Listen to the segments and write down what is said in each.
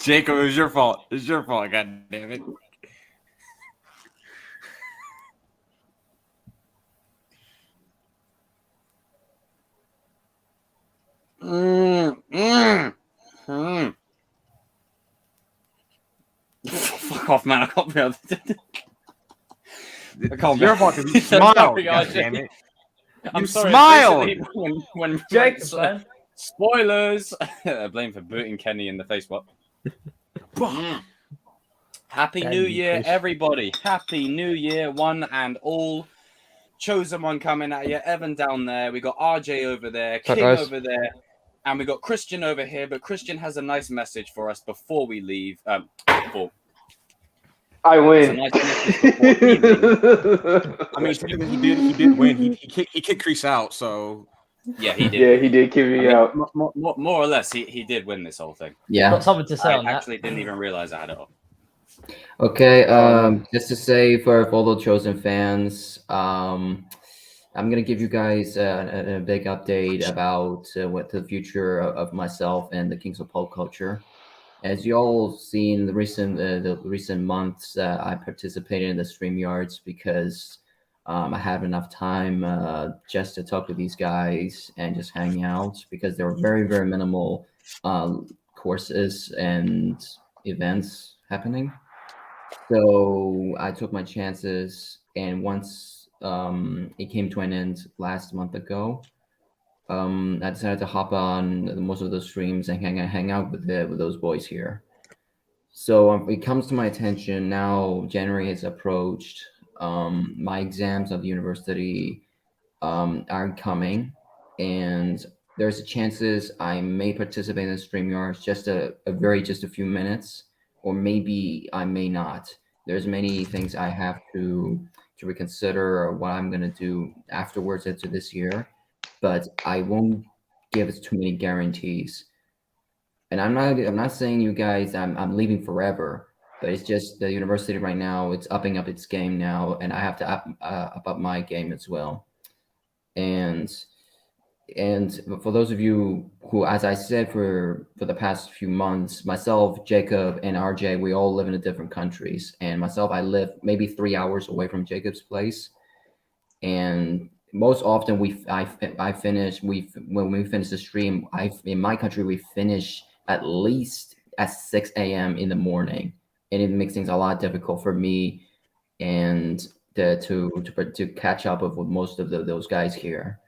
Jacob, it was your fault. It's your fault. God damn it. Fuck off, man! I can't be able to. I can't. Your fault because you smiled. God damn it! I'm sorry. Smiled when Jacob, man. Spoilers. Blame for booting Kenny in the face. What? Happy New Year, everybody! Happy New Year, one and all. Chosen one coming at you. Evan down there. We got RJ over there. King over there. And we got Christian over here. But Christian has a nice message for us before we leave. Before. I win. Nice message before I mean, he did win. He kicked Kreese out, so yeah, he did. Yeah, he did kick me out. More or less, he did win this whole thing. Yeah. Got something to say on I that. actually didn't even realize I had it up. Okay, just to say for all the Chosen fans, I'm gonna give you guys a big update about what the future of myself and the Kings of Pop Culture. As you all seen the recent months, I participated in the StreamYards because I have enough time just to talk to these guys and just hang out because there were very, very minimal courses and events happening. So I took my chances, and once it came to an end last month ago, I decided to hop on most of those streams and hang out with those boys here. So it comes to my attention now. January has approached. My exams of the university are coming, and there's chances I may participate in the StreamYards just a few minutes, or maybe I may not. There's many things I have to reconsider what I'm gonna do afterwards after this year, but I won't give too many guarantees. And I'm not saying you guys I'm leaving forever, but it's just the university right now, it's upping up its game now, and I have to up my game as well. And for those of you who, as I said, for the past few months, myself, Jacob, and RJ, we all live in different countries. And myself, I live maybe 3 hours away from Jacob's place. And most often when we finish the stream, in my country we finish at least at 6 a.m. in the morning, and it makes things a lot difficult for me and to catch up with most of those guys here.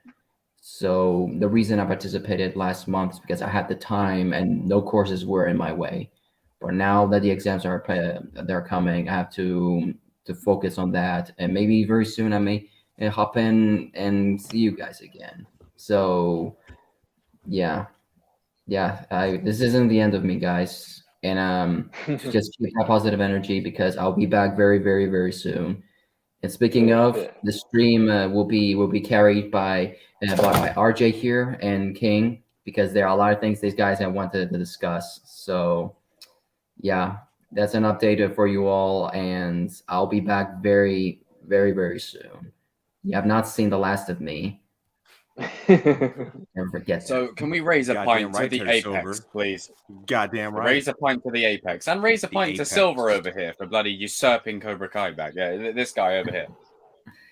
So the reason I participated last month is because I had the time and no courses were in my way. But now that the exams they're coming, I have to focus on that, and maybe very soon I may hop in and see you guys again. So yeah, this isn't the end of me, guys, and just keep that positive energy because I'll be back very, very, very soon. And speaking of, the stream will be carried by RJ here and King, because there are a lot of things these guys have wanted to discuss. So yeah, that's an update for you all, and I'll be back very, very, very soon. You have not seen the last of me. Never forget. So can we raise a pint to the apex, please? Goddamn right. Raise a pint to the apex, and raise a pint to Silver over here for bloody usurping Cobra Kai back. Yeah, this guy over here.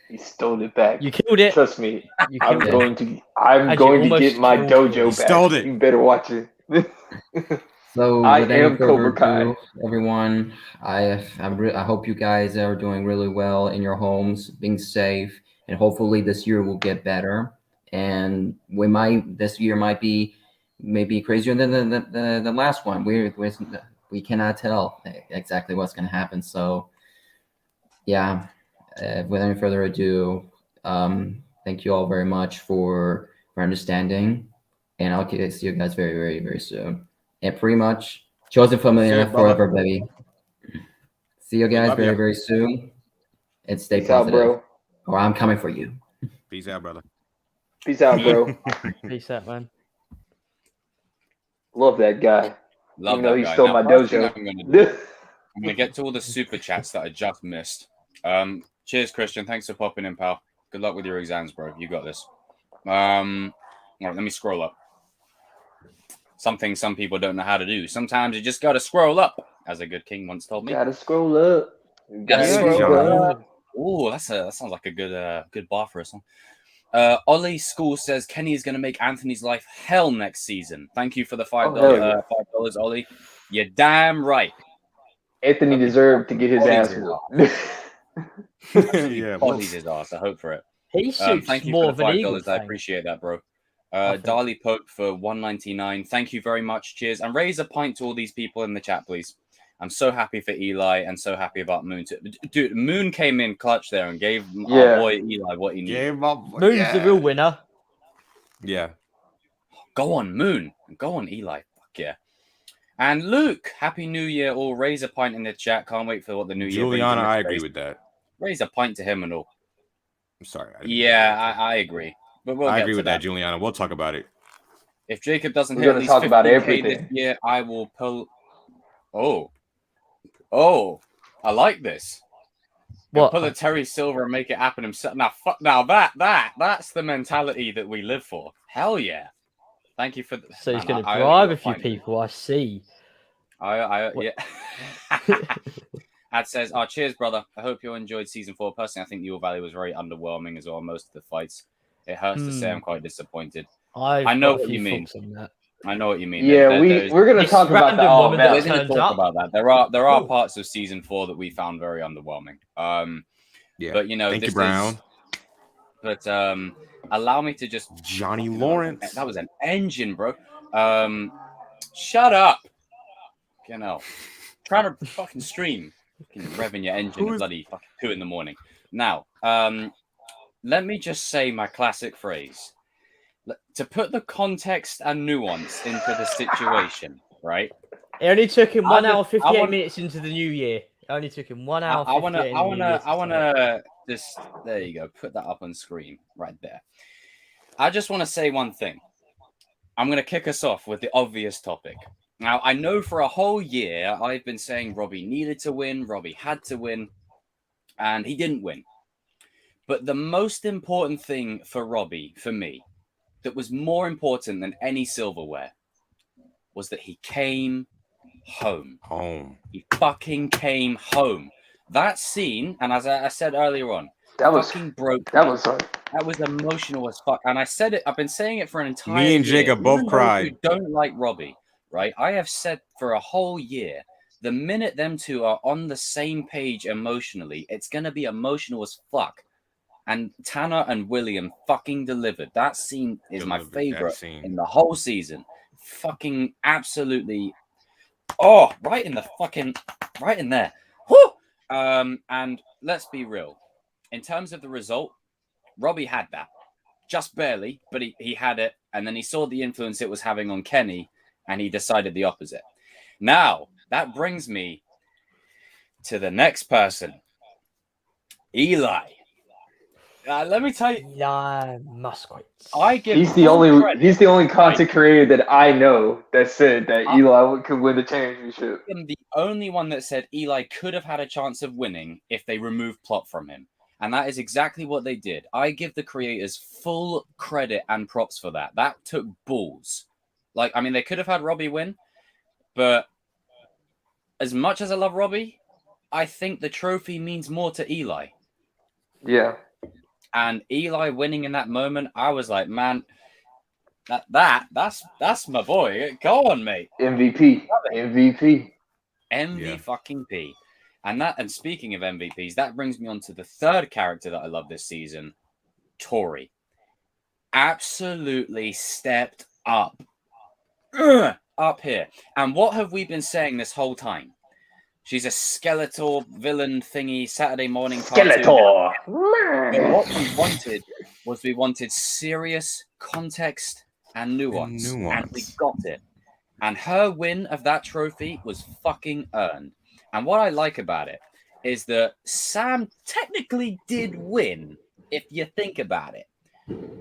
He stole it back. You killed it. Trust me. I'm going to you get my dojo back. Stole it. You better watch it. So I with am any Cobra further Kai. ado, everyone, I hope you guys are doing really well in your homes, being safe, and hopefully this year will get better. And this year might be maybe crazier than the last one. We cannot tell exactly what's going to happen. So yeah, without any further ado, thank you all very much for understanding, and I'll see you guys very, very, very soon. And pretty much chosen familiar forever, baby. See you guys very, very soon, and stay Peace out, positive, bro. or I'm coming for you. Peace out, brother. Peace out, bro. Peace out, man. Love that guy. Love Even though that he guy. stole Now, my first thing dojo. I'm gonna get to all the super chats that I just missed. Cheers, Christian. Thanks for popping in, pal. Good luck with your exams, bro. You got this. All right, let me scroll up. Something some people don't know how to do. Sometimes you just got to scroll up, as a good king once told me. Gotta scroll up. Gotta Yeah, scroll Johnny. up. Oh, that sounds like a good bar for a song. Ollie School says Kenny is going to make Anthony's life hell next season. Thank you for the $5, $5, Ollie. You're damn right. Anthony deserved to get his ass whooped. Yeah, Bodies his ass. I hope for it. He shoots Thank you more for the than $5. Eagle. I appreciate that, bro. think. Darley Pope for $1.99. Thank you very much. Cheers. And raise a pint to all these people in the chat, please. I'm so happy for Eli and so happy about Moon. Dude, Moon came in clutch there and gave our boy Eli what he needed. Moon's the real winner. Yeah. Go on, Moon. Go on, Eli. Fuck yeah. And Luke, Happy New Year. All raise a pint in the chat. Can't wait for what the new year brings. Juliana, I agree with that. Raise a pint to him and all. I'm sorry. I agree. But I agree with that, Juliana. We'll talk about it. If Jacob doesn't We're hit at gonna least talk about 15K everything. this year, I will pull. Oh, I like this. What? Pull a Terry Silver and make it happen himself. Now that's the mentality that we live for. Hell yeah! Thank you for. So he's going to I bribe a few people. I see. Yeah. Ad says, cheers, brother. I hope you enjoyed season 4. Personally, I think the All Valley was very underwhelming as well. Most of the fights. It hurts to say I'm quite disappointed. I know what you mean. I know what you mean. Yeah, we're gonna talk about the All Valley. We're going to talk about that. There are parts of season 4 that we found very underwhelming. Yeah. But Thank you, Brown. But allow me to just Johnny Lawrence. That was an engine, bro. Shut up. You know, trying to fucking stream, fucking revving your engine at bloody fucking 2 a.m. Now, let me just say my classic phrase. To put the context and nuance into the situation, right? It only took him 1 hour 58 minutes into the new year. It only took him 1 hour. I wanna just there you go. Put that up on screen right there. I just want to say one thing. I'm gonna kick us off with the obvious topic. Now I know for a whole year I've been saying Robbie needed to win, Robbie had to win, and he didn't win. But the most important thing for Robbie, for me, that was more important than any silverware was that he came home. He fucking came home. That scene, and as I said earlier on, that was broke. That was emotional as fuck. And I said it, I've been saying it for an entire Me and year. Jacob both cried. You don't like Robbie, right? I have said for a whole year, the minute them two are on the same page emotionally, it's gonna be emotional as fuck. And Tanner and William fucking delivered. That scene is my favorite in the whole season. Fucking absolutely. Oh, right in there. Woo! And let's be real. In terms of the result, Robbie had that. Just barely, but he had it. And then he saw the influence it was having on Kenny, and he decided the opposite. Now, that brings me to the next person. Eli. Let me tell you, Eli Musquets. He's the only content creator that I know that said that Eli could win the championship. I'm the only one that said Eli could have had a chance of winning if they removed plot from him, and that is exactly what they did. I give the creators full credit and props for that. That took balls. Like, I mean, they could have had Robbie win, but as much as I love Robbie, I think the trophy means more to Eli. Yeah. And Eli winning in that moment, I was like, man, that's my boy. Go on, mate. MVP. fucking P. And speaking of MVPs, that brings me on to the third character that I love this season, Tori. Absolutely stepped up. Up here. And what have we been saying this whole time? She's a skeletal villain thingy Saturday morning cartoon. Skeletor. But what we wanted serious context and nuance. And we got it. And her win of that trophy was fucking earned. And what I like about it is that Sam technically did win, if you think about it.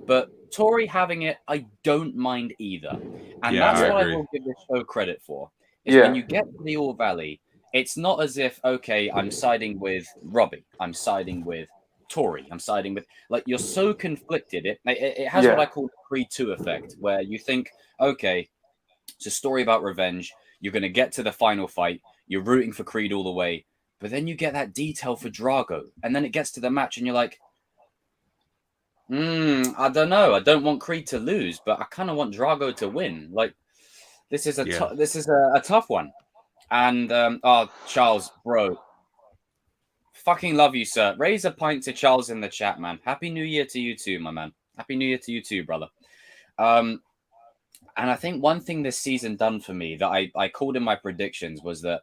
But Tori having it, I don't mind either. And that's what I will give this show credit for. Is when you get to the All Valley, it's not as if, okay, I'm siding with Robbie. I'm siding with Tori. I'm siding with... Like, you're so conflicted. It has what I call the Creed 2 effect, where you think, okay, It's a story about revenge. You're going to get to the final fight. You're rooting for Creed all the way. But then you get that detail for Drago. And then it gets to the match and you're like, I don't know. I don't want Creed to lose, but I kind of want Drago to win. Like, this is a tough one. And, Charles, bro, fucking love you, sir. Raise a pint to Charles in the chat, man. Happy New Year to you too, my man. Happy New Year to you too, brother. And I think one thing this season done for me that I called in my predictions was that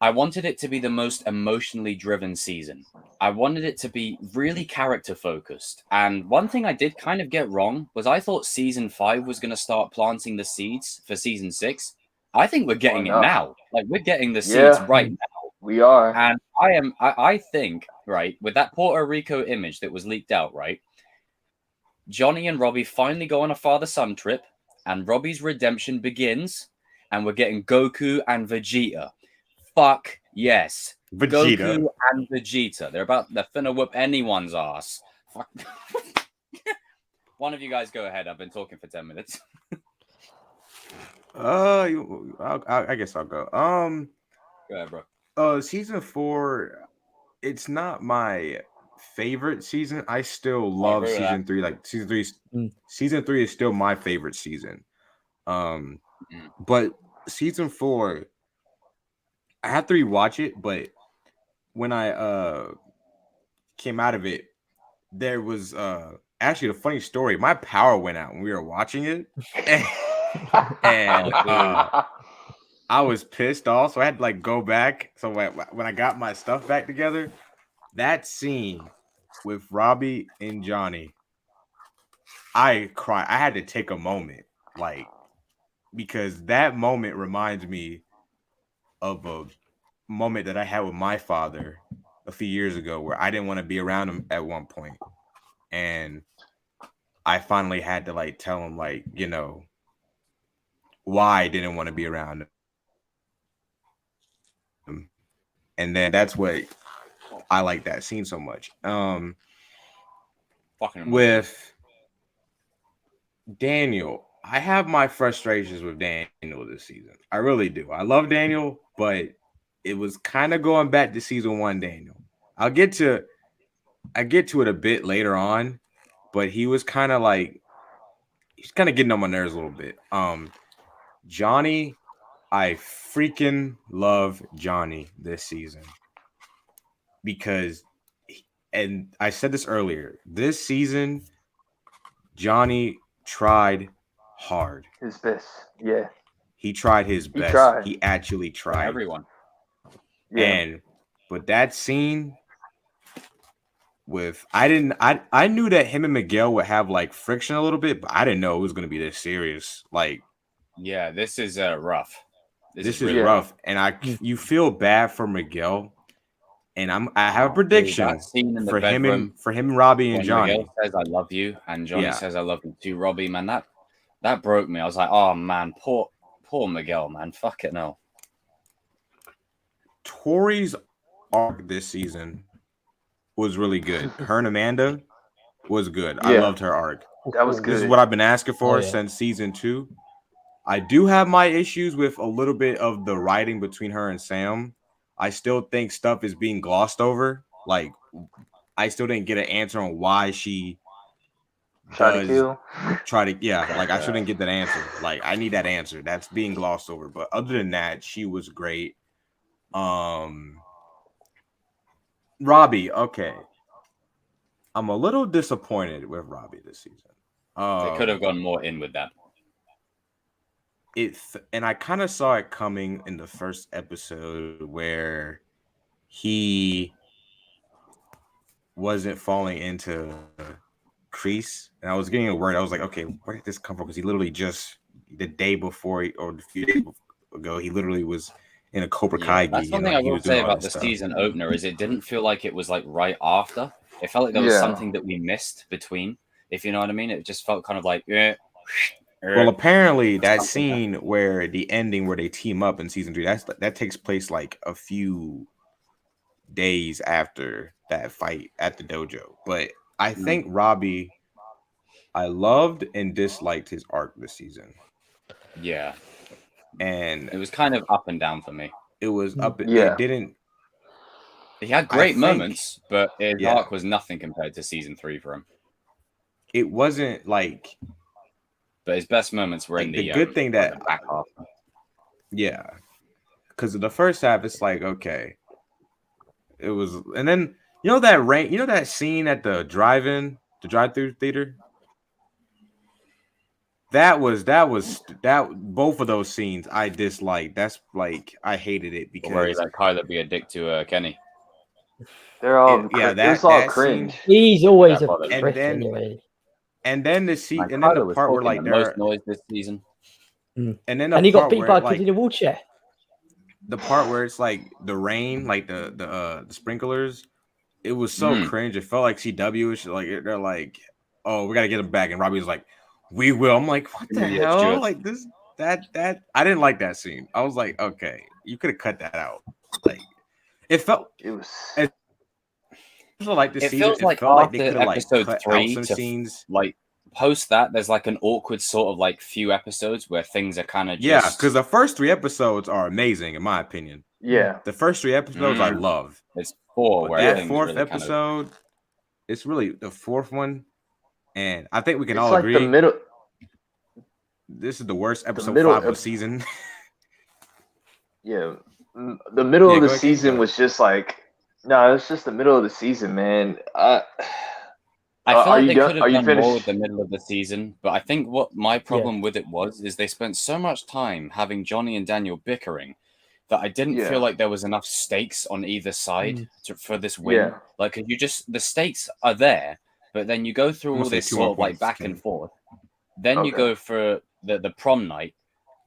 I wanted it to be the most emotionally driven season. I wanted it to be really character focused. And one thing I did kind of get wrong was I thought season 5 was going to start planting the seeds for season 6. I think we're getting it now. Like, we're getting the seeds right now. We are. And I think, right, with that Puerto Rico image that was leaked out, right, Johnny and Robbie finally go on a father-son trip, and Robbie's redemption begins, and we're getting Goku and Vegeta. Fuck yes. Vegeta. Goku and Vegeta. They're finna whoop anyone's ass. Fuck. One of you guys go ahead. I've been talking for 10 minutes. I guess I'll go. Go ahead, bro. Season 4, it's not my favorite season. I still love season 3. Like season 3 is still my favorite season. But season 4, I have to rewatch it, but when I came out of it, there was actually a funny story. My power went out when we were watching it. And I was pissed off, so I had to like go back. So when I got my stuff back together, that scene with Robbie and Johnny, I cried. I had to take a moment, like, because that moment reminds me of a moment that I had with my father a few years ago, where I didn't want to be around him at one point, and I finally had to like tell him, like, you know, why I didn't want to be around him. And then that's what I like that scene so much. With Daniel, I have my frustrations with Daniel this season. I really do. I love Daniel, but it was kind of going back to season 1 Daniel. I get to it a bit later on, but he was kind of like, he's kind of getting on my nerves a little bit. Johnny, I freaking love Johnny this season because, and I said this earlier, this season, Johnny tried hard. His best. Yeah. He tried his best. He actually tried. Everyone. Yeah. But that scene with, I knew that him and Miguel would have like friction a little bit, but I didn't know it was going to be this serious. Like, yeah, this is rough. This is rough, and you feel bad for Miguel, and I have a prediction for him and Robbie and Johnny. Miguel says I love you, and Johnny says I love you too. Robbie, man, that broke me. I was like, oh man, poor Miguel, man, fuck it, no. Tori's arc this season was really good. Her and Amanda was good. Yeah. I loved her arc. That was good. This is what I've been asking for since season 2. I do have my issues with a little bit of the writing between her and Sam. I still think stuff is being glossed over. Like, I still didn't get an answer on why she tried to kill. Like, I shouldn't get that answer. Like, I need that answer. That's being glossed over. But other than that, she was great. Robbie, okay. I'm a little disappointed with Robbie this season. They could have gone more in with that. And I kind of saw it coming in the first episode where he wasn't falling into Kreese, and I was getting a word. I was like, okay, where did this come from? Because he literally just the day before or a few days ago, he literally was in a Cobra Kai. That's something I will say about the season opener is it didn't feel like it was like right after. It felt like there was something that we missed between, if you know what I mean. It just felt kind of like Well, apparently that scene where the ending where they team up in season 3, that takes place like a few days after that fight at the dojo. But I think Robbie, I loved and disliked his arc this season Yeah, and it was kind of up and down for me. it was up. Yeah. It didn't. He had great think- moments, but his Yeah. arc was nothing compared to season 3 for him. It wasn't like. But his best moments were Like, in the good thing that- the back half. Yeah, because in the first half, it's like, okay, it was, and then that scene at the drive-through theater. That both of those scenes I disliked. That's like I hated it Where he because let Kyler be a dick to Kenny. They're all that it was all scene- cringe. He's always That a bothered me. prick And then- anyway. and then the scene, Man, and then Kyler the was part where talking like the most noise this season. and then And he got part beat where, by a like, kid in a wheelchair. the part where it's like the rain, like the sprinklers. It was so cringe. It felt like CW. Like they're like, "Oh, we gotta get him back," and Robbie was like, "We will." I'm like, "What the Yeah, hell?" Stuart. Like this, that. I didn't like that scene. I was like, "Okay, you could have cut that out." Like it felt. It was. I also like this It season. feels It like felt like they after could have like episode cut 3 out some to scenes. like post that, there's like an awkward sort of like few episodes where things are kind of just... Yeah, because the first 3 episodes are amazing in my opinion. Yeah. The first 3 episodes I love. It's 4 But where that things 4th really episode, it's really the 4th one, and I think we can It's all like agree the middle. this is the worst episode middle 5 of of- the season. Yeah. The middle Yeah, of the go ahead, season go. was just like. No, it's just the middle of the season, man. I feel are like you they done- could are have you done more finished? with the middle of the season, but I think what my problem with it is they spent so much time having Johnny and Daniel bickering that I didn't Yeah. feel like there was enough stakes on either side for this win. Yeah. Like, the stakes are there, but then you go through I'm all gonna say this 2 more sort of like points, back Tim. and forth. Then you Okay. go for the prom night,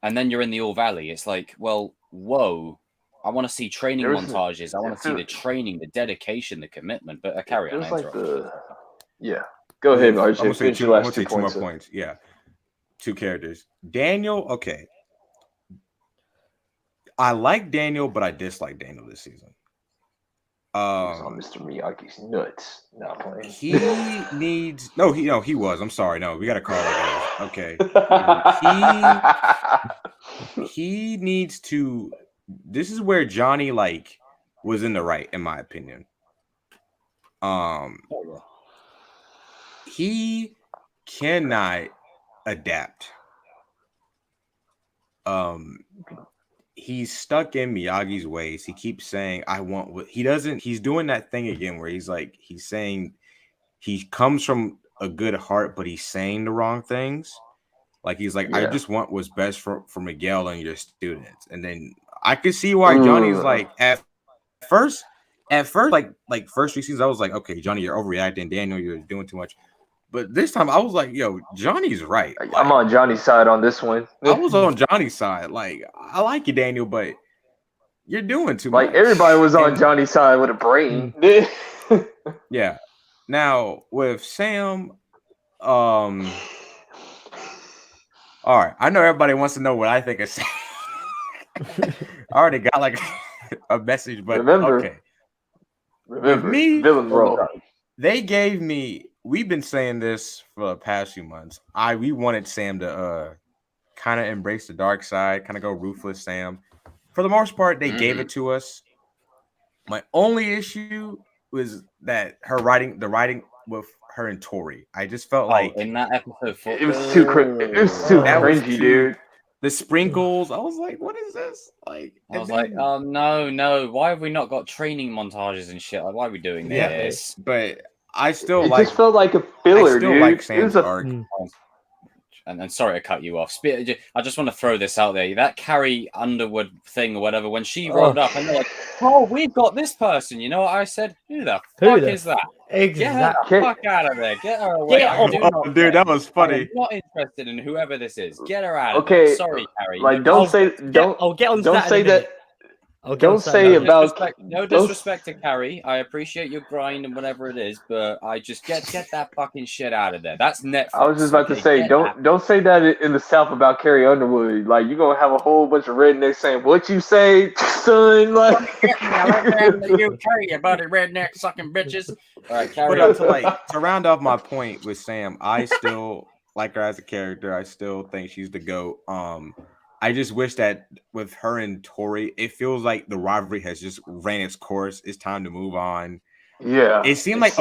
and then you're in the All Valley. It's like, well, whoa. I want to see training There's a- montages. I want it to see the feels- training, the dedication, the commitment. But carry on. There's I like interrupted. Yeah. Go ahead, I'm RJ. gonna say Finish 2, your I'm last gonna say 2 2 more points. points. Yeah, 2 characters. Daniel, okay. I like Daniel, but I dislike Daniel this season. He was on Mr. Miyagi's nuts. Not playing. He needs he was. I'm sorry. No, we gotta call it. Okay. He needs to. This is where Johnny like was in the right, in my opinion. He cannot adapt. He's stuck in Miyagi's ways. He keeps saying, "I want what he doesn't." He's doing that thing again where he's saying he comes from a good heart, but he's saying the wrong things. Like he's like, "I just want what's best for Miguel and your students." And then I could see why Johnny's like at first, like first 3 seasons, I was like, "Okay, Johnny, you're overreacting. Daniel, you're doing too much." But this time, I was like, "Yo, Johnny's right." Like, I'm on Johnny's side on this one. I was on Johnny's side. Like, I like you, Daniel, but you're doing too much. Like everybody was on Johnny's side with a brain. Yeah. Now with Sam, all right. I know everybody wants to know what I think of Sam. I already got like a message, but okay. Remember, me, villain role. They gave me. We've been saying this for the past few months. We wanted Sam to kind of embrace the dark side, kind of go ruthless Sam. For the most part, they gave it to us. My only issue was that the writing with her and Tori. I just felt like in that episode 4, It was too cringy, dude. The sprinkles. I was like, what is this? Like, I was like, oh no, why have we not got training montages and shit? Like, why are we doing this? But I still It like. just felt like a filler, I still dude. like It Sam's was a arc. And sorry to cut you off. I just want to throw this out there. That Carrie Underwood thing or whatever, when she rolled up and they're like, "Oh, we've got this person." You know what I said? Who the fuck is that? Get her the fuck out of there. Get her away. Dude, that was funny. I'm not interested in whoever this is. Get her out of Okay, there. Sorry, Carrie. like don't say that. Don't say about no disrespect to Carrie. I appreciate your grind and whatever it is, but I just get that fucking shit out of there. That's Netflix. I was just about to say, don't say that in the South about Carrie Underwood. Like you're gonna have a whole bunch of rednecks saying, "What you say, son?" Like you Carrie, you buddy redneck sucking bitches. All right, Carrie. But to round off my point with Sam, I still like her as a character. I still think she's the GOAT. I just wish that with her and Tori, it feels like the rivalry has just ran its course. It's time to move on. Yeah. It seemed like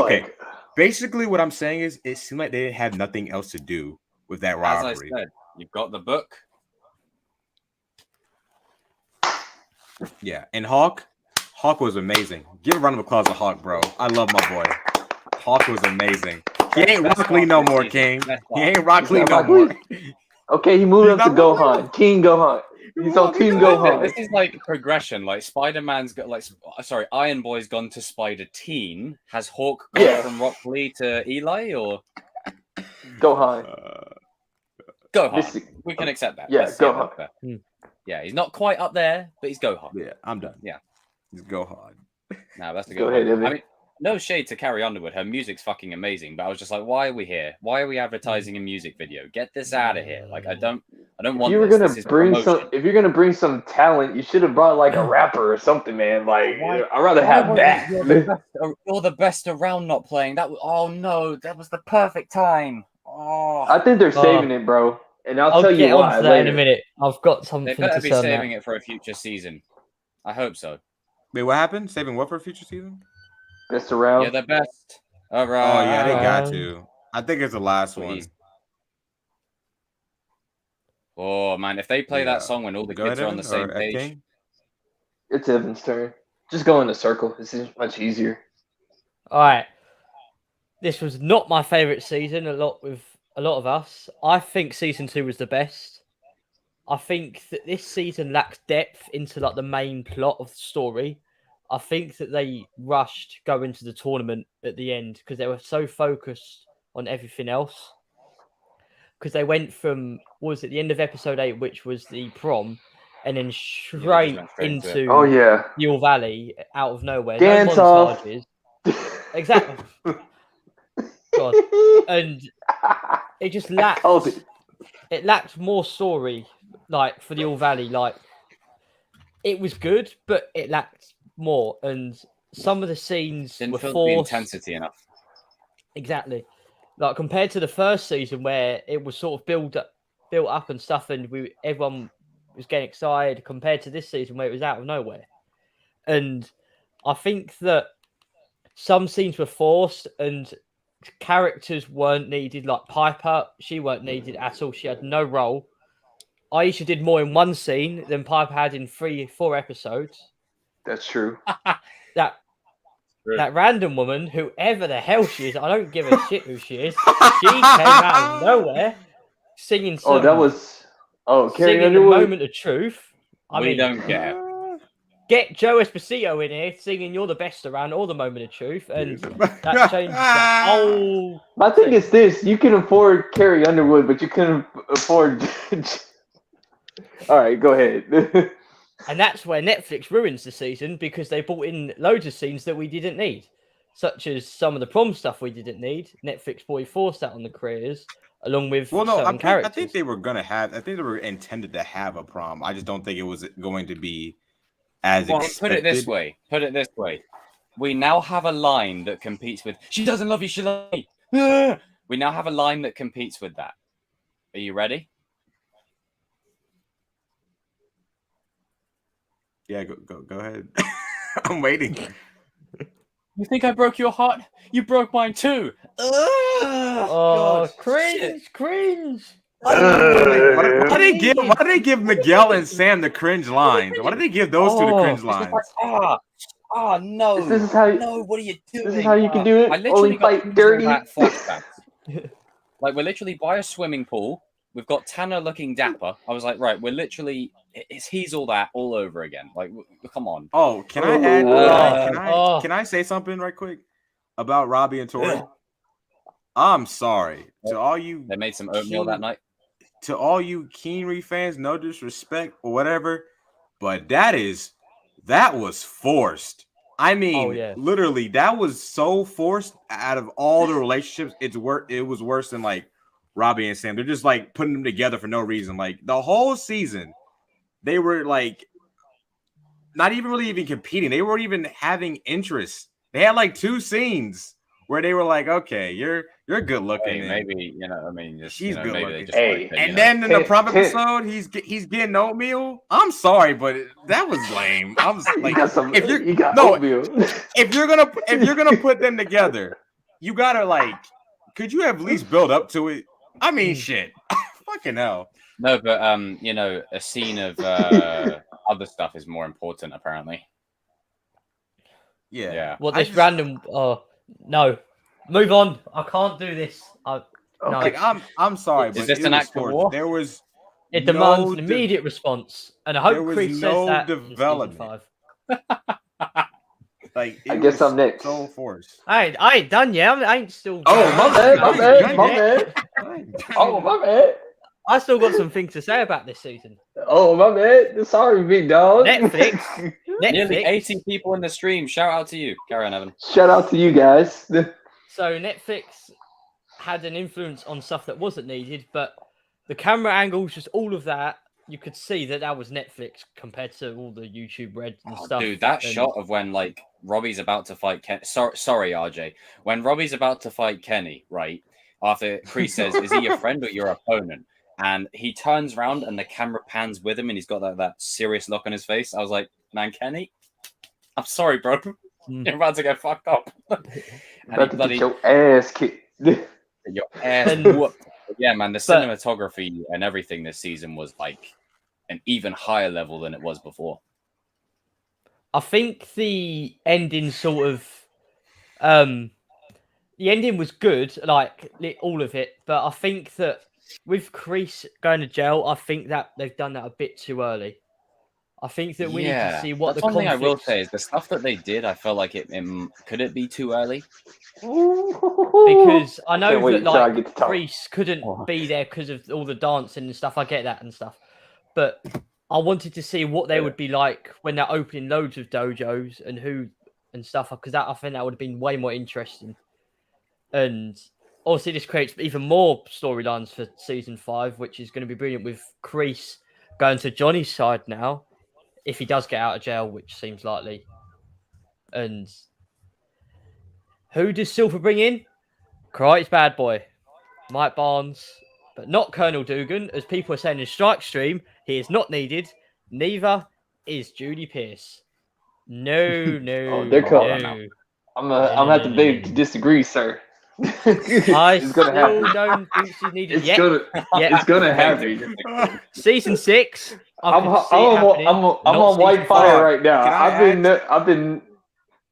basically what I'm saying is it seemed like they didn't have nothing else to do with that rivalry. As I said, you've got the book. Yeah, and Hawk was amazing. Give a round of applause to Hawk, bro. I love my boy. Hawk was amazing. He ain't Rock Lee no more, King. He ain't Rock Lee no more. Okay, he moved up to Gohan. King Gohan. He's on Team Gohan. This is like progression. Like Spider-Man's got Iron Boy's gone to Spider Teen. Has Hawk gone from Rock Lee to Eli or Gohan? Gohan. We can accept that. Yeah, Gohan. Yeah, he's not quite up there, but he's Gohan. Yeah, I'm done. Yeah, he's Gohan. No, that's the Go ahead, Evan. I mean, no shade to Carrie Underwood. Her music's fucking amazing, but I was just like, why are we here? Why are we advertising a music video? Get this out of here. Like, I don't want. If you were gonna if you're gonna bring some talent, you should have brought like a rapper or something, man. Like, I'd rather have that. You're the best around not playing. Oh no, that was the perfect time. Oh, I think they're saving it, bro. And I'll tell you get why onto that later. in a minute. I've got something they better to be say. saving it for a future season. I hope so. Wait, what happened? Saving what for a future season? Best around. You're the best. All right. Oh yeah, they got to. I think it's the last one. Oh man, if they play that song when all the kids are on the same page, it's Evan's turn. Just go in a circle. This is much easier. All right. This was not my favorite season. A lot of us. I think season 2 was the best. I think that this season lacks depth into like the main plot of the story. I think that they rushed going to the tournament at the end because they were so focused on everything else. Because they went from, what was it, the end of episode 8, which was the prom, and then straight into the All Valley out of nowhere. Dance no off. montages. Exactly. God. And it just lacked. It lacked more story, like for the All Valley. Like it was good, but it lacked more, and some of the scenes didn't were feel forced. the intensity enough. Exactly, like compared to the first season where it was sort of built up and stuff, and everyone was getting excited. Compared to this season where it was out of nowhere, and I think that some scenes were forced and characters weren't needed. Like Piper, she weren't needed at all. She had no role. Aisha did more in one scene than Piper had in 3-4 episodes. That's true. That random woman, whoever the hell she is, I don't give a shit who she is. She came out of nowhere singing. Carrie singing Underwood. The Moment of Truth. I mean, don't care. Get Joe Esposito in here singing "You're the Best Around" or "The Moment of Truth," and that changes the whole. My thing is this: you can afford Carrie Underwood, but you couldn't afford. All right, go ahead. And that's where Netflix ruins the season because they brought in loads of scenes that we didn't need, such as some of the prom stuff we didn't need. Netflix probably forced that on the creators, along with certain characters. I think they were gonna have. I think they were intended to have a prom. I just don't think it was going to be as expected. Put it this way. We now have a line that competes with "She doesn't love you, she loves me." We now have a line that competes with that. Are you ready? Yeah, go ahead. I'm waiting. You think I broke your heart? You broke mine too. Oh, God, cringe! Why did they give Miguel and Sam the cringe lines? Why did they give those two the cringe lines? No! This is how what are you doing? This is how you can do it. I literally Only fight dirty. Flashbacks. Like we're literally by a swimming pool. We've got Tanner looking dapper. I was like, right, we're literally he's all that all over again. Like, come on. Oh, can I add? Can I say something right quick about Robbie and Tori? I'm sorry to all you. They made some oatmeal that night. To all you Keenry fans, no disrespect or whatever, but that was forced. I mean, literally, that was so forced. Out of all the relationships, it was worse than like Robbie and Sam. They're just like putting them together for no reason. Like the whole season, they were like not even really competing. They weren't even having interest. They had like 2 scenes where they were like, okay, you're good looking. Hey, maybe I mean, just she's good maybe looking. they just Hey, like, And then in the prom 10. episode, he's getting oatmeal. I'm sorry, but that was lame. I'm You like, got some. if you're You got no, oatmeal. if you're gonna put them together, you gotta like, could you at least build up to it? I mean, shit, fucking hell. No, but a scene of other stuff is more important apparently. Yeah. Well, this random. Oh no, move on. I can't do this. No. Like I'm sorry, Is but this it an was act of forced. war? There was It demands an immediate response, and I there hope was Chris no says that development. in season 5. Like I guess I'm next. So forced. I ain't done yet. I ain't still. Oh, my bad. Oh, my bad. I still got some things to say about this season. Oh, my bad. Sorry, big dog. Netflix. Nearly 80 people in the stream. Shout out to you. Carry on, Evan. Shout out to you guys. So Netflix had an influence on stuff that wasn't needed, but the camera angles, just all of that, you could see that was Netflix compared to all the YouTube Red and stuff. Dude, that shot of when like Robbie's about to fight Kenny. Sorry, RJ. When Robbie's about to fight Kenny, right? After Kreese says, "Is he your friend or your opponent?" And he turns around and the camera pans with him, and he's got that serious look on his face. I was like, "Man, Kenny, I'm sorry, bro. You're about to get fucked up." About to get your ass kicked. Your ass whooped. Yeah, man, the cinematography and everything this season was like an even higher level than it was before. I think the ending sort of the ending was good, like all of it, but I think that with Kreese going to jail, I think that they've done that a bit too early. I think that we need to see what That's the one thing I will conflicts- say is the stuff that they did. I felt like it could it be too early? Because I know that like Kreese couldn't Oh. be there because of all the dancing and stuff. I get that and stuff, but I wanted to see what they would be like when they're opening loads of dojos and who and stuff, because I think that would have been way more interesting. And obviously, this creates even more storylines for season 5, which is going to be brilliant with Kreese going to Johnny's side now, if he does get out of jail, which seems likely. And who does Silver bring in? Karate's bad boy, Mike Barnes, but not Colonel Dugan, as people are saying in Strike Stream. He is not needed. Neither is Judy Pierce. No. they're coming. I'm gonna have to beg to disagree, sir. I It's gonna happen. still don't think she's needed It's yet. it's gonna happen. Season 6. I'm on white fire right now. I've been.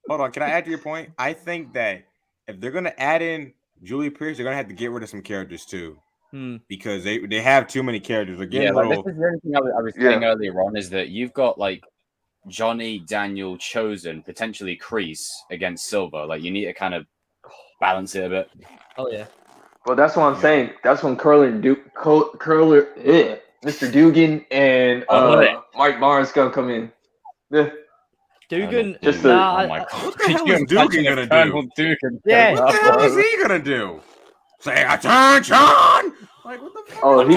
Hold on, can I add to your point? I think that if they're gonna add in Julie Pierce, they're gonna have to get rid of some characters too, because they have too many characters. Like, this is the only thing I was saying earlier on, is that you've got like Johnny, Daniel, Chosen, potentially Kreese against Silver. Like, you need to kind of balance it a bit. Oh yeah. Well, that's what I'm saying. That's when Mr. Dugan and Mike Barnes gonna come in. Dugan. What the hell is Dugan gonna do? Yeah. What the hell is he gonna do? Say attention! Like, what the fuck? Oh, he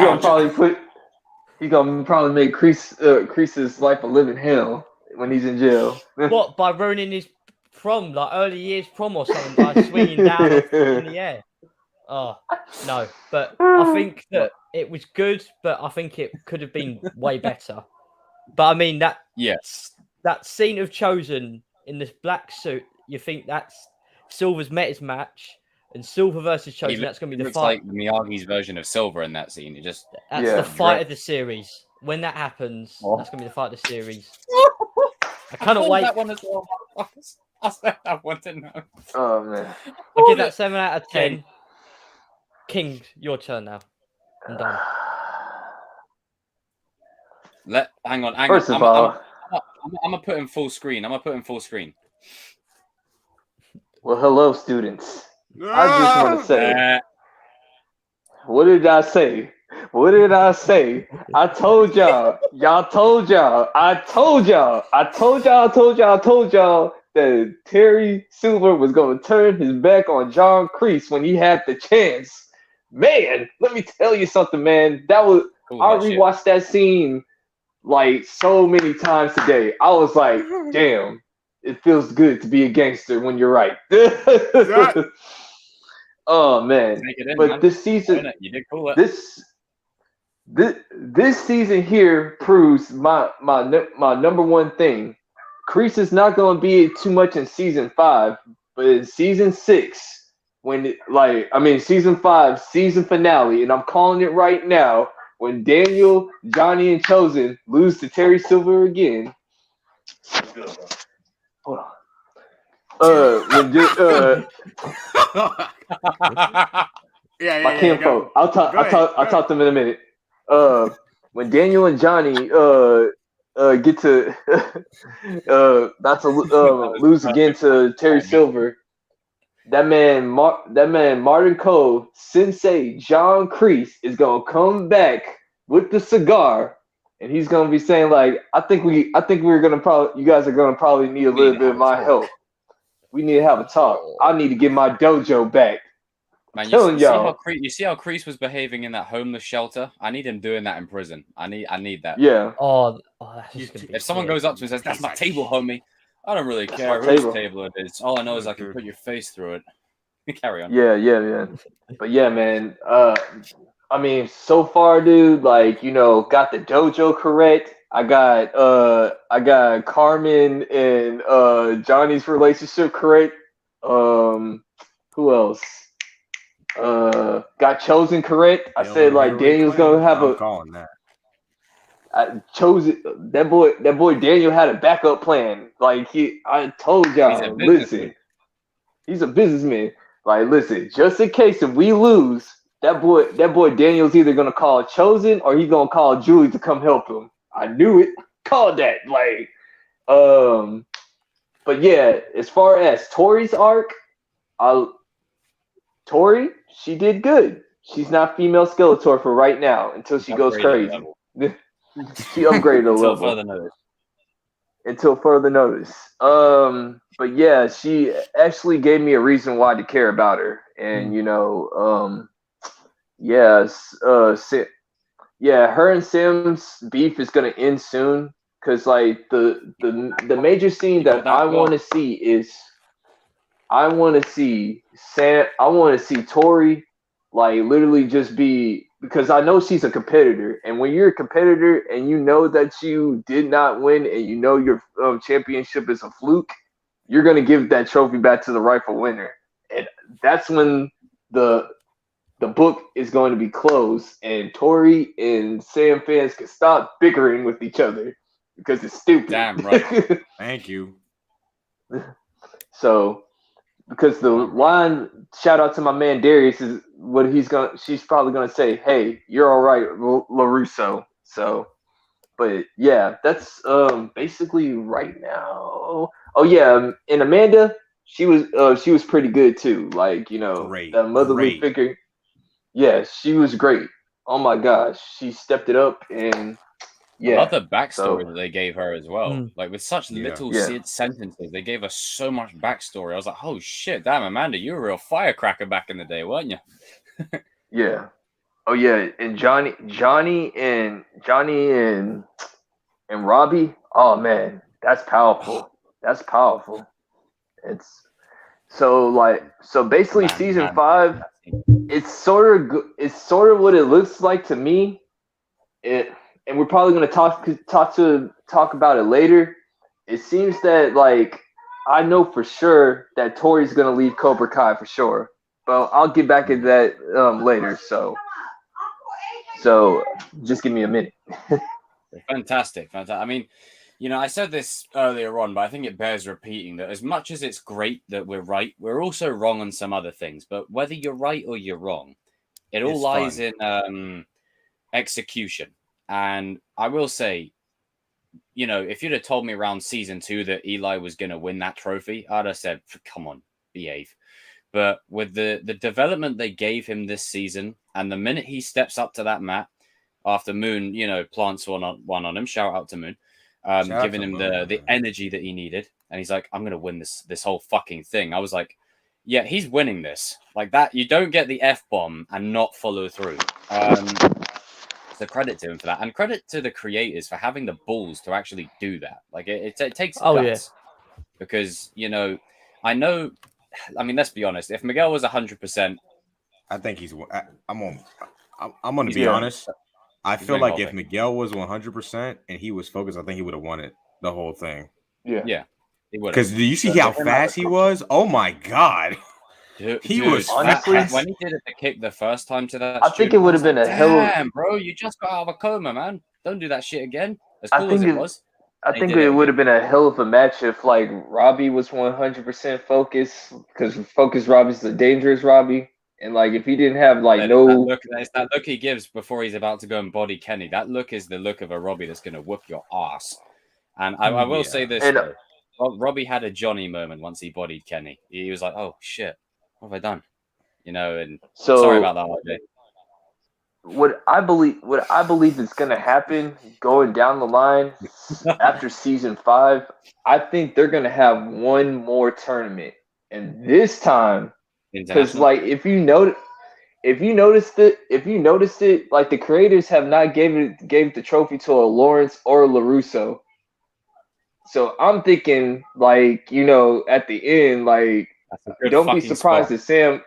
gonna probably make Kreese's life a living hell when he's in jail. What, by ruining his prom, like early years prom or something, by swinging down in the air? Oh no, but I think that it was good, but I think it could have been way better. But I mean that scene of Chosen in this black suit, you think that's Silver's met his match, and Silver versus Chosen, that's going to be the fight. It's like Miyagi's version of Silver in that scene. That's the fight of the series. When that happens, that's going to be the fight of the series. I cannot wait. That one as well. I said I want to know. Oh man, I'll give that 7 out of 10. King, your turn now. I'm done. Hang on. First of all, I'm gonna put in full screen. Well, hello, students. I just want to say, what did I say? I told y'all. I told y'all that Terry Silver was going to turn his back on John Kreese when he had the chance. Man, let me tell you something, man. I rewatched that scene like so many times today. I was like, damn, it feels good to be a gangster when you're right. Oh man! But man. this season, You did cool it. This season here proves my number one thing. Kreese is not going to be too much in season 5, but in season 6, season 5, season finale, and I'm calling it right now. When Daniel, Johnny, and Chosen lose to Terry Silver again. Hold on. My kinfolk. I'll talk to them in a minute. When Daniel and Johnny get to not to lose again to Terry Silver, that man Martin Cole, Sensei John Kreese is gonna come back with the cigar, and he's gonna be saying like, I think we're gonna probably, you guys are gonna probably need a little bit of my help. We need to have a talk. I need to get my dojo back. Man, you see how Kreese was behaving in that homeless shelter? I need him doing that in prison. I need that. Yeah. That's just gonna be if someone goes up to me and says, "That's my table, homie," I don't really care whose table it is. All I know is I can put your face through it. Carry on. Yeah. But yeah, man. I mean, so far, dude, like, got the dojo correct. I got Carmen and Johnny's relationship correct. Who else? Got Chosen correct. I said like Daniel's gonna have I'm calling that. That boy Daniel had a backup plan. Like I told y'all, listen, he's a businessman. Like, listen, just in case if we lose, that boy Daniel's either gonna call Chosen or he's gonna call Julie to come help him. I knew it. Called that. Like, but yeah, as far as Tori's arc, Tori, she did good. She's not female Skeletor for right now until she goes crazy. She upgraded a level. Until further notice. But yeah, she actually gave me a reason why to care about her. And her and Sam's beef is gonna end soon. Cause like the major scene that I want to see is I want to see Tori like literally just be, because I know she's a competitor, and when you're a competitor and you know that you did not win and you know your championship is a fluke, you're gonna give that trophy back to the rightful winner, and that's when the book is going to be closed, and Tori and Sam fans can stop bickering with each other because it's stupid. Damn right. Thank you. So, because the line, shout out to my man Darius, is what she's probably gonna say, "Hey, you're all right, LaRusso." So, but yeah, that's basically right now. Oh yeah, and Amanda, she was pretty good too. Like, that motherly figure. Yeah, she was great. Oh my gosh, she stepped it up, and yeah. I love the backstory that they gave her as well. Like, with such little sentences, they gave her so much backstory. I was like, oh shit, damn, Amanda, you were a real firecracker back in the day, weren't you? Yeah. Oh yeah, and Johnny and Robbie. Oh man, that's powerful. That's powerful. It's so basically season 5. It's sort of what it looks like to me. And we're probably going to talk about it later. It seems that, like, I know for sure that Tori's going to leave Cobra Kai for sure, but I'll get back into that later. So just give me a minute. Fantastic. I mean, I said this earlier on, but I think it bears repeating that as much as it's great that we're right, we're also wrong on some other things. But whether you're right or you're wrong, it all lies in execution. And I will say, if you'd have told me around season 2 that Eli was going to win that trophy, I'd have said, come on, behave. But with the development they gave him this season, and the minute he steps up to that mat after Moon, plants one on him, shout out to Moon, giving him the energy that he needed. And he's like, I'm going to win this whole fucking thing. I was like, yeah, he's winning this. Like that, you don't get the F-bomb and not follow through. So credit to him for that, and credit to the creators for having the balls to actually do that. Like it takes guts, because I know. I mean, let's be honest. If Miguel was 100%, I think he's. I'm going to be honest. I feel like if Miguel was 100% and he was focused, I think he would have won it the whole thing. Yeah, he would. Because do you see how fast he was? Oh my god, he was honestly fast. When he did the kick the first time to that. I think it would have been a hell. Damn, bro, you just got out of a coma, man. Don't do that shit again. As cool as it was. I think it would have been a hell of a match if like Robbie was 100% focused, because focused Robbie's the dangerous Robbie, and like if he didn't have like it's that look he gives before he's about to go and body Kenny. That look is the look of a Robbie that's gonna whoop your ass. And I will say this: Robbie had a Johnny moment once he bodied Kenny. He was like, "Oh shit, what have I done?" And so sorry about that, RJ. What I believe is going to happen going down the line after season 5, I think they're going to have one more tournament, and this time, because like if you noticed it, like the creators have not gave the trophy to a Lawrence or a LaRusso. So I'm thinking like at the end, like don't be surprised that Sam.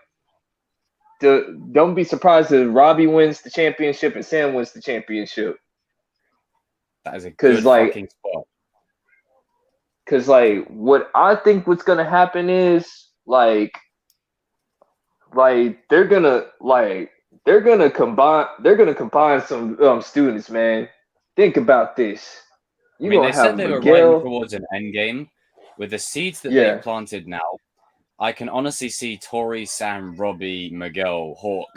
Don't be surprised if Robbie wins the championship and Sam wins the championship. That is a good fucking spot. Because what I think what's gonna happen is like they're gonna combine some students, man. Think about this. They said they were riding towards an end game with the seeds that they planted now. I can honestly see Tori, Sam, Robbie, Miguel, Hawk,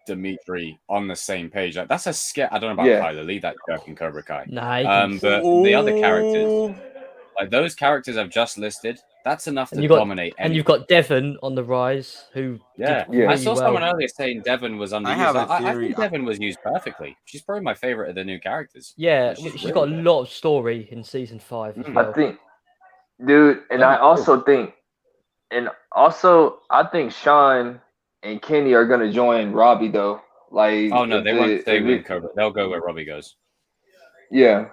Dimitri on the same page. Like that's a scare. I don't know about Kyler. Leave that jerk in Cobra Kai. But the other characters, like those characters I've just listed, that's enough to dominate. And you've got Devon on the rise, who I saw someone earlier saying Devon was underused. I think Devon was used perfectly. She's probably my favorite of the new characters. Yeah, she's got a lot of story in season 5 as well. I think, dude, and I also think. And also, I think Sean and Kenny are gonna join Robbie though. Like, oh no, they won't stay with Cobra. They'll go where Robbie goes. Yeah,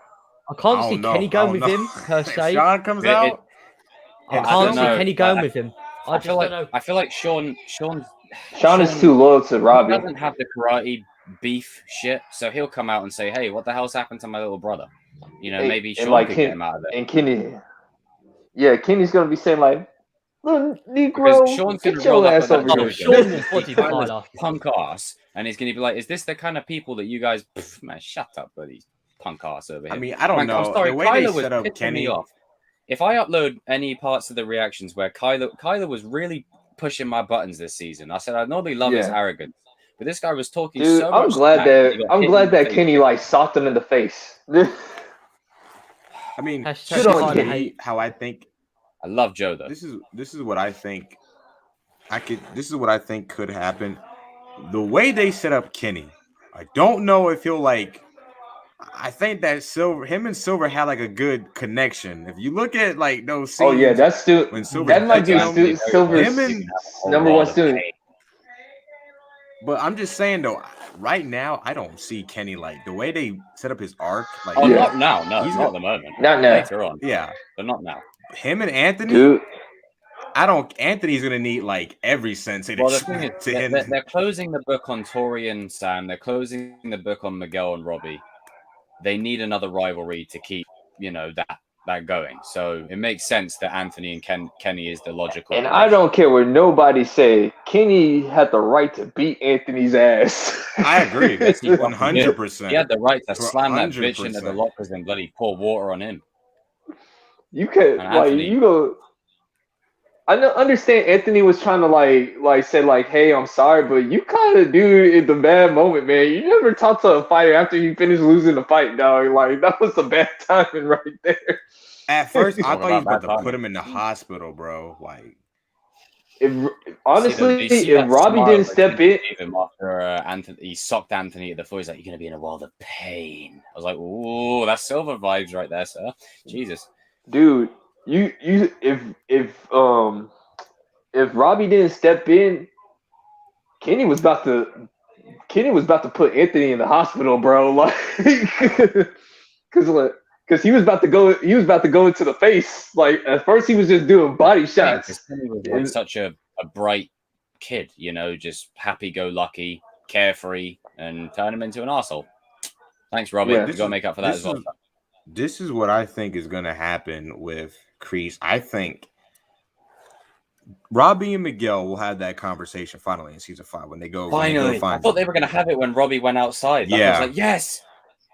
I can't see Kenny going with him per se. Sean comes out. I can't see Kenny going with him. I feel like Sean is too loyal to Robbie. He doesn't have the karate beef shit, so he'll come out and say, "Hey, what the hell's happened to my little brother?" Maybe Sean could get him out of there. And Kenny's gonna be saying like, Negro, Sean's get your ass over here. Sean will punk ass, and he's gonna be like, "Is this the kind of people that you guys?" Man, shut up, buddy, punk ass over here. I mean, I don't know. I'm sorry, the way Kyler they set up Kenny off. If I upload any parts of the reactions where Kyler was really pushing my buttons this season, I said I normally love his arrogance, but this guy was talking so much. I'm glad that Kenny like socked him in the face. I mean, how I think. I love Joe though. This is what I think. This is what I think could happen. The way they set up Kenny, I don't know if he'll like. I think that him and Silver had like a good connection. If you look at like those scenes, that's still when Silver. That might be Silver's number one student. But I'm just saying though, right now I don't see Kenny like the way they set up his arc. Like, not now. No, he's not at the moment. Not now. Later on. Yeah, but not now. Him and Anthony, dude. Anthony's gonna need like every sense. Well, the thing is, they're closing the book on Tori and Sam. They're closing the book on Miguel and Robbie. They need another rivalry to keep, that going. So it makes sense that Anthony and Kenny is the logical. And I don't care what nobody say. Kenny had the right to beat Anthony's ass. I agree. 100%. He had the right to slam that bitch into the lockers and bloody pour water on him. You could I understand Anthony was trying to say hey, I'm sorry, but you kind of do in the bad moment, man. You never talk to a fighter after you finish losing the fight, dog. Like that was a bad timing right there. At first, I thought he was about to put him in the hospital, bro. Like, if Robbie didn't step in, after he socked Anthony at the floor, he's like, "You're gonna be in a world of pain." I was like, "Ooh, that's Silver vibes right there, sir." Jesus, dude. If Robbie didn't step in, Kenny was about to put Anthony in the hospital, bro. Like, because because he was about to go. He was about to go into the face. Like at first, he was just doing body shots. Timmy was like such a bright kid, you know, just happy-go-lucky, carefree, and turn him into an arsehole. Thanks, Robbie. Yeah. You got to make up for that as well. This is what I think is going to happen with Kreese. I think Robbie and Miguel will have that conversation finally in season 5 when they go. Finally, I thought they were going to have it when Robbie went outside. I was like, yes,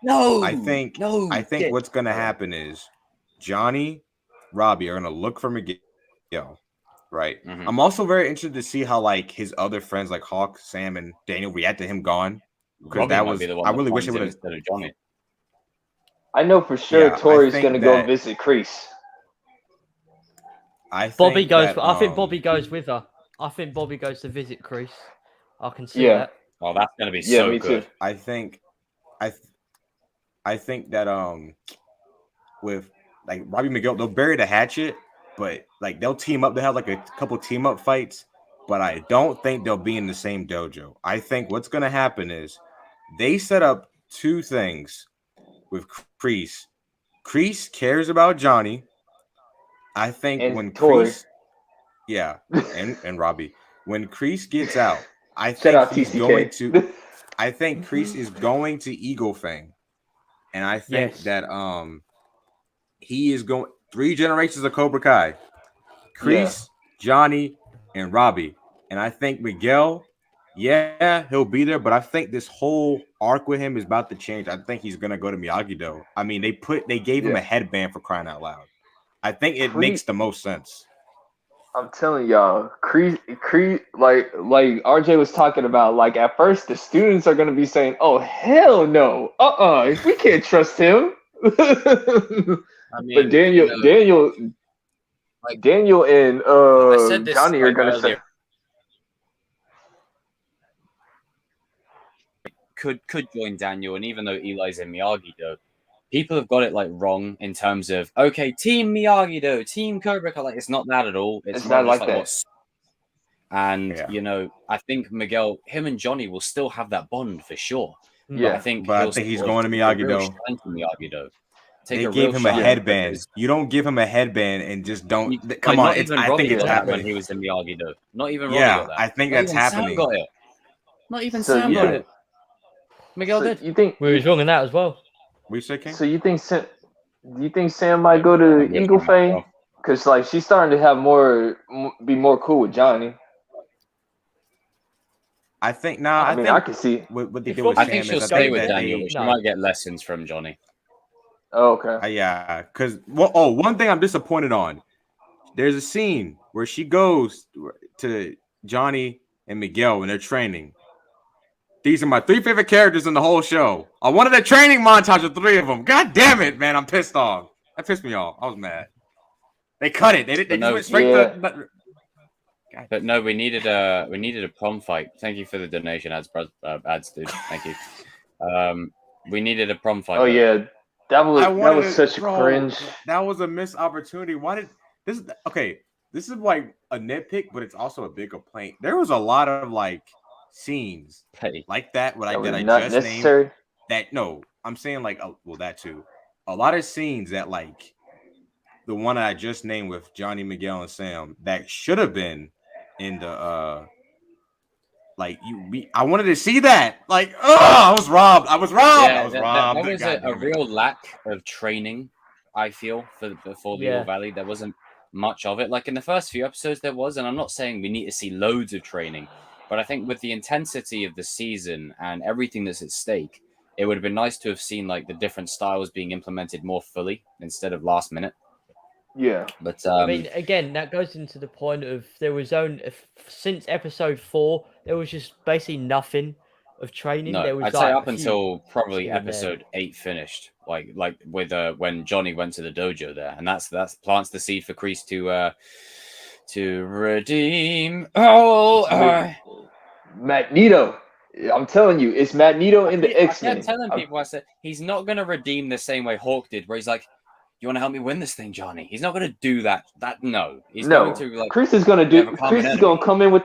no. I think what's going to happen is Johnny, Robbie are going to look for Miguel. Right. Mhm. I'm also very interested to see how like his other friends like Hawk, Sam, and Daniel react to him gone. Because that was I really wish it would have instead of Johnny. I know for sure Yeah, Tori's I gonna think go that- visit Kreese. I think Bobby goes. that, I think Bobby goes with her. I think Bobby goes to visit Kreese. I can see Yeah. that. Oh, that's going to be Yeah, so me good. too. I think that with like Robbie Miguel, they'll bury the hatchet, but like they'll team up. They have like a couple team up fights, but I don't think they'll be in the same dojo. I think what's gonna happen is they set up 2 things with Kreese. Kreese cares about Johnny. I think And when Tori. Kreese, yeah, and Robbie, when Kreese gets out, I Shout think out he's TCK. going to. I think Kreese is going to Eagle Fang, and I think Yes. that he is going 3 generations of Cobra Kai. Kreese, Johnny, and Robbie, and I think Miguel. Yeah, he'll be there, but I think this whole arc with him is about to change. I think he's gonna go to Miyagi-Do. I mean, they gave him a headband for crying out loud. I think it makes the most sense. I'm telling y'all, Kreese, like RJ was talking about, like at first the students are gonna be saying, "Oh hell no, we can't trust him." I mean, But Daniel and I said this Johnny are gonna earlier. say, could join Daniel, and even though Eli's in Miyagi-Do, people have got it like wrong in terms of okay, Team Miyagi-Do, Team Cobra Kai. Like it's not that at all. It's more not just like that. what's. And Yeah. you know, I think Miguel, him and Johnny will still have that bond for sure. yeah, I think he's going to Miyagi-Do. Miyagi-Do. They gave him a headband. You don't give him a headband and just don't. Come on, not even I Robbie think it's got that when happening. he was in Miyagi-Do. Not even Robbie Yeah, got that. I think Not that's even Sam happening. got it. Not even So Sam you got think- it. Miguel so did. you think? We was wrong in that as well. We say King? So you think Sam might go to Yeah, Eagle yeah. Fang? Because like she's starting to have be more cool with Johnny. I think I mean, I can see. what they If do with Robbie- I Sam think is she'll I stay think with that Daniel, they- but she No. might get lessons from Johnny. Oh, okay. Yeah, because one thing I'm disappointed on. There's a scene where she goes to Johnny and Miguel when they're training. These are my 3 favorite characters in the whole show. I wanted a training montage of 3 of them. God damn it, man! I'm pissed off. That pissed me off. I was mad. They cut it. They just went straight to. But no, we needed a prom fight. Thank you for the donation, ads, dude. Thank you. We needed a prom fight. Oh though. yeah, that was such a cringe. That was a missed opportunity. Why did this? Okay, this is like a nitpick, but it's also a big complaint. There was a lot of like scenes Hey. like that. What That was I not just necessary. named. That no, I'm saying like well that too. A lot of scenes that like the one I just named with Johnny, Miguel, and Sam that should have been in the I wanted to see that. Like, I was robbed. I was robbed. Yeah, I was robbed. that was a real lack of training, I feel, for the Yeah. All Valley. There wasn't much of it. Like in the first few episodes there was, and I'm not saying we need to see loads of training, but I think with the intensity of the season and everything that's at stake, it would have been nice to have seen like the different styles being implemented more fully instead of last minute. Yeah. But I mean, again, that goes into the point of there was since episode 4, there was just basically nothing of training. no, There was I'd say like up a few until probably here and there. episode 8 finished, like with when Johnny went to the dojo there, and that's plants the seed for Kreese to redeem. Magneto. I'm telling you, it's Magneto in the I X-Men. kept telling people, I said he's not going to redeem the same way Hawk did, where he's like, "You want to help me win this thing, Johnny?" He's not going to do that. He's going to like. Kreese is gonna have a common Kreese is enemy. gonna come in with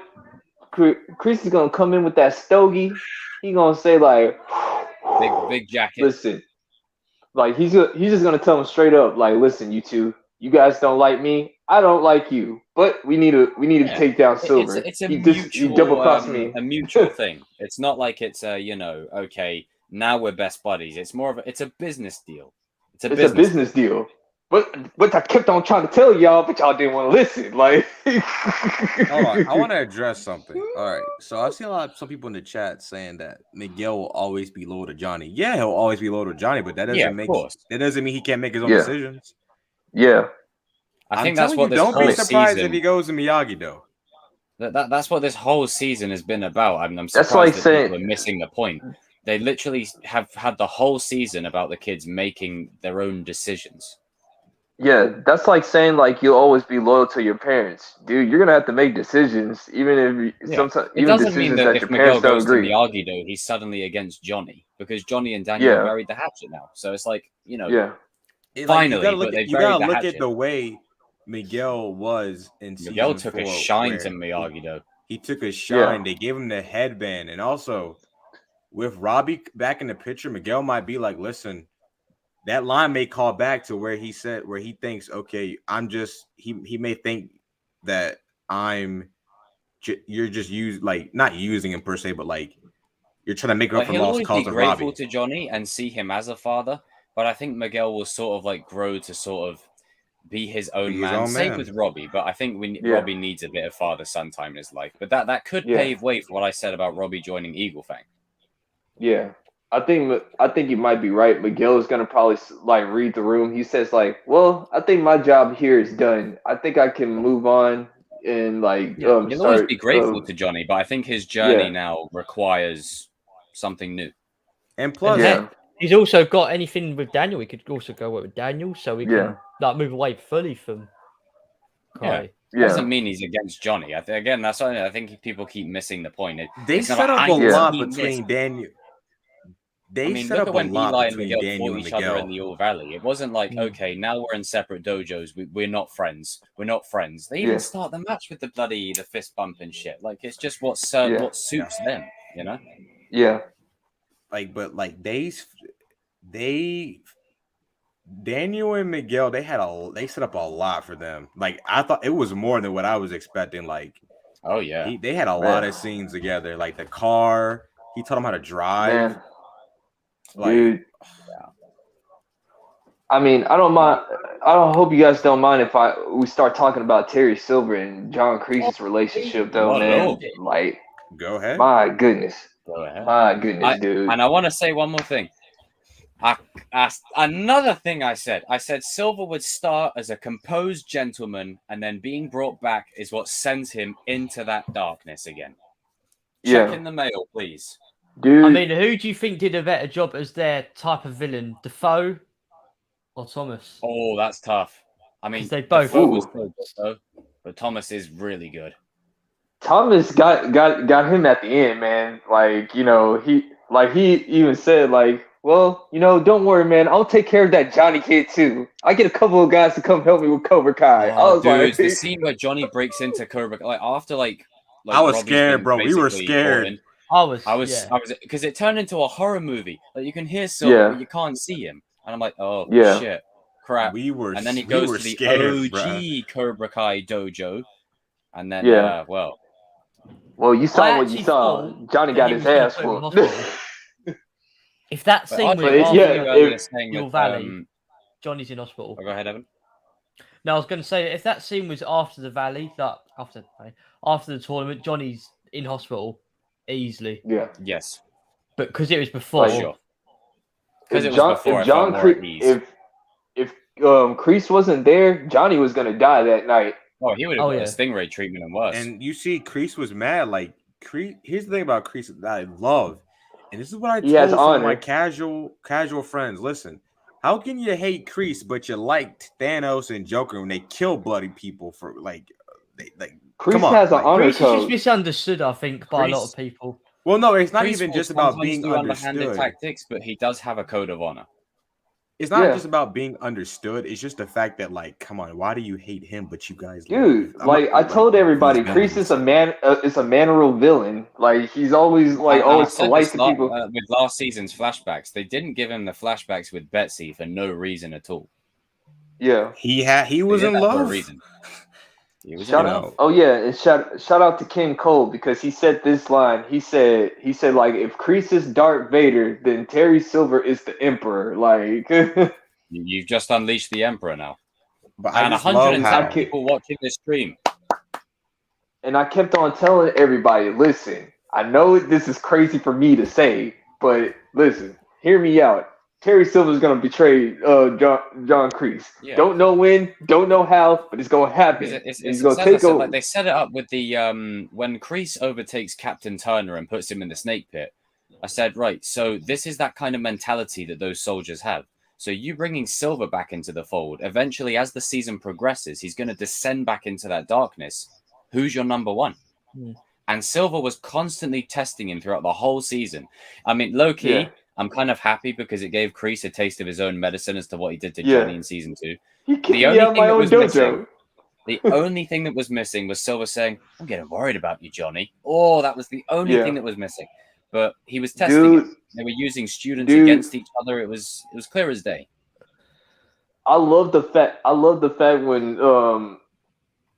Kreese is gonna come in with that stogie. He gonna say like, Big jacket. Listen, Like he's just gonna tell them straight up, like, listen, you two, you guys don't like me, I don't like you, but we need to take down Silver. It's a He double crossed me. a mutual thing. It's not like it's okay, now we're best buddies. It's more of it's a business deal. It's a business deal. But I kept on trying to tell y'all, but y'all didn't want to listen. Like, hold on, I want to address something. All right, so I've seen some people in the chat saying that Miguel will always be loyal to Johnny. Yeah, he'll always be loyal to Johnny, but that doesn't mean he can't make his own decisions. Yeah, I think that's what this don't whole be surprised season, if he goes to Miyagi though. That's what this whole season has been about. I'm surprised that's like that people are missing the point. They literally have had the whole season about the kids making their own decisions. Yeah, that's like saying like you'll always be loyal to your parents, dude. You're gonna have to make decisions, even if sometimes it even doesn't decisions mean that that your if parents Miguel don't goes to agree. Miyagi-Do, he's suddenly against Johnny because Johnny and Daniel buried the hatchet now. So it's like finally, you gotta look at the way Miguel was in season 4. Miguel took a shine to Miyagi-Do. He took a shine. They gave him the headband, and also with Robbie back in the picture, Miguel might be like, listen. That line may call back to where he thinks, okay, I'm just he may think that you're just not using him per se, but like you're trying to make up for lost cause of Robbie. He'll always be grateful to Johnny and see him as a father, but I think Miguel will sort of like grow to sort of be his own man. Same with Robbie, but I think Robbie needs a bit of father-son time in his life. But that could pave way for what I said about Robbie joining Eagle Fang. Yeah. I think you might be right. Miguel is gonna probably like read the room. He says like, "Well, I think my job here is done. I think I can move on and like He'll always be grateful to Johnny, but I think his journey now requires something new. And plus, he's also got anything with Daniel. He could also go with Daniel, so he can like move away fully from Kai. Doesn't mean he's against Johnny. Again, that's why I think people keep missing the point. They set up a lot between Daniel. Look at when Eli and Miguel fought each other in the All Valley. It wasn't like, okay, now we're in separate dojos. We're not friends. We're not friends. They even start the match with the fist bump and shit. Like it's just what suits them, you know? Yeah. Daniel and Miguel, they set up a lot for them. Like I thought it was more than what I was expecting. Like, oh yeah, they had a lot of scenes together. Like the car, he taught him how to drive. Man. Dude, I mean, I don't mind. I don't hope you guys don't mind if we start talking about Terry Silver and John Kreese's relationship, though, man. Like, go ahead. My goodness, dude. And I want to say one more thing. Another thing I said Silver would start as a composed gentleman, and then being brought back is what sends him into that darkness again. Check in the mail, please. Dude. I mean, who do you think did a better job as their type of villain, Defoe or Thomas? Oh, that's tough. I mean, they both was so good, though, but Thomas is really good. Thomas got him at the end, man. Like, he even said, like, well, don't worry, man. I'll take care of that Johnny kid too. I get a couple of guys to come help me with Cobra Kai. I was like, the scene where Johnny breaks into Cobra, like after like I was scared, bro. We were scared. I was because it turned into a horror movie. Like you can hear Silver, but you can't see him, and I'm like, oh shit, crap. And then he goes to the scared, OG Cobra Kai dojo, and then well, you saw what you saw. Johnny got his ass whooped. If that scene was Hill Valley, Johnny's in hospital. Oh, go ahead, Evan. No, I was going to say if that scene was after the Valley, after the tournament, Johnny's in hospital. Easily. Yeah. Yes. But because it was before. Sure. Because it was before. If Kreese wasn't there, Johnny was gonna die that night. Oh, he would have got a stingray treatment and worse. And you see, Kreese was mad. Like Kreese. Here's the thing about Kreese that I love, and this is what I told some of my casual friends. Listen, how can you hate Kreese but you liked Thanos and Joker when they kill bloody people for Kreese has an honor code. Kreese is just misunderstood, I think, by a lot of people. Well, no, it's not even just about being understood. Underhanded tactics, but he does have a code of honor. it's not just about being understood. It's just the fact that, like, come on, why do you hate him, but you guys, dude? Like I told everybody, Kreese is a manneral villain. Like he's always always polite to people. With last season's flashbacks, they didn't give him the flashbacks with Betsy for no reason at all. Yeah, he was in love. For a reason. Oh yeah, and shout out to King Cole because he said this line. He said like if Kreese is Darth Vader, then Terry Silver is the Emperor. Like you've just unleashed the Emperor now. But and 110 people watching this stream. And I kept on telling everybody, listen, I know this is crazy for me to say, but listen, hear me out. Terry Silver's gonna betray John Kreese. Yeah. Don't know when, don't know how, but it's gonna happen. He's gonna take over. Like they set it up with the when Kreese overtakes Captain Turner and puts him in the snake pit. I said, right, so this is that kind of mentality that those soldiers have. So you bringing Silver back into the fold, eventually, as the season progresses, he's going to descend back into that darkness. Who's your number one? Mm. And Silver was constantly testing him throughout the whole season. I mean, low-key, I'm kind of happy because it gave Kreese a taste of his own medicine as to what he did to Johnny in season 2. The only thing that was missing was Silver saying, I'm getting worried about you, Johnny. Oh, that was the only thing that was missing. But he was testing it. They were using students against each other. It was clear as day. I love the fact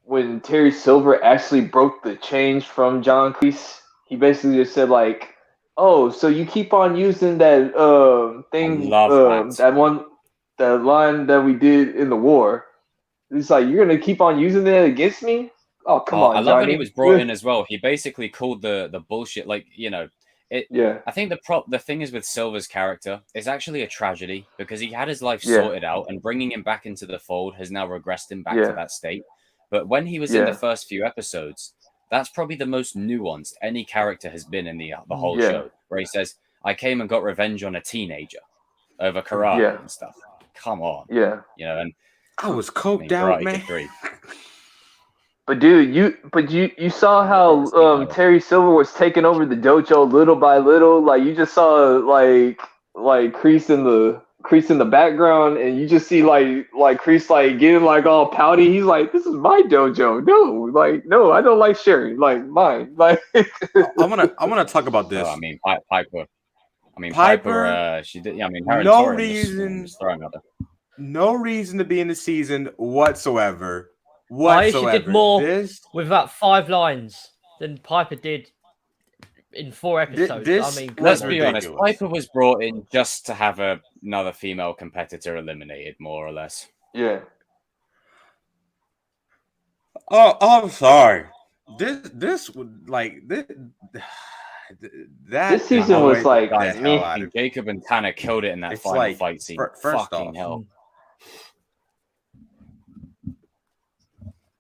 when Terry Silver actually broke the change from John Kreese. He basically just said like, "Oh, so you keep on using that thing, that line that we did in the war." It's like you're gonna keep on using that against me. Oh, come on, I love Johnny. when he was brought in as well. He basically called the bullshit, like, you know. I think the thing is with Silver's character is actually a tragedy because he had his life sorted out, and bringing him back into the fold has now regressed him back to that state. But when he was in the first few episodes, that's probably the most nuanced any character has been in the whole show, where he says, "I came and got revenge on a teenager over karate and stuff." Come on, you know, and I was coked out, man. But dude, you saw how Terry Silver was taking over the dojo little by little. Like you just saw like Kreese in the background, and you just see like Kreese like getting like all pouty. He's like, "This is my dojo. No, I don't like sharing. Like mine." Like I wanna talk about this. Oh, I mean Piper. She did. Yeah, I mean her no and reason. Was throwing at her. No reason to be in the season whatsoever. She did more with about 5 lines than Piper did in 4 episodes. I mean, let's be honest. Piper was brought in just to have another female competitor eliminated, more or less. Yeah. Oh, I'm sorry. This season was like me. Jacob and Tanner killed it in that final fight scene. First Fucking hell.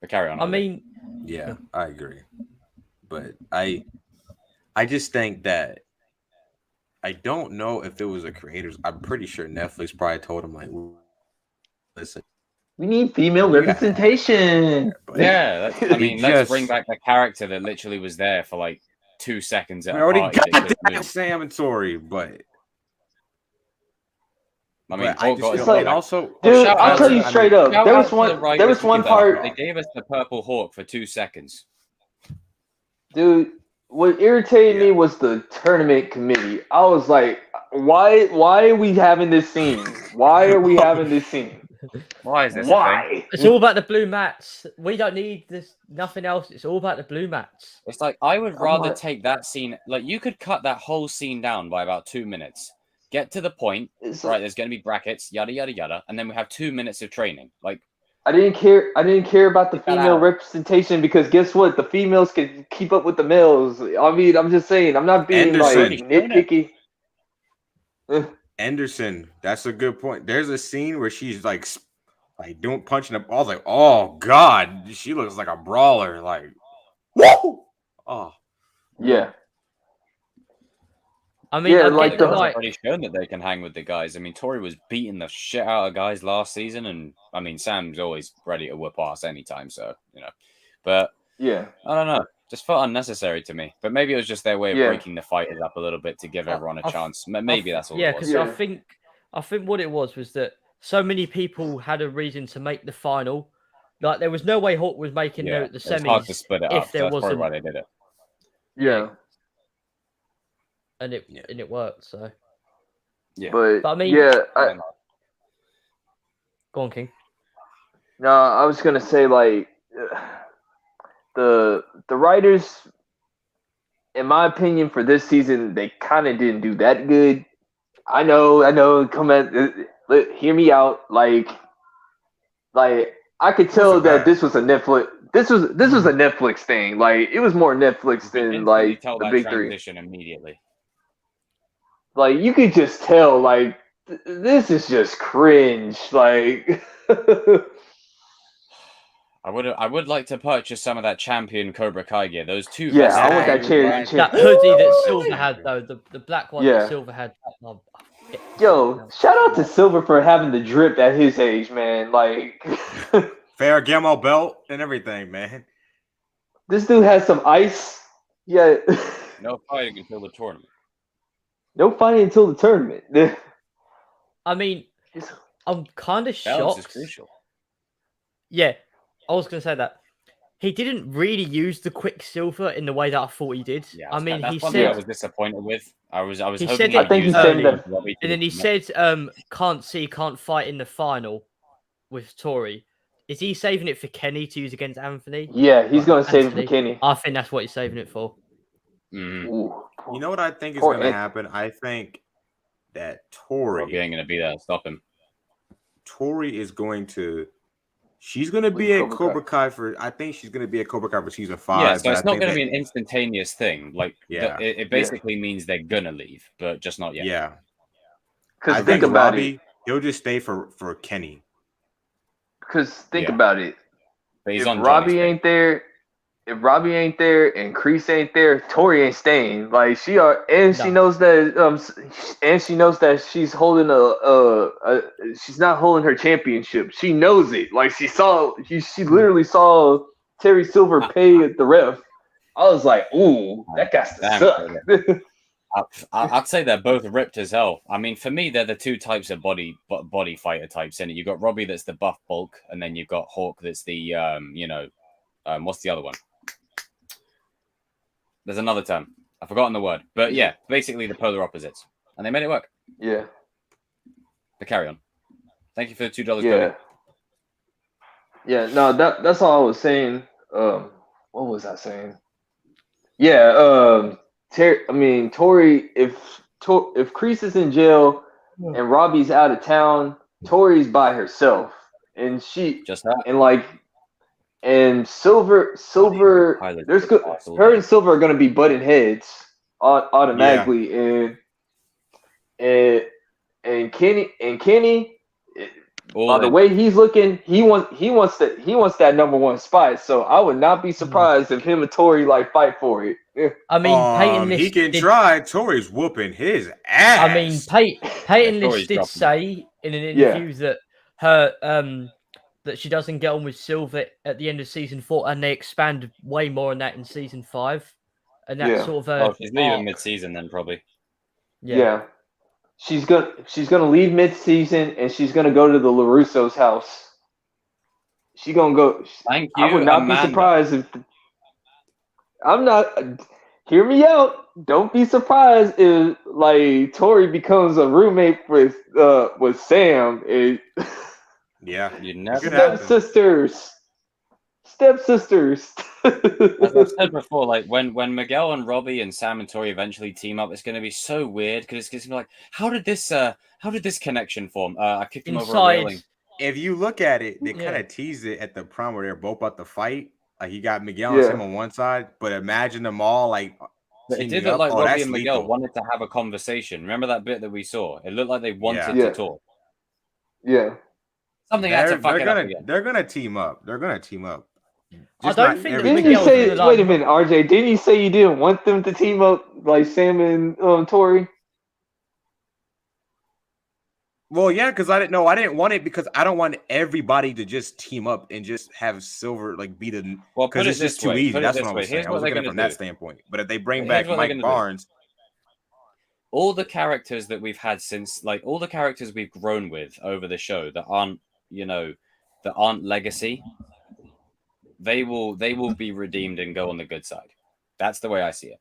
But carry on. I mean, yeah, I agree, but I just think that I don't know if it was the creators. I'm pretty sure Netflix probably told them like, "Listen, we need female representation." Yeah, I mean, let's bring back the character that literally was there for like 2 seconds. We already got that Sam and Tori, but. I mean, dude, I'll tell you straight up. There was one part. They gave us the Purple Hawk for 2 seconds. Dude, what irritated me was the tournament committee. I was like, why are we having this scene? Why are we having this scene? Why is this? Why? It's all about the blue mats. We don't need this. Nothing else. It's all about the blue mats. It's like I would rather take that scene. Like you could cut that whole scene down by about 2 minutes. Get to the point, right? There's going to be brackets, yada yada yada, and then we have 2 minutes of training. Like, I didn't care about the female representation because guess what? The females can keep up with the males. I mean, I'm just saying. I'm not being like nitpicky. Anderson, that's a good point. There's a scene where she's like doing punching up. I was like, oh god, she looks like a brawler. Like, whoa! Oh, yeah. I mean, like already shown that they can hang with the guys. I mean, Tori was beating the shit out of guys last season, and I mean, Sam's always ready to whip ass anytime. So but yeah, I don't know. Just felt unnecessary to me. But maybe it was just their way of breaking the fighters up a little bit to give everyone a chance. Maybe that's all. Yeah, because I think I think what it was that so many people had a reason to make the final. Like there was no way Hawk was making the It's hard to semis split it if up. there So that's probably wasn't. why they did it. Yeah. And it worked. So Yeah. But I mean, yeah, go on, King. no, I was gonna say like the writers, in my opinion, for this season, they kind of didn't do that good. I know. Come at, hear me out. Like I could tell that this was a Netflix. This was a Netflix thing. Like it was more Netflix than like tell the that big three. transition immediately. Like you could just tell. Like this is just cringe. Like. I would like to purchase some of that champion Cobra Kai gear. Those two Yeah, vests. I want that cherry. That hoodie that Silver had though, the black one that Silver had. Yo, shout out to Silver for having the drip at his age, man. Like Ferragamo belt and everything, man. This dude has some ice. Yeah. No fighting until the tournament. No fighting until the tournament. I mean, I'm kind of Balance is shocked. crucial. Yeah, I was going to say that. He didn't really use the Quicksilver in the way that I thought he did. Yeah, I mean, that's he one thing I said... was disappointed with. I was He hoping said he'd it- I think use he said it that- Robbie And then he said, can't fight in the final with Tori. Is he saving it for Kenny to use against Anthony? Yeah, he's going to save it for Kenny. I think that's what he's saving it for. Mhm. Ooh. You know what I think is Poor going to Ed. happen? I think that Robbie ain't gonna be there to stop him. Tori is going to. She's going to be at Cobra Cobra Kai for. I think she's going to be at Cobra Kai for season 5. Yeah, so but it's I not think going to that- be an instantaneous thing. Like, Yeah. it basically means they're gonna leave, but just not yet. Yeah. Because I think think about Robbie, it. he'll just stay for Kenny. Because think Yeah. about it. But he's If on Robbie Johnny's ain't there, and Kreese ain't there, Tori ain't staying. Like she knows that and she knows that she's holding she's not holding her championship. She knows it. Like she literally saw Terry Silver pay the ref. I was like, ooh, that got to suck. I'd say they're both ripped as hell. I mean, for me, they're the two types of body fighter types. And you've got Robbie that's the buff bulk, and then you've got Hawk that's the what's the other one? There's another term. I've forgotten the word. But yeah, basically the polar opposites. And they made it work. Yeah. But carry on. Thank you for the $2. Yeah. Cody. Yeah, no, that's all I was saying. What was I saying? Yeah, Tori, if Kreese is in jail and Robbie's out of town, Tori's by herself. And Just that. And Silver there's good her and Silver are gonna be butting heads automatically and Kenny by the way he's looking, he wants that number one spot. So I would not be surprised if him and Tori fight for it. I mean, Peyton he can try. Tori's whooping his ass. I mean, Peyton Tori's did dropping say in an interview that her that she doesn't get on with Silver at the end of season 4, and they expand way more on that in season 5, and that sort of she's leaving mid-season then probably. Yeah. She's gonna leave mid-season and she's gonna go to the LaRusso's house. She's gonna go. Thank you. I would not be surprised if. I'm not. Hear me out. Don't be surprised if Tori becomes a roommate with Sam. Yeah, You never. Stepsisters. As I've said before, when Miguel and Robbie and Sam and Tori eventually team up, it's going to be so weird because it's going to be like, how did this connection form? I kicked him over a railing. If you look at it, they kind of tease it at the prom where they're both about to fight. Like you got Miguel and Sam on one side, but imagine them all It did look like Robbie and Miguel wanted to have a conversation. Remember that bit that we saw? It looked like they wanted to talk. Yeah. Something had to fuck it up again. They're gonna team up. They're gonna team up. I don't think that Didn't you say? Wait a minute, RJ. Didn't you say you didn't want them to team up like Sam and Tori? Well, yeah, because I didn't want it because I don't want everybody to just team up and just have Silver be the. Well, because it's just too easy. That's what I was saying. I was looking at it from that standpoint. But if they bring back Mike Barnes, all the characters that we've had since, like all the characters we've grown with over the show that aren't, that aren't legacy, they will be redeemed and go on the good side. That's the way I see it.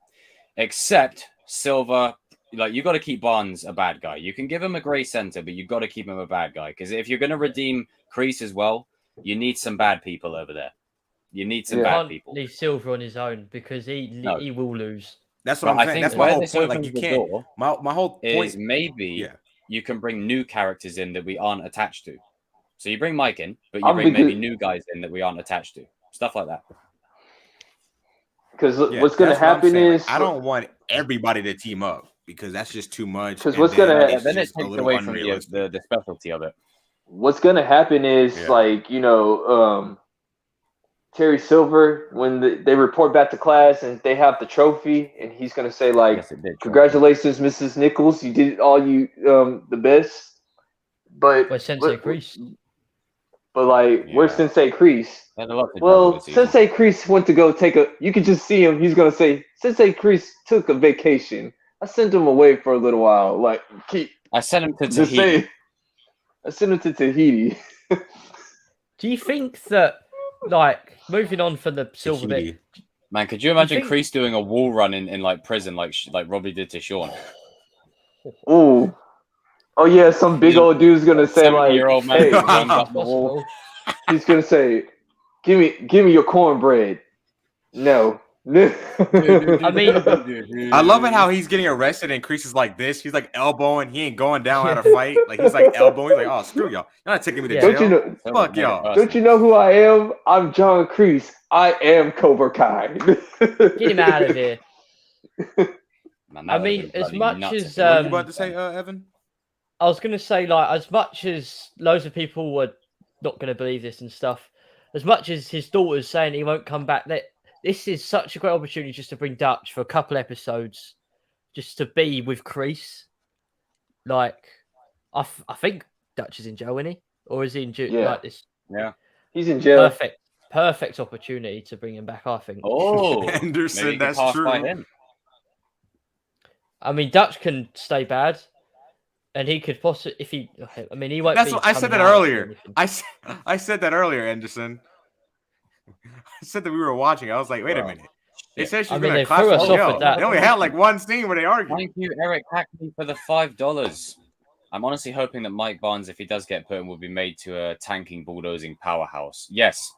Except Silver, like you got to keep Barnes a bad guy. You can give him a gray center, but you got to keep him a bad guy because if you're going to redeem Kreese as well, you need some bad people over there. You need some bad people. Leave Silver on his own because he will lose. That's what I'm saying. That's my whole point. Like you can't. My whole point is maybe you can bring new characters in that we aren't attached to. So you bring Mike in, but you bring maybe new guys in that we aren't attached to. Stuff like that. Because what's going to happen is I don't want everybody to team up because that's just too much. Because what's going to then it takes away from the specialty of it. What's going to happen is Terry Silver, when they report back to class and they have the trophy, and he's going to say like, "Congratulations, Mrs. Nichols, you did all the best." But Sensei Kreese. But where's Sensei Kreese? Well, Sensei Kreese went to go take you could just see him. He's going to say, Sensei Kreese took a vacation. I sent him away for a little while. I sent him to Tahiti. I sent him to Tahiti. Do you think that, moving on from the Silver bit, man, could you imagine Kreese doing a wall run in prison like Robbie did to Sean? Ooh. Oh yeah, some big old dude's gonna say "Year-old man hey, runs up the wall." He's gonna say, "Give me your cornbread." No. I mean, I love it how he's getting arrested and Kreese is like this. He's like elbowing. He ain't going down at a fight. Like he's like elbowing. He's like, "Oh, screw y'all. You're not taking me to jail. Fuck y'all." Don't you know who I am? I'm John Kreese. I am Cobra Kai. Get him out of here. Man, I mean, as much as what are you about to say, Evan? I was going to say, as much as loads of people were not going to believe this and stuff, as much as his daughter's saying he won't come back, this is such a great opportunity just to bring Dutch for a couple episodes, just to be with Kreese. I think Dutch is in jail, isn't he? Or is he in jail? Yeah. Yeah. He's in jail. Perfect opportunity to bring him back, I think. Oh, Anderson, that's true. I mean, Dutch can stay bad. And he could possibly, if he, I mean, he won't. That's what I said that earlier. I said that earlier, Anderson. I said that we were watching. I was like, wait a minute. They said she's going to clap for jail. They only had one scene where they argued. Thank you, Eric Hackney, for the $5. I'm honestly hoping that Mike Barnes, if he does get put in, will be made to a tanking, bulldozing powerhouse. Yes,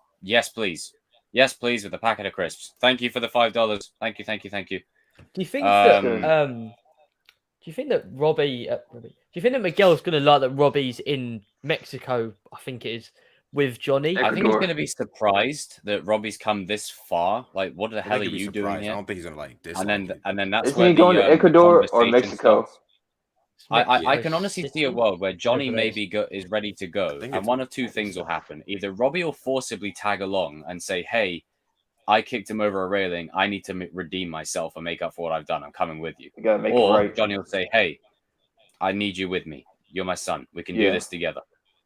please. Yes, please, with a packet of crisps. Thank you for the $5. Thank you. Do you think that? Do you think that Robbie? Do you think that Miguel's going to like that Robbie's in Mexico? I think it is with Johnny. I think he's going to be surprised that Robbie's come this far. Like, what the hell are you doing here? I don't think he's going to like this. And then that's Isn't he going to Ecuador or Mexico? I can honestly see a world where Johnny maybe is ready to go, and one of two things will happen: either Robbie will forcibly tag along and say, "Hey, I kicked him over a railing. I need to redeem myself and make up for what I've done. I'm coming with you." You gotta make or it right. Johnny will say, "Hey, I need you with me. You're my son. We can do this together."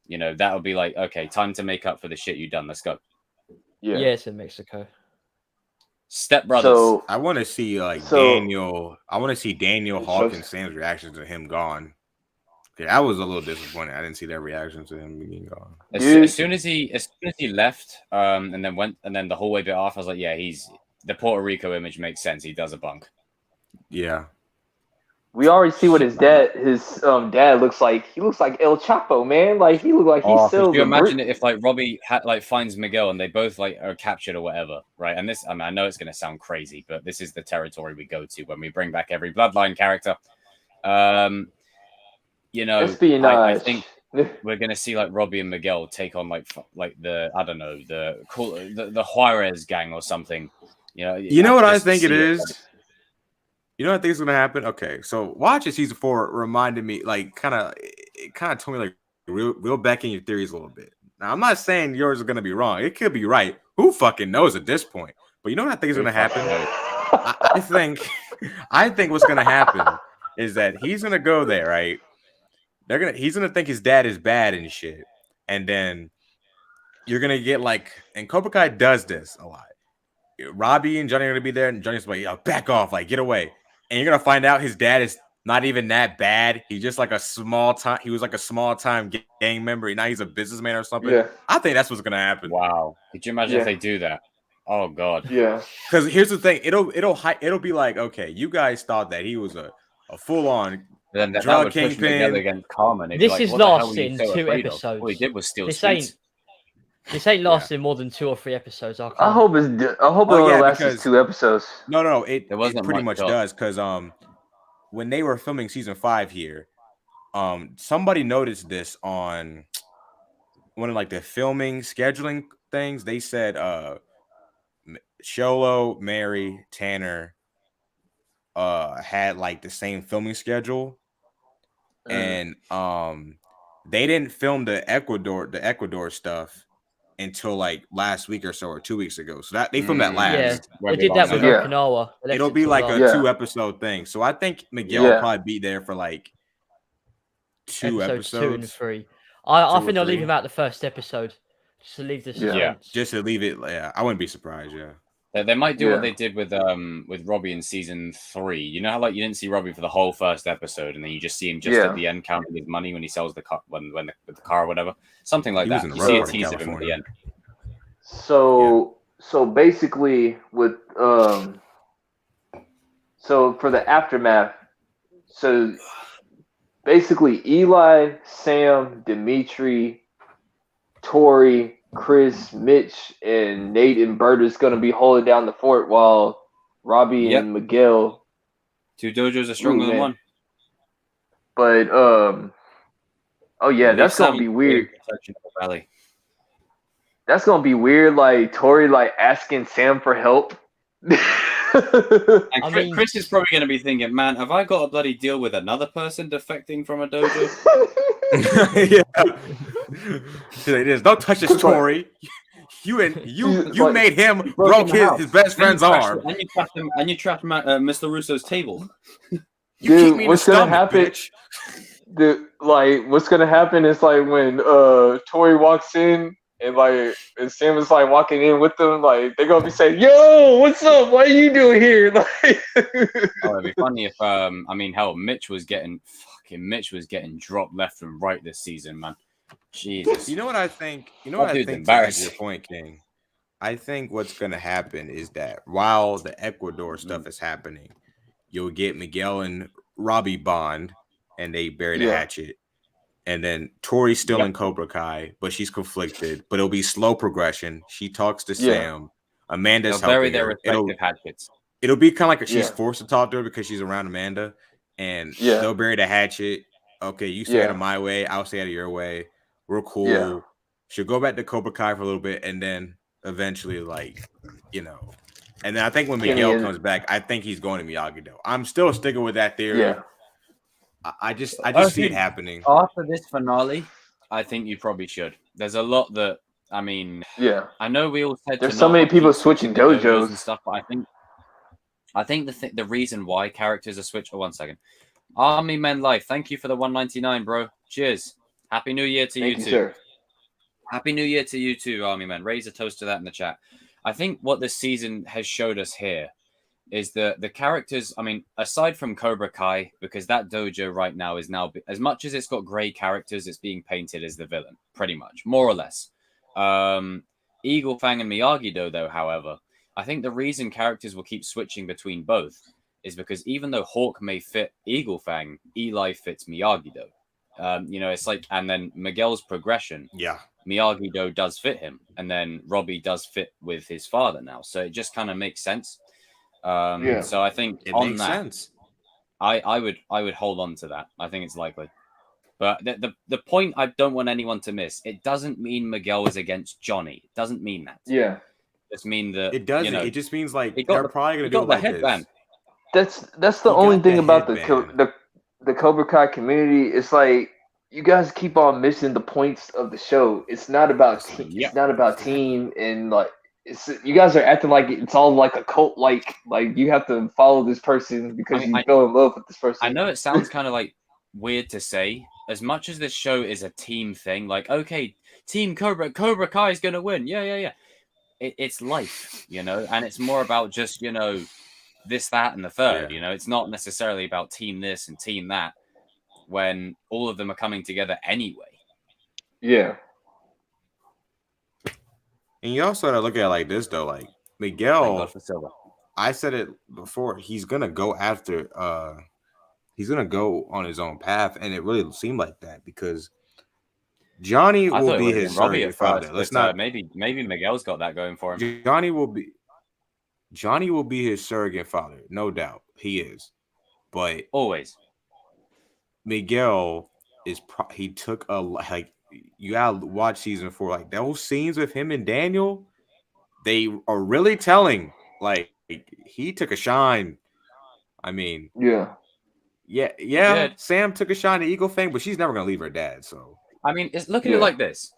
That would be like, okay, time to make up for the shit you've done. Let's go. Yeah, it's in Mexico. Step Brothers. So, I want to see Daniel. I want to see Daniel Hawk and Sam's reaction to him gone. Yeah, I was a little disappointed. I didn't see their reaction to him being gone. As soon as he left, and then the whole way bit off, I was like, yeah, he's the Puerto Rico image makes sense. He does a bunk. Yeah. We already see what his dad looks like. He looks like El Chapo, man. Like he looked like he's still. Could you imagine it if Robbie finds Miguel and they both are captured or whatever, right? And this, I know it's going to sound crazy, but this is the territory we go to when we bring back every bloodline character. Espionage. I think we're going to see Robbie and Miguel take on the Juarez gang or something. You know what I think it is. You know what I think is going to happen? Okay, so watching season 4 reminded me, kind of told me, reel back in your theories a little bit. Now, I'm not saying yours is going to be wrong. It could be right. Who fucking knows at this point? But you know what I think is going to happen? I think what's going to happen is that he's going to go there, right? He's going to think his dad is bad and shit. And then you're going to get and Cobra Kai does this a lot. Robbie and Johnny are going to be there, and Johnny's like, back off, get away. And you're going to find out his dad is not even that bad. He's just like a small time. He was like a small time gang member. Now he's a businessman or something. Yeah. I think that's what's gonna happen. Wow. Could you imagine if they do that? Oh God. Yeah. Because here's the thing. It'll be like, okay, you guys thought that he was a full on Then that drug would push kingpin together against Carmen. This is lasting 2 episodes. All he did was steal This sweets. This ain't lasting more than 2 or 3 episodes. I I hope it only lasts because- 2 episodes. No. It wasn't pretty much much does because when they were filming season 5 here, somebody noticed this on one of like the filming scheduling things. They said Sholo, Mary, Tanner had like the same filming schedule, and they didn't film the Ecuador stuff until like last week or so, or 2 weeks ago. So that they filmed that last. Yeah, they did that with Yeah. Okinawa. They left It'll it be till like last. a Yeah. 2-episode thing. So I think Miguel will probably be there for like 2 episodes 2 and episodes. 3. I 2 or think they'll leave 3. him out the first episode just to leave the suspense. Yeah. Just to leave it. Yeah, I wouldn't be surprised. Yeah. They might do Yeah. what they did with Robbie in season 3. You know how like you didn't see Robbie for the whole first episode, and then you just see him just Yeah. at the end counting his money when he sells the car, when the car or whatever, something like He was that. in the You see a road in tease of him at the California. end. So basically with so for the aftermath, so basically Eli, Sam, Dimitri, Tori, Chris, Mitch, and Nate and Bert is gonna be holding down the fort while Robbie Yep. and Miguel. 2 dojos are stronger Ooh, than man. one. But oh yeah, Leave that's gonna Sam be weird. protection of the valley. That's gonna be weird, like Tori like asking Sam for help. And I mean- Chris is probably going to be thinking, man, have I got a bloody deal with another person defecting from a dojo? Yeah. It is. Don't touch this story. You Like- made him broke broke in the house. his best friend's arm. And you trapped Mr. Russo's table. You Dude, kicked me in the what's gonna stomach, happen? bitch. What's gonna happen is like when Tori walks in and Sam is like walking in with them, like they're gonna be saying, "Yo, what's up? What are you doing here?" Like, Oh, it'd be funny if hell, Mitch was getting dropped left and right this season, man. Jesus. You know what I think? You know That what I dude's think? To add to embarrassing. your point, King. I think what's gonna happen is that while the Ecuador stuff is happening, you'll get Miguel and Robbie bond, and they bury the Yeah. hatchet. And then Tori's still Yep. in Cobra Kai, but she's conflicted. But it'll be slow progression. She talks to Yeah. Sam. Amanda's They'll bury helping their her. It'll respective hatchets. be kind of like she's Yeah. forced to talk to her because she's around Amanda, and Yeah. they'll bury the hatchet. Okay, you say it Yeah. of my way, I'll say it of your way. We're cool. Yeah. She'll go back to Cobra Kai for a little bit, and then eventually, and then I think when Kenny Miguel and- comes back, I think he's going to Miyagi-Do. I'm still sticking with that theory. yeah, I just see it Honestly, happening. After this finale, I think you probably should. There's a lot that yeah. I know we all said There's to so not many keep people switching switching the dojos. and stuff, but I think the reason why characters are switched. Oh, 1 second. Army Men Life, thank you for the 199, bro. Cheers. Happy New Year to Thank you you, too. sir. Happy New Year to you too, Army Men. Raise a toast to that in the chat. I think what this season has showed us here is that the characters, aside from Cobra Kai, because that dojo right now is now, as much as it's got great characters, it's being painted as the villain, pretty much, more or less. Eagle Fang and Miyagi-Do, though, however, I think the reason characters will keep switching between both is because even though Hawk may fit Eagle Fang, Eli fits Miyagi-Do. It's like, and then Miguel's progression, Yeah. Miyagi-Do does fit him, and then Robbie does fit with his father now. So it just kind of makes sense. Yeah. So I think It on makes that, sense. I would hold on to that. I think it's likely. But the point I don't want anyone to miss, it doesn't mean Miguel is against Johnny. It doesn't mean that. Yeah. It just mean that It doesn't. You know, It just means like he got they're the- probably he gonna do got it the like headband. this. That's the He only got thing the about headband. the Cobra Kai community. It's like you guys keep on missing the points of the show. It's not about Yeah. it's not about team and like you guys are acting like it's all like a cult. Like you have to follow this person because you fell in love with this person. I know it sounds kind of like weird to say. As much as this show is a team thing, like, okay, Team Cobra Kai is going to win. Yeah. It's life, and it's more about just, this, that, and the third. Yeah. You know, it's not necessarily about team this and team that when all of them are coming together anyway. Yeah. And you also gotta look at it like this though, like Thank Miguel. God for Silva. I said it before. He's gonna go after. He's gonna go on his own path, and it really seemed like that because Johnny I will thought it be would have his been Robbie surrogate at father. first, Let's but not. maybe Miguel's got that going for him. Johnny will be his surrogate father, no doubt. He is, but Always. Miguel he took a like you gotta watch season 4. Like those scenes with him and Daniel, they are really telling. Like he took a shine. I mean, Yeah. yeah. Sam took a shine at Eagle Fang, but she's never gonna leave her dad. So I mean, look at it like this: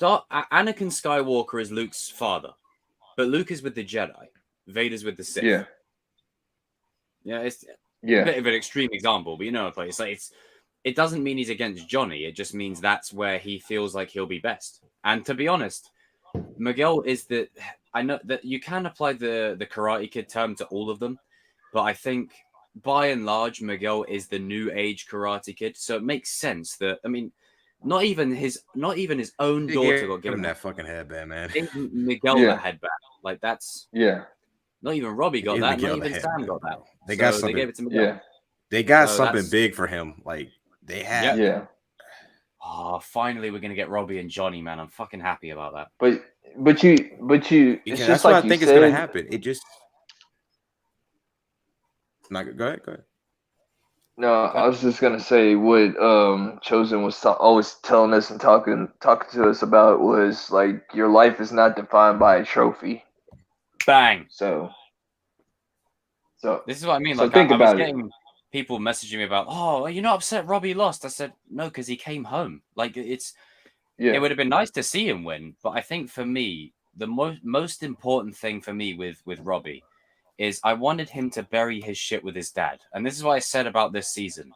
Anakin Skywalker is Luke's father, but Luke is with the Jedi. Vader's with the Sith. Yeah. Yeah, it's a Yeah. bit of an extreme example, but you know, it's like it doesn't mean he's against Johnny. It just means that's where he feels like he'll be best. And to be honest, Miguel is I know that you can apply the Karate Kid term to all of them, but I think by and large, Miguel is the new age Karate Kid. So it makes sense that, I mean, not even his own daughter got given that fucking headband, man. Miguel that headband. Like that's not even Robbie got that. Not even Sam got that. They got something. They gave it to Miguel. Yeah. They got something big for him. Like they had. Yeah. Oh, finally we're gonna get Robbie and Johnny, man. I'm fucking happy about that. But you it's That's just what like I think you is gonna said. happen. It just go ahead. No, I was just gonna say what Chosen was always telling us and talking to us about was like your life is not defined by a trophy. Bang. So this is what I mean. So Like think I was about it. getting people messaging me about, oh, are you not upset Robbie lost? I said no, because he came home. Like it would have been nice to see him win, but I think for me the most important thing for me with Robbie is I wanted him to bury his shit with his dad. And this is what I said about this season.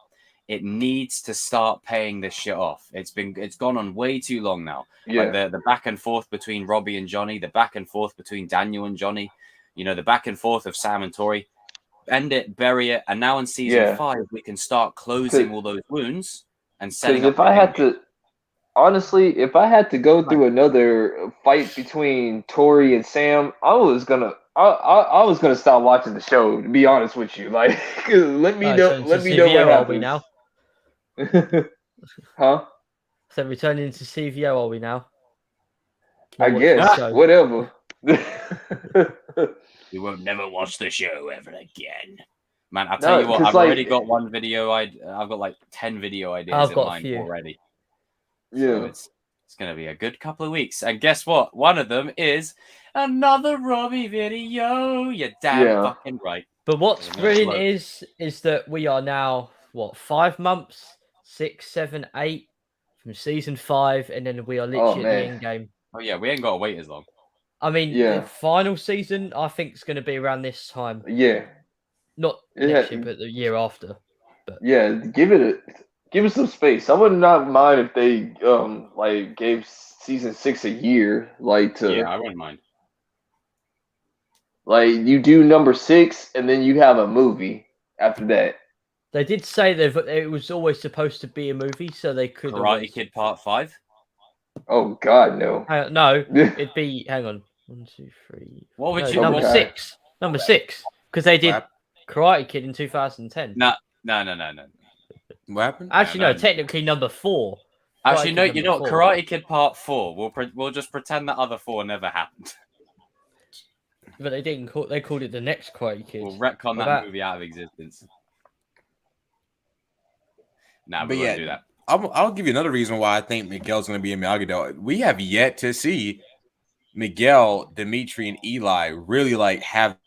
It needs to start paying this shit off. It's gone on way too long now. Yeah. Like the back and forth between Robbie and Johnny, the back and forth between Daniel and Johnny, you know, the back and forth of Sam and Tori. End it, bury it, and now in season 5 we can start closing all those wounds and setting up. If I had to go through another fight between Tori and Sam, I was gonna stop watching the show. To be honest with you, like let me know what happens. Huh? So returning to CVO, are we now? I guess whatever. We won't never watch the show ever again. Man, I'll tell you what, I've already got one video. I've got like 10 video ideas in mind already. Yeah. So it's going to be a good couple of weeks. And guess what? One of them is another Robbie video. You're damn fucking right. But what's brilliant is that we are now, 5 months, 6, 7, 8 from season 5, and then we are literally at the end game. Oh, yeah, we ain't got to wait as long. I mean, the final season, I think, is going to be around this time. Yeah. Not next year, but the year after. But yeah, give it some space. I would not mind if they like gave season 6 a year, like to. Yeah, I wouldn't mind. Like you do number 6, and then you have a movie after that. They did say that it was always supposed to be a movie, so they could. Karate Kid Part 5. Oh God, no! No, it'd be. Hang on. 1, 2, 3. What would you? Number 6. Number 6, because they did Karate Kid in 2010. No. What happened? Actually, no. Technically, number 4. Actually, no. You know what? Karate Kid Part 4. We'll just pretend that other 4 never happened. But they didn't. They called it the next Karate Kid. We'll retcon that movie out of existence. Nah, we won't do that. I'll give you another reason why I think Miguel's going to be in Miyagi-Do. We have yet to see Miguel, Dimitri, and Eli really like have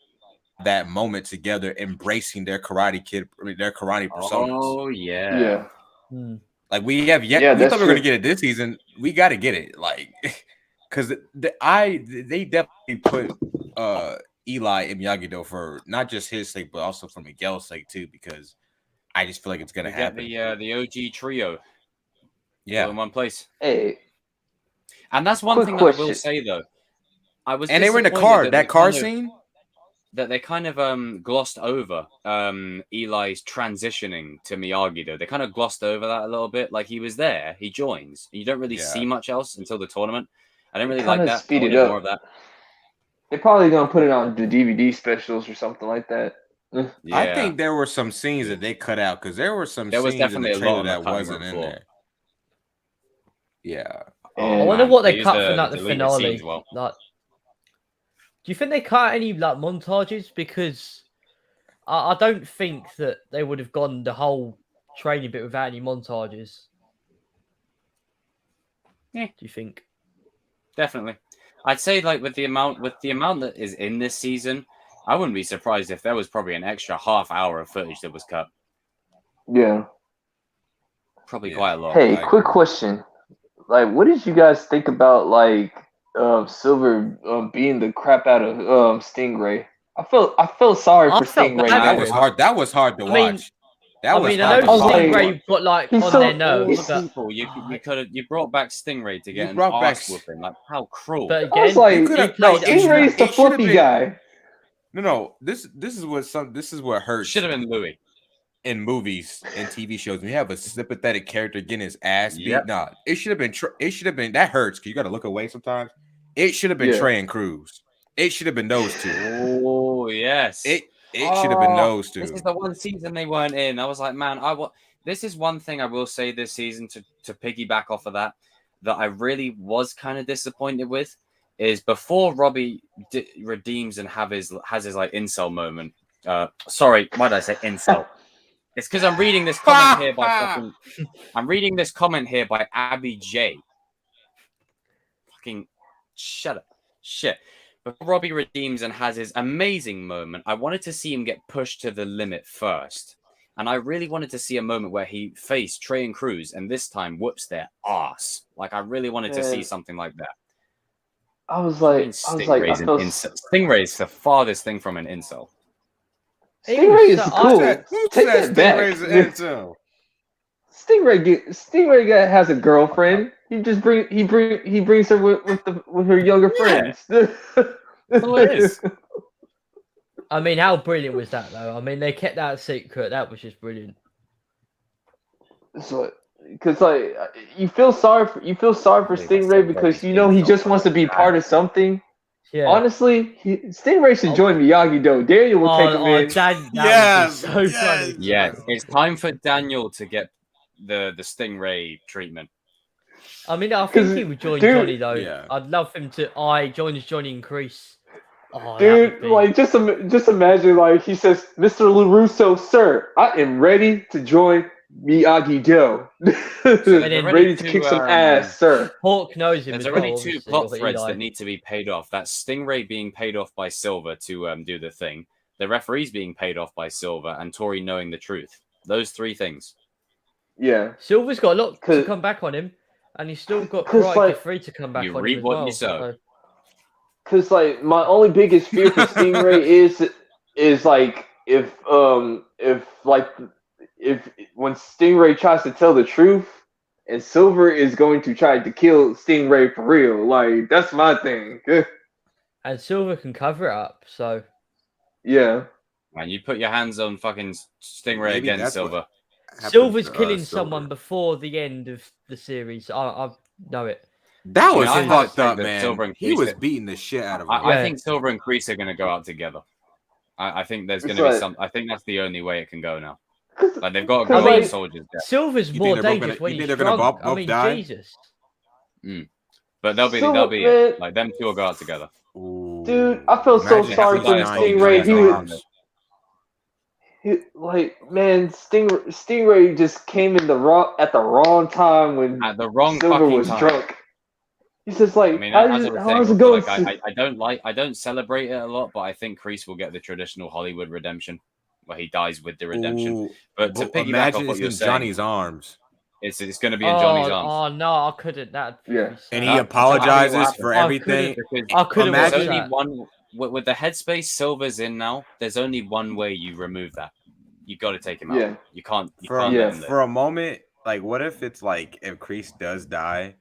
that moment together, embracing their karate personas. Oh yeah. Like we have yet. We thought we were going to get it this season. We got to get it, like, because they definitely put Eli in Miyagi-Do for not just his sake, but also for Miguel's sake too, because I just feel like it's going to happen. The OG trio. Yeah, all in one place. Hey, and that's one thing that I will say though. They were in the car. That car scene. that they kind of glossed over Eli's transitioning to Miyagi. Though they kind of glossed over that a little bit. Like he was there, he joins, and you don't really see much else until the tournament. I don't really like that. Speed I it wanted up. more of that. They're probably gonna put it on the DVD specials or something like that. Yeah. I think there were some scenes that they cut out because there were some There was scenes in definitely the a lot trailer on the that cutting wasn't room in floor. there. Yeah. And- I wonder what they used cut the from like the deleted finale. scenes well. Like, do you think they cut any like montages? Because I don't think that they would have gone the whole training bit without any montages. Yeah. Do you think? Definitely. I'd say like with the amount that is in this season, I wouldn't be surprised if there was probably an extra half hour of footage that was cut. Yeah. Probably quite a lot. Hey, quick question. Like, what did you guys think about like Silver beating the crap out of Stingray? I felt sorry I for felt Stingray. bad That for was him. hard. That was hard to I mean- watch. That was I hard know to was like- Stingray got like he's on so- their All nerves, the but people you brought back Stingray to get an brought back ass whooping. Like how cruel. but I again, was like, he could've- played no, Stingray's the it should've fluffy been- guy. No. This is what hurts. Should have been Louis. In movies and TV shows, when you have a sympathetic character getting his ass beat, Yep. nah, it should have been that hurts because you got to look away sometimes. It should have been Yeah. Trey and Cruz. It should have been those two. Oh yes. It should have been those two. This is the one season they weren't in. I was like, man, this is one thing I will say this season to piggyback off of that I really was kind of disappointed with is before Robbie redeems and has his like incel moment. Sorry, why did I say incel? It's because I'm reading this comment here by I'm reading this comment here by Abby J. Fucking shut up. Shit. Before Robbie redeems and has his amazing moment, I wanted to see him get pushed to the limit first. And I really wanted to see a moment where he faced Trey and Cruz and this time whoops their ass. Like I really wanted to see something like that. I was like, Stingray's the farthest thing from an incel. Stingray is cool. Who Take said that back. Stingray's an incel? Stingray has a girlfriend. He brings her with her younger friends. Oh, it is. I mean, how brilliant was that though? I mean, they kept that secret. That was just brilliant. So, because like you feel sorry for Stingray because you know he just wants to be part of something. Yeah. Honestly, Stingray should join Miyagi-Do. Daniel will take him in. That would be so funny. Yeah, it's time for Daniel to get the Stingray treatment. I mean, I think he would join Dude, Johnny though. yeah. I'd love him to. joins Johnny and Chris. Oh, Dude, like just imagine, like he says, "Mr. LaRusso, sir, I am ready to join Miyagi-Do. ready to kick some ass, sir." Hawk knows him. There's as already well, two obviously, plot or threads Eli. that need to be paid off. That's Stingray being paid off by Silver to do the thing, the referees being paid off by Silver, and Tori knowing the truth. Those three things. Yeah. Silver's got a lot to come back on him, and he's still got Karate Free to come back You on reap him as what well. you sow. Cause like my only biggest fear for Stingray is like if when Stingray tries to tell the truth and Silver is going to try to kill Stingray for real. Like that's my thing. And Silver can cover it up, so Yeah. Man, you put your hands on fucking Stingray Maybe again, that's Silver. Silver's killing Silver. someone before the end of the series. I know it. That was I have to fucked say up, that man. Silver and He Kreese- was beating the shit out of him. I think Silver and Kreese are going to go out together. I think there's going to be some. I think that's the only way it can go now. Like they've got to go Cause, on like, Soldiers Death. Silver's You more think they're both dangerous gonna- when you he's think they're gonna drunk. both I mean, die? Jesus. But they'll be man. like them two will go out together. Ooh. Dude, I felt so Imagine sorry if for he died Stingray. in He his was arms. Stingray just came in at the wrong time when At the wrong Silver fucking was time. drunk. He's just like, I mean, as I was saying, how's it also, going? like, I don't celebrate it a lot, but I think Kreese will get the traditional Hollywood redemption, where he dies with the redemption. Ooh. But to piggyback Imagine off what it's you're in saying, Johnny's arms. it's going to be in Johnny's arms. Oh no, I couldn't. That Yeah. And he he apologizes happened. for I everything. Because I couldn't Imagine- there's watch only that. one with the headspace Silver's in now. There's only one way you remove that. You got to take him out. Yeah. You can't. You For, can't let him live. for a moment, like, what if it's like if Kreese does die,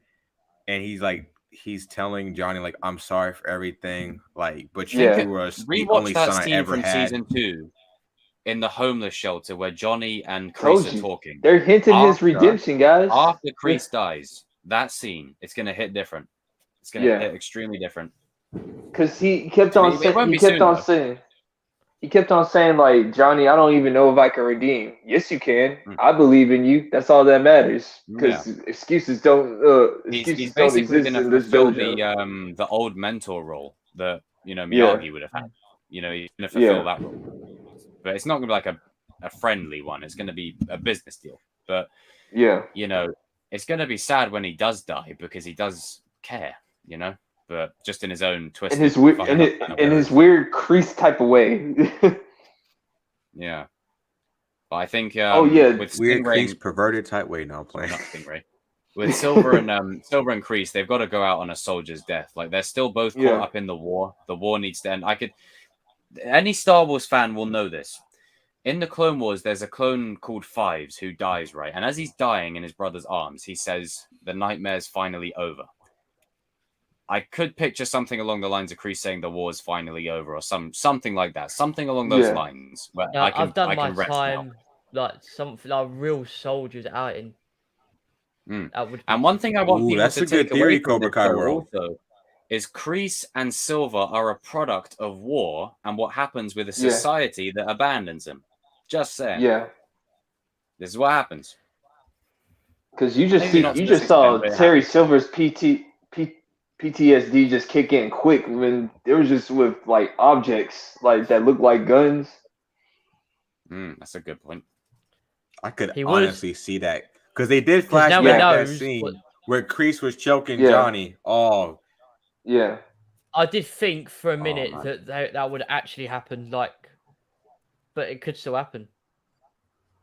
and he's like he's telling Johnny like, "I'm sorry for everything." Like, but Yeah. you were the Rewatch only that son I scene ever from had. season 2 in the homeless shelter where Johnny and Told Kreese are you. talking. They're hinting his After- redemption, guys. After Kreese dies, that scene, it's gonna hit different. It's gonna Yeah. hit extremely different. Because he kept on It saying, won't he be kept soon, on though. saying, he kept on saying, like, Johnny, I don't even know if I can redeem. Yes, you can. Mm. I believe in you. That's all that matters. Because excuses don't He's excuses don't basically exist gonna in this fulfill dojo. the old mentor role that Yeah. Miyagi would have had. He's gonna fulfill Yeah. that role, but it's not gonna be like a friendly one. It's gonna be a business deal. But Yeah. it's gonna be sad when he does die because he does care. But just in his own twisted, In his weird, fucked up kind of way. his weird crease type of way. Yeah. But I think Oh, yeah. with Weird, Stingray crease, and- perverted type. Wait, no, I'm playing. not Stingray. With Silver and Kreese, they've got to go out on a soldier's death. Like they're still both caught Yeah. up in the war. The war needs to end. Any Star Wars fan will know this. In the Clone Wars, there's a clone called Fives who dies, right? And as he's dying in his brother's arms, he says, "The nightmare's finally over." I could picture something along the lines of Kreese saying the war's finally over, or something like that, something along those Yeah. lines. Where Yeah, I've done I my can rest now. time like something like real soldiers outing. Mm. That would. And one thing I want Ooh, people that's to a good take away theory, from Cobra this Kai show roll. also is Kreese and Silver are a product of war and what happens with a Yeah. society that abandons them. Just saying. Yeah. This is what happens. Because you just Maybe not to you this just saw extent, but it Terry Silver's PTSD just kick in quick when it was just with like objects like that look like guns. That's a good point. I could He was- honestly see that because they did 'Cause now flashback he that knows scene what- where Kreese was choking Yeah. Johnny. Oh, Yeah. I did think for a minute man. that would actually happen, but it could still happen.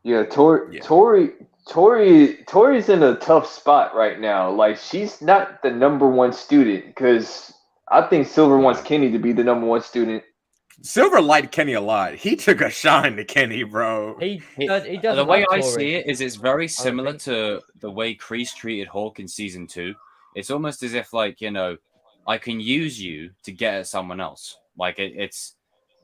Yeah, Yeah. Tori's in a tough spot right now. Like she's not the number one student because I think Silver No. wants Kenny to be the number one student. Silver liked Kenny a lot. He took a shine to Kenny, bro. He He- doesn't. The way like I Tory. see it is it's very similar think. to the way Kreese treated Hawk in season 2. It's almost as if I can use you to get at someone else. Like it's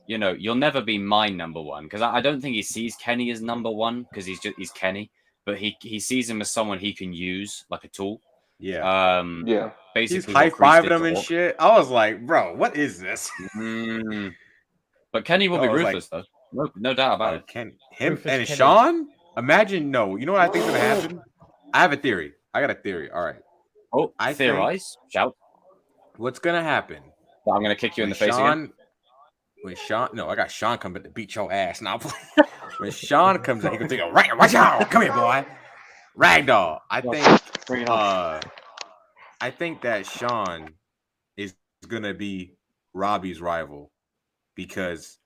you'll never be my number one because I don't think he sees Kenny as number one because he's Kenny, but he sees him as someone he can use like a tool. Yeah. Yeah. Basically, He's what high Kreese fiving did him to and Hawk. shit. I was like, bro, what is this? But Kenny will I be was like- ruthless though. No doubt about it. Him Rufus and Kenny. Sean? Imagine, no. You know what I think's gonna happen? I have a theory. I got a theory. All right. Oh, I theorize. Shout. What's gonna happen? I'm gonna kick you in the face again. I got Sean coming to beat your ass now. When Sean comes in, he can take a right. Watch out! Come here, boy. Ragdoll. Bring it on. I think that Sean is gonna be Robbie's rival because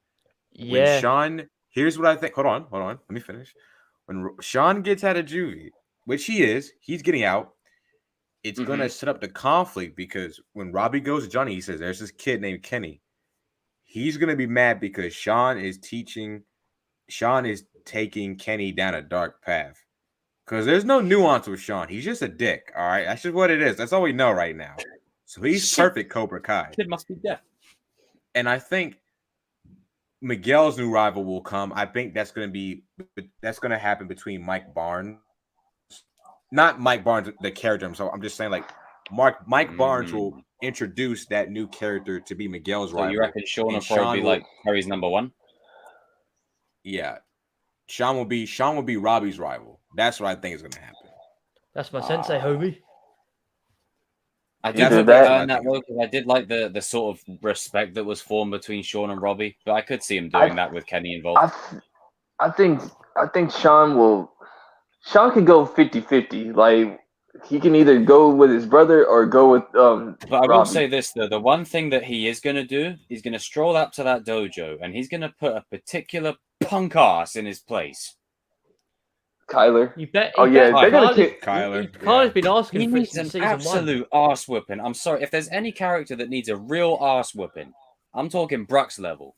when Yeah. Sean, here's what I think. Hold on. Let me finish. When Sean gets out of juvie, which he's getting out. It's gonna set up the conflict because when Robbie goes to Johnny, he says, "There's this kid named Kenny." He's gonna be mad because Sean is taking Kenny down a dark path. Because there's no nuance with Sean. He's just a dick. All right, that's just what it is. That's all we know right now. So he's Shit. perfect Cobra Kai. Kid must be deaf. And I think Miguel's new rival will come. I think that's gonna happen between Mike Barnes. Not Mike Barnes, the character. So I'm just saying, like, Mike Barnes will introduce that new character to be Miguel's So rival. you reckon Sean will And probably be will- like Terry's number one? Yeah, Sean will be Robbie's rival. That's what I think is gonna happen. That's my sensei, homie. I did Either hope that- they earned that though, because I did like the sort of respect that was formed between Sean and Robbie, but I could see him doing that with Kenny involved. I think Sean can go 50-50. Like he can either go with his brother or go with But I will Robbie. say this though: the one thing that he is going to do, he's going to stroll up to that dojo and he's going to put a particular punk ass in his place. Kyler. You bet. Oh, yeah, they're gonna kick Kyler. Kyler's been asking He for it needs since an season 1. absolute ass whooping. I'm sorry, if there's any character that needs a real ass whooping, I'm talking Brooks level.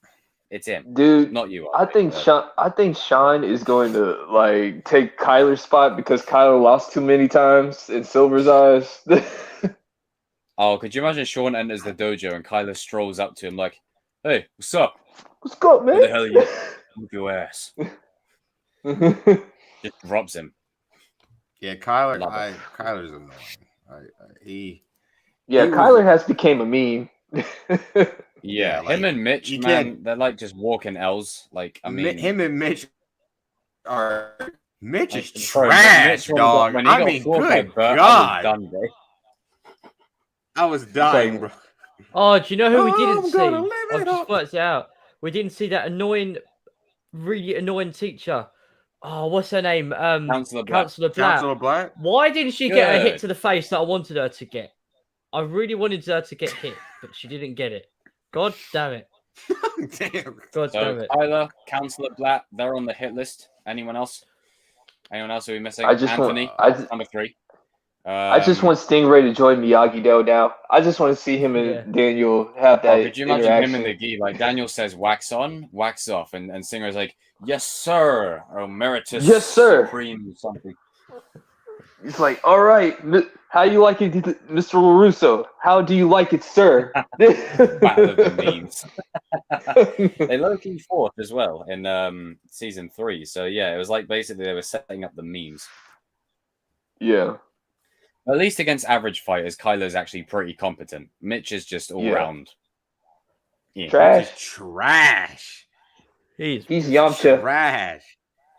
It's him, Dude, not you. I think Sean is going to like take Kyler's spot because Kyler lost too many times in Silver's eyes. Oh, could you imagine Sean enters the dojo and Kyler strolls up to him like, "Hey, what's up? What's up, man? What the hell are you? Move your ass." Just drops him. Yeah, Love it. Kyler's annoying. Yeah, He was- Kyler has became a meme. Yeah, like, him and Mitch, you man, can't- they're like just walking L's. Like, I mean, him and Mitch are. Mitch is bro, trash, Mitch dog. when he I got mean, floored by good Bert, I was God. done, bro. I was dying, like- bro. Oh, do you know who we Oh, didn't I'm see? gonna live I've it just up. worked it out. We didn't see that really annoying teacher. Oh, what's her name? Counselor Black. Counselor Black. Counselor Black. Why didn't she get a hit Good. to the face that I wanted her to get? I really wanted her to get hit, but she didn't get it. God damn it. Damn. God So damn it. Kyler, Counselor Black, they're on the hit list. Anyone else? Anyone else who we missing? I just Anthony, want, number 3. I just want Stingray to join Miyagi-Do now. I just want to see him and Yeah. Daniel have that could you imagine interaction. him and the gi? Like Daniel says, wax on, wax off, and Singer's like, yes, sir, or emeritus, Yes, sir. supreme, something. He's like, all right, how you like it, Mr. LaRusso? How do you like it, sir? Battle of the memes. They low-key fought as well in season 3. So yeah, it was like basically they were setting up the memes. Yeah. At least against average fighters, Kyler's actually pretty competent. Mitch is just all round. Yeah. Trash. Trash. He's He's Yamcha. Trash.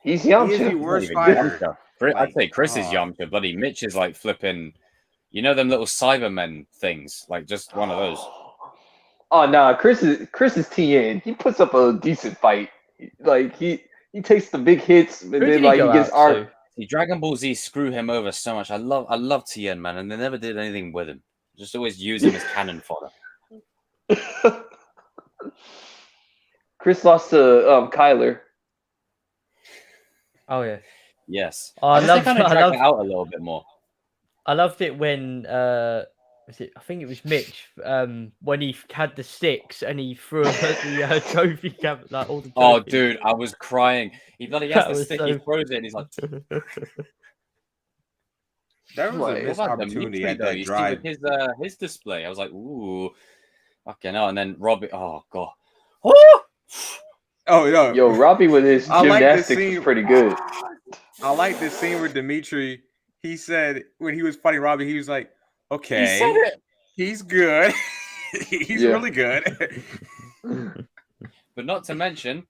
He's He is Yamcha. the worst Not even fighter. Yamcha. I'd Like, say Chris is oh. Yamcha, buddy. Mitch is like flipping, you know, them little Cybermen things, like just one of those. Oh nah, Chris is TN. He puts up a decent fight. Like he takes the big hits, and Who then did he like go he gets out art. to? See, Dragon Ball Z screw him over so much. I love Tien, man, and they never did anything with him. Just always use him as cannon fodder. Chris lost to Kyler. Oh yeah. Yes. Oh, I I just they love. kind of I drag love. it out a little bit more. I loved it when was it? I think it was Mitch. When he had the sticks and he threw them at the trophy cab, like all the. Oh, trophies. dude, I was crying. He bloody has That the was stick, so- he throws it, and he's like, There was Like, a missed what about opportunity Dimitri, at though? that You drive. see with his display, I was like, ooh, fucking hell. And then Robbie, oh god, oh, Oh no. Yo, Robbie with his I like this gymnastics scene. is pretty good. I like this scene where Dimitri, he said when he was fighting Robbie, he was like, okay, he said it. he's good. He's Yeah. really good. But not to mention,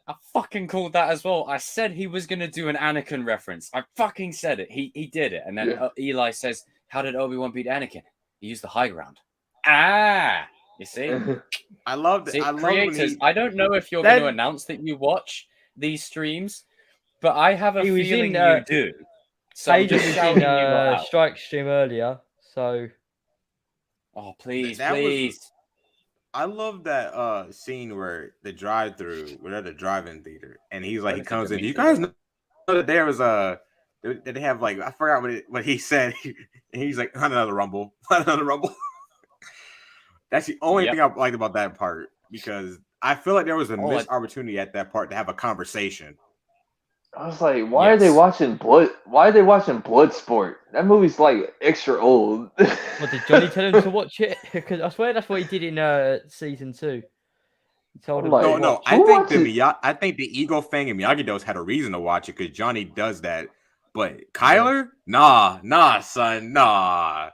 I fucking called that as well. I said he was gonna do an Anakin reference. I fucking said it. He did it. And then Yeah. Eli says, "How did Obi-Wan beat Anakin? He used the high ground." Ah, you see. I loved it. See, I loved creators, when he, I don't know if you're Then- going to announce that you watch these streams, but I have a He was feeling in, you do. So I'm Aiden just was shouting in you lot out. Strike Stream earlier, so Oh, please, That was- please. I love that scene where the drive-through, we're at the drive-in theater, and he's like, he That's comes in. Do you Dimitri. guys know that there was did they have like I forgot what he said, and he's like, another rumble, another rumble. That's the only Yep. thing I liked about that part, because I feel like there was a Oh, missed opportunity at that part to have a conversation. I was like, why are they Yes. watching Blood? Why are they watching Bloodsport? That movie's like extra old. what did Johnny tell him to watch it? Because I swear that's what he did in season 2. He told him. Like, to No, watch I it. Who think watches- I think the Eagle Fang and Miyagi-Do's had a reason to watch it because Johnny does that. But Kyler, nah, son, nah.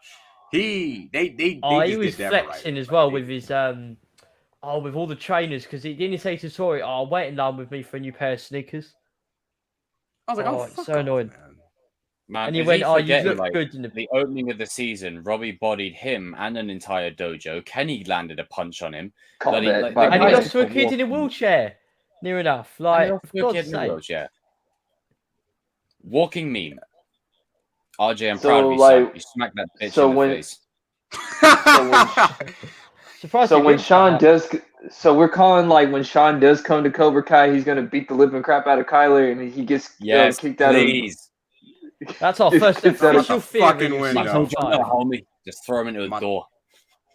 They he just was did that flexing right. as well Like, with his with all the trainers because he didn't say to Tori, "Oh, wait in line with me for a new pair of sneakers." I was like, Oh, oh, it's fuck so off, annoying. man. Man, And he is went, "Oh, you forgetting, look like, good in the." the opening of the season, Robbie bodied him and an entire dojo. Kenny landed a punch on him. Call Bloody, that like, by the And he guys lost to a just kid in a walking- wheelchair. Near enough. and Like, he lost for to a God's kid in a sake. wheelchair. Walking meme. RJ, I'm So, proud of you, like, son. You smacked that bitch so in when- the face. Surprised So he when didn't Sean come out. does, so we're calling like when Sean does come to Cobra Kai, he's gonna beat the living crap out of Kyler, and he gets Yes, kicked out of. please. That's our Just first gets out of official the theory fucking of window. I season told you no, 5. homie. Just throw him into a My- door.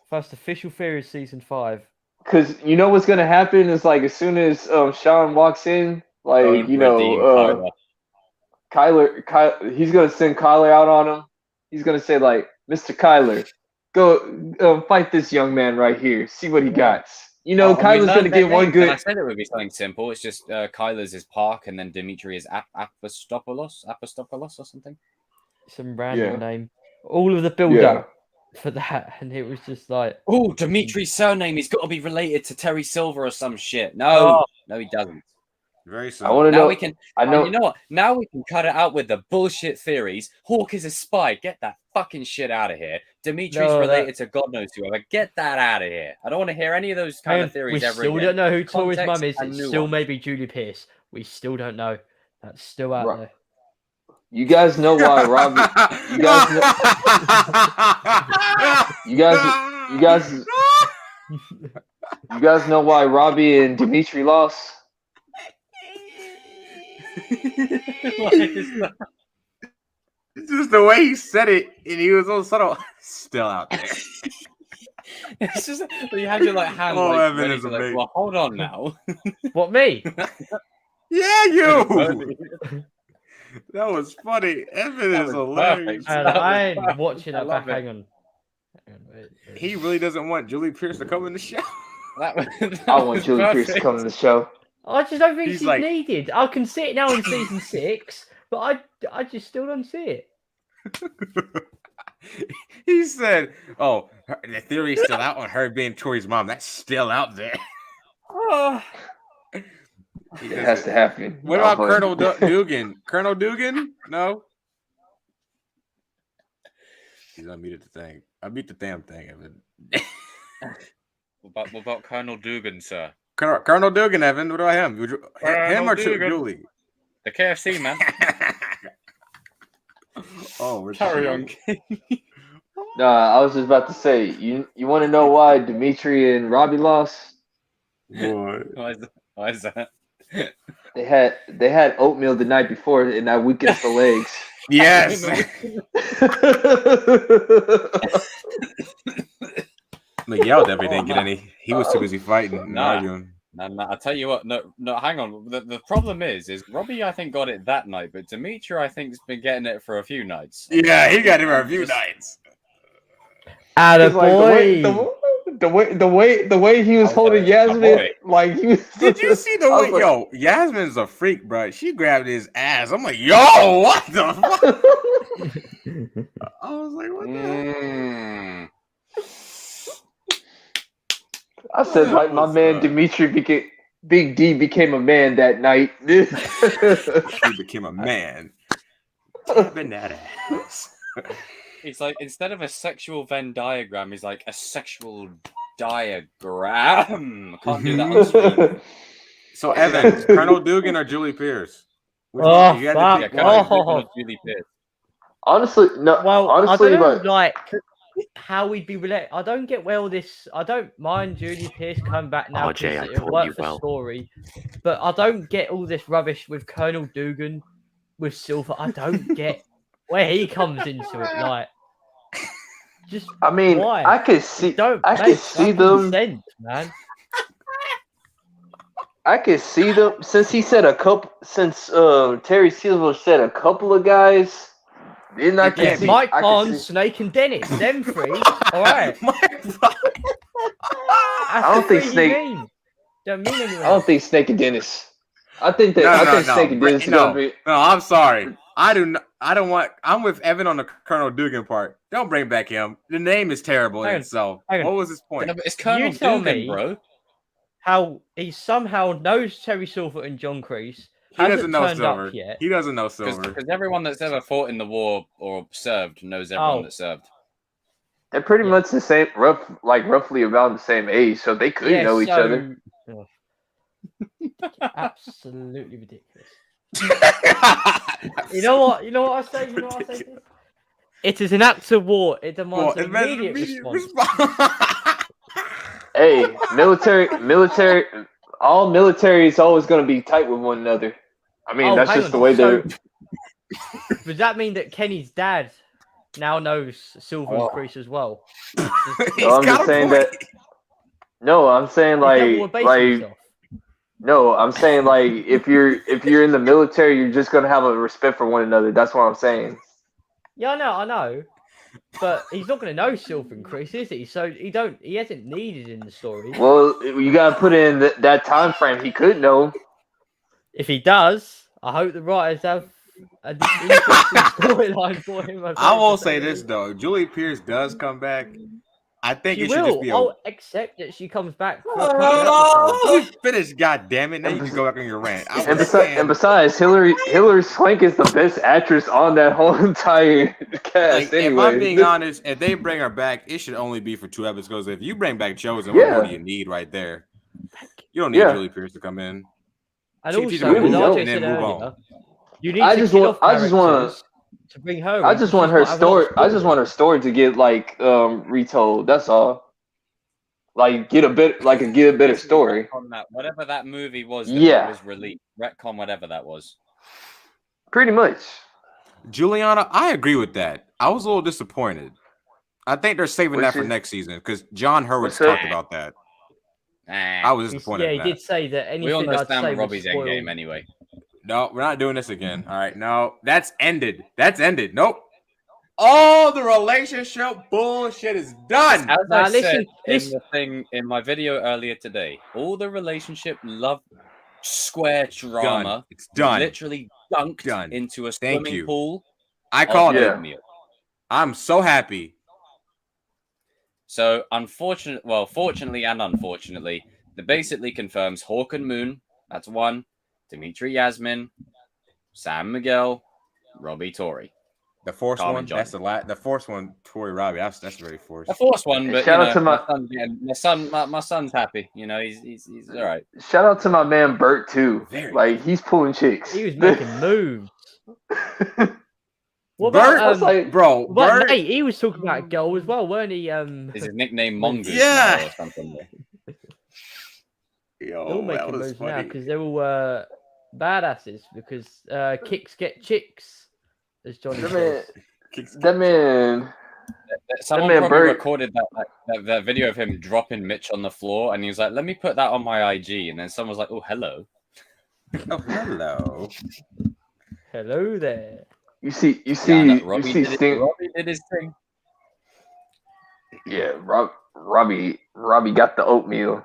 First official theory of season 5. Because you know what's gonna happen is like as soon as Sean walks in, like Don't you know, redeem Kyler. Kyler, he's gonna send Kyler out on him. He's gonna say like, Mr. Kyler, Go fight this young man right here. See what he got. You know, We Kyler's learned gonna their get one names, and I good. said it would be something simple. It's just Kyler's is Park, and then Dimitri is Apostopoulos or something. Some random Yeah. name. All of the build up for that, and it was just like, Oh, Dimitri's surname. He's got to be related to Terry Silver or some shit. No, no, he doesn't. Very I simple. want to Now know. we can. I know. You know what? Now we can cut it out with the bullshit theories. Hawk is a spy. Get that fucking shit out of here. Dimitri's No, related to God knows whoever. Get that out of here. I don't want to hear any of those kind of theories we ever still again. don't know who Tori's Context mum is. and It's new still ones. maybe Julie Pierce. We still don't know. That's still out there. You guys know why Robbie? You guys know. You guys know why Robbie and Dimitri lost? It's just the way he said it, and he was so subtle. Still out there. It's just you had your like hand Oh, like, Evan ready is to, like, amazing. well, hold on now. What, me? Yeah, you. That was funny. Evan That is was hilarious. perfect. I ain't watching I that back. love it. Hang on. Wait. He really doesn't want Julie Pierce to come in the show. That I want Julie Pierce to come to the show. I just don't think He's she's like- needed. I can see it now in season 6, but I just still don't see it. He said, "Oh, the theory's still out on her being Tori's mom. That's still out there." It has to happen. What about Colonel Dugan? Colonel Dugan? No. He's unmuted the thing. I beat the damn thing, Evan. What about Colonel Dugan, sir? Colonel Dugan, Evan. What do I have? Him or Dugan. Julie? The KFC man. Oh, we're Carry on. Nah, I was just about to say. You want to know why Dimitri and Robbie lost? Boy. Why is that? They had oatmeal the night before, and that weakens the legs. Yes. Miguel definitely didn't get any. He was too busy fighting and Nah. arguing. No, I tell you what. No, hang on. The problem is Robbie, I think, got it that night, but Dimitri, I think, has been getting it for a few nights. Yeah, he got it for a few nights. Atta It's like boy. the way he was holding Yasmin, like he was. Did you see the I way? was like- Yo, Yasmin's a freak, bro. She grabbed his ass. I'm like, yo, what the fuck? I was like, what the hell? I said, like, my man Dimitri Big D became a man that night. He became a man. Tapping that ass. He's like, instead of a sexual Venn diagram, he's like a sexual diagram. I can't do that on screen. So, Evan, Colonel Dugan or Julie Pierce? Which Oh, one? You had fuck. to Yeah, pick Colonel one. Dugan or Julie Pierce. Honestly, no. Well, honestly, I don't like, how we'd be related. I don't get well this. I don't mind Julie Pierce coming back now. RJ, I it taught worked you for well. story, but I don't get all this rubbish with Colonel Dugan with Silver. I don't get where he comes into it. Like, just I mean, why? I could see, Don't I could make see fucking them. sense, man. I could see them since he said a couple. Since Terry Silver said a couple of guys. Then I can Yeah, see Mike I can Barnes, see- Snake, and Dennis. Them three. All right. I don't think Snake. Don't mean anything. I don't think Snake and Dennis. I think that. Snake and Dennis are No, gonna be. no, I'm sorry. I don't want. I'm with Evan on the Colonel Dugan part. Don't bring back him. The name is terrible in Hang on, itself. hang on. What was his point? No, but it's Colonel You tell Dugan, me. bro. How he somehow knows Terry Silver and John Kreese. He doesn't hasn't know turned Silver. up yet. He doesn't know Silver. Because everyone that's ever fought in the war or served knows everyone Oh. that served. They're pretty Yeah. much the same, roughly about the same age, so they could know each other. Oh. Absolutely ridiculous. You know what? You know what I say? It is an act of war. It demands an immediate response. Hey, military, all military is always going to be tight with one another. I mean, that's hang just the on. way So, they're. does that mean that Kenny's dad now knows Silver and Kreese as well? No, I'm just saying that. No, I'm saying Is that what we're basing this off? no, I'm saying like if you're in the military, you're just gonna have a respect for one another. That's what I'm saying. Yeah, I know. But he's not going to know Sylph and Chris, is he? So he hasn't needed in the story. Well, you gotta put in that time frame. He could know. If he does, I hope the writers have an interesting storyline for him. I will say this though: if Julie Pierce does come back, I think She it should just will. be a. I'll accept that she comes back for a couple episodes. You finish, goddammit! Now you can go back on your rant. I And, was saying, besides, Hilary Swank is the best actress on that whole entire cast. like, Anyway, if I'm being honest, if they bring her back, it should only be for 2 episodes. If you bring back Chosen, what more do you need right there? You don't need Julie Pierce to come in. And She- also, she's as gonna move RJ on and said then move earlier, on. you need I to just kill want- off I just wanna- characters to bring her. I in, just 'cause want she's her not having a lot story. of I just want her story to get retold. That's all. Like get a better story. On that, whatever that movie was that Yeah. was released, retcon whatever that was. Pretty much. Juliana, I agree with that. I was a little disappointed. I think they're saving that for next season because John Hurwitz What's talked that? about that. I Nah. was disappointed. Yeah, he in that. did say that We all anything know I'd Sam say would Robbie's spoil. endgame anyway. No, we're not doing this again. All right, no, that's ended. That's ended. Nope. All the relationship bullshit is done. As Nah, I said listen, in listen. the thing in my video earlier today, all the relationship love square drama It's done. literally dunked Done. into a Thank swimming you. pool. I of called it. Yeah. oatmeal. I'm so happy. So fortunately and unfortunately, that basically confirms Hawk and Moon. That's one. Dimitri Yasmin, Sam Miguel, Robbie Tori. The fourth Carmen one. Johnny. That's the fourth one. Tori Robbie. That's very forced. The fourth one, but Shout you out to my son's happy. You know, he's all right. Shout out to my man Bert too. Very Like he's pulling chicks. He was making moves. What Bert, about I was like, bro, But Bert. mate, he was talking about a goal as well, weren't he? Is his nickname Mongoose Yeah. now or something? They're Yo, all that making was moves now funny. because they're all badasses because kicks get chicks, as Johnny that man, says. that man, Someone man probably Bert- recorded that video of him dropping Mitch on the floor, and he was like, "Let me put that on my IG." And then someone was like, "Oh, hello." Oh, hello. Hello there. you see, Robbie Sting. Robbie did his thing. Yeah, Robbie got the oatmeal.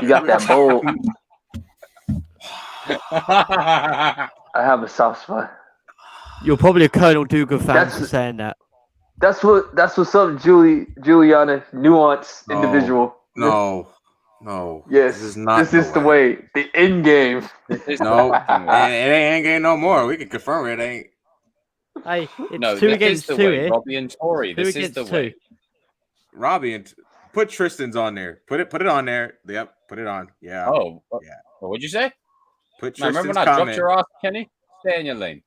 He got that bowl. I have a soft spot. You're probably a Colonel Dugan fan That's- for saying that. That's what's up, Juliana. Nuance individual. No. Yes, This is not the way. The end game. No, it ain't game no more. We can confirm it ain't. Hey, it's No, two this against is the two way. here. Robbie and Tori. Two This is the against way. two. Robbie and put Tristan's on there. Put it on there. Yep, put it on. Yeah. Oh, Yeah. What'd you say? Put Man, remember Tristan's when I dropped comment. your ass, Kenny? Stay in your lane.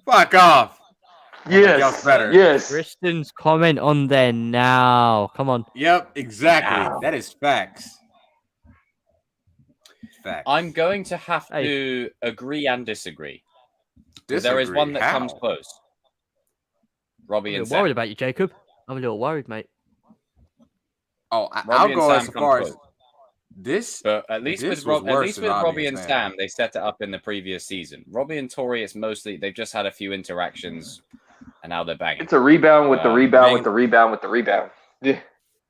Fuck off. Yes. Y'all's better. Yes. Tristan's comment on there now. Come on. Yep, exactly. Ow. That is facts. Facts. I'm going to have Hey. to agree and disagree. There is one that How? comes close. Robbie I'm a and little worried Sam. about you, Jacob. I'm a little worried, mate. Oh, Robbie I'll and go Sam as come far as close. this. But at least This with was worse than Robbie Robbie and and Sam, Sam. they set it up in the previous season. Robbie and Tori, it's mostly they've just had a few interactions, and now they're banging. It's a rebound with the rebound man. with the rebound with the rebound. Yeah.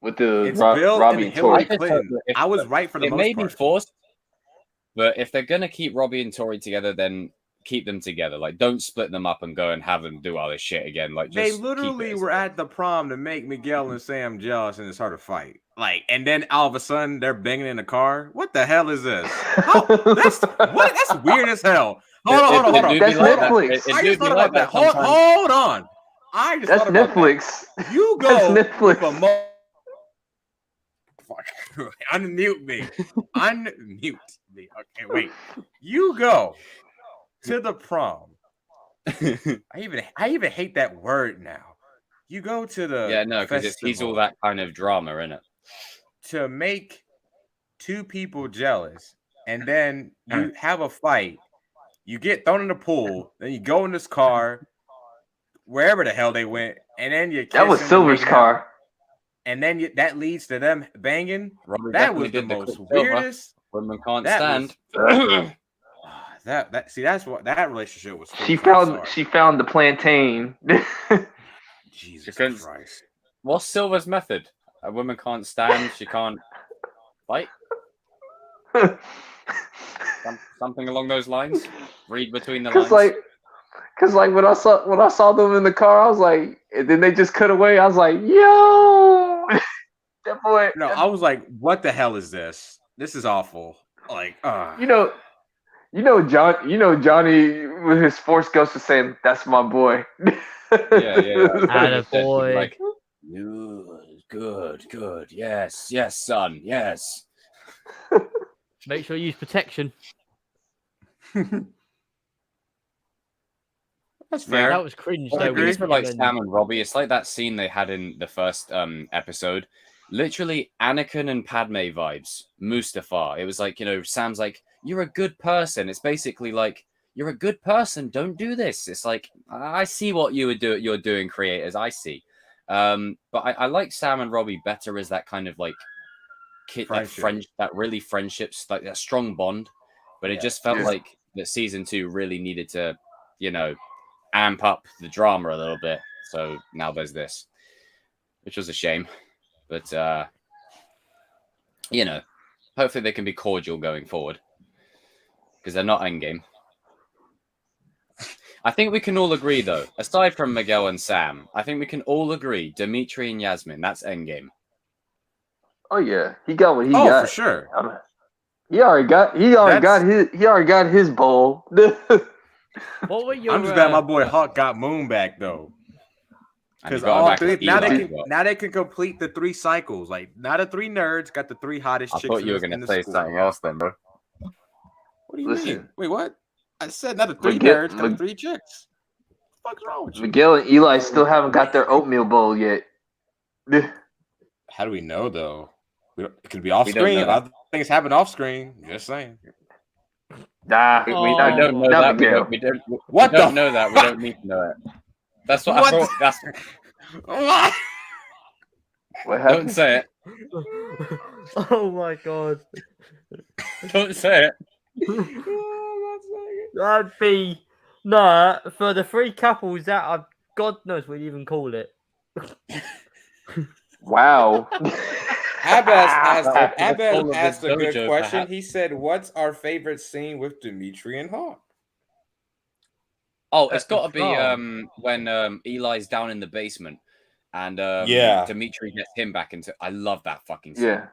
With the It's Bill Robbie and and Tori. Hillary Clinton. I was right for the It most may be part. forced, but if they're gonna keep Robbie and Tori together, then keep them together. Like, don't split them up and go and have them do all this shit again. Like, They just literally keep it. were at the prom to make Miguel and Sam jealous, and it's hard to fight. Like, and then all of a sudden they're banging in the car. What the hell is this? That's weird as hell. Hold on. That's Netflix. I just thought about that. Hold on. I just That's thought about Netflix. that. You That's go Netflix. with a Fuck. Unmute me. Unmute me. Okay, wait. You go to the prom. I even hate that word now. You go to the Yeah, no, because he's all that kind of drama, innit? to make two people jealous, and then you have a fight. You get thrown in the pool, then you go in this car, wherever the hell they went, and then you. That was Silver's car. And then that leads to them banging. Robbie That definitely was the did most Quicksilver. weirdest. Women can't That stand. was- That's what that relationship was. She found the plantain. Jesus Because- Christ. What's Silver's method? A woman can't stand. She can't fight. Something along those lines. Read between the lines. Cause when I saw them in the car, I was like, and then they just cut away. I was like, yo, that boy. No, I was like, what the hell is this? This is awful. Like, Johnny with his Force Ghost was saying, "That's my boy." Yeah. Attaboy. Like, good. Yes, son. Yes. Make sure you use protection. That's Yeah, fair. that was cringe. Well, Though, I agree with for like him and- Sam and Robbie. It's like that scene they had in the first episode. Literally Anakin and Padme vibes. Mustafar. It was like, Sam's like, "You're a good person." It's basically like, "You're a good person. Don't do this." It's like, I see what you're doing, creators. I see. But I like Sam and Robbie better as that kind of like that really friendships, like that strong bond. But it just felt like that season 2 really needed to, amp up the drama a little bit. So now there's this, which was a shame. But hopefully they can be cordial going forward, because they're not endgame. I think we can all agree, though, aside from Miguel and Sam, I think we can all agree Dimitri and Yasmin, that's endgame. Oh yeah, he got what he got. For sure. He already got his bowl. What were your? I'm just glad my boy Hawk got Moon back though. Because all three now they can complete the 3 cycles. Like now the 3 nerds got the 3 hottest chicks. I thought you were going to say something else then, bro. What do you mean? Wait, what? I said not the 3 nerds, got the 3 chicks. What the fuck's wrong with you? Miguel and Eli still haven't got their oatmeal bowl yet. How do we know though? It could be off screen. Other things happen off screen. Just saying. Nah, we don't know that. We don't know that. We don't need to know it. That's what I thought. That's what. What happened? Don't say it. Oh my god! Don't say it. That'd be for the 3 couples that God knows what you even call it. Wow. Abaz asked a good question. He said, "What's our favorite scene with Dimitri and Hawk?" Oh, it's got to be when Eli's down in the basement and Dimitri gets him back into. I love that fucking scene. Yeah.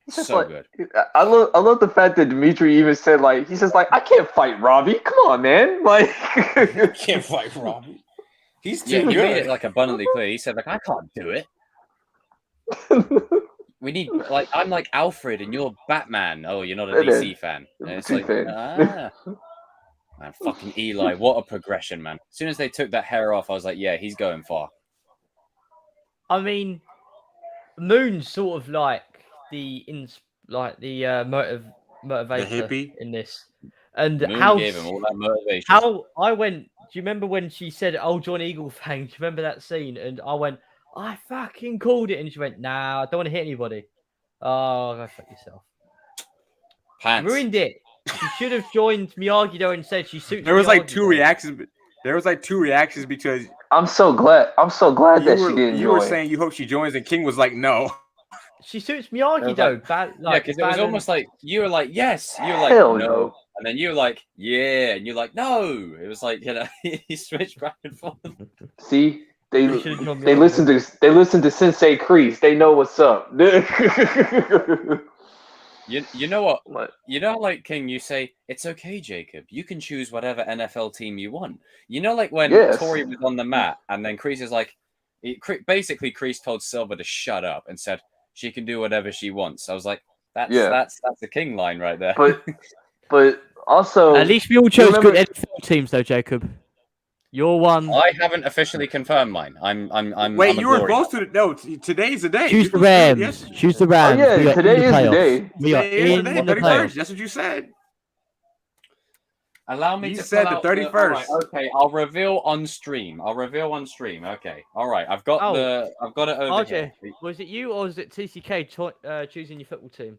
So good. I love the fact that Dimitri even said he says I can't fight Robbie. Come on, man. You can't fight Robbie. He's too good. He made it abundantly clear. He said I can't do it. We need I'm like Alfred and you're Batman. Oh, you're not a DC fan. And it's man, fucking Eli, what a progression, man. As soon as they took that hair off, I was like, yeah, he's going far. I mean, Moon's sort of like the motivator in this, and Moon how gave him all that motivation. How I went. Do you remember when she said, "Oh, John Eagle fang"? Do you remember that scene? And I went, "I fucking called it," and she went, "Nah, I don't want to hit anybody." Oh, go fuck yourself. Pants. Ruined it. She should have joined Miyagi though and said she suits. There was Miyagi, 2 reactions. There was 2 reactions because I'm so glad that she didn't. You were saying you hope she joins, and King was like, "No." She suits Miyagi though. Because it was almost like you were like, "Yes," you were like, Hell no. And then you were like, "Yeah," and you're like, "No." It was like he switched back and forth. See, they listen to Sensei Kreese. They know what's up. You know what? You know, like King, you say it's okay, Jacob. You can choose whatever NFL team you want. You know, like when Tori was on the mat, and then Kreese is like, basically, Kreese told Silver to shut up and said she can do whatever she wants. I was like, that's the King line right there. But also, at least we all chose good NFL teams, though, Jacob. You're one. I haven't officially confirmed mine. I'm. Wait, I'm you were supposed to? No, today's the day. Choose the Rams. Yes. Choose the Rams. Oh, yeah, today is the day. We are in the playoffs. That's what you said. Allow me you to said pull the 31st. Right, okay, I'll reveal on stream. Okay. All right. I've got it over here. Was it you or was it TCK choosing your football team?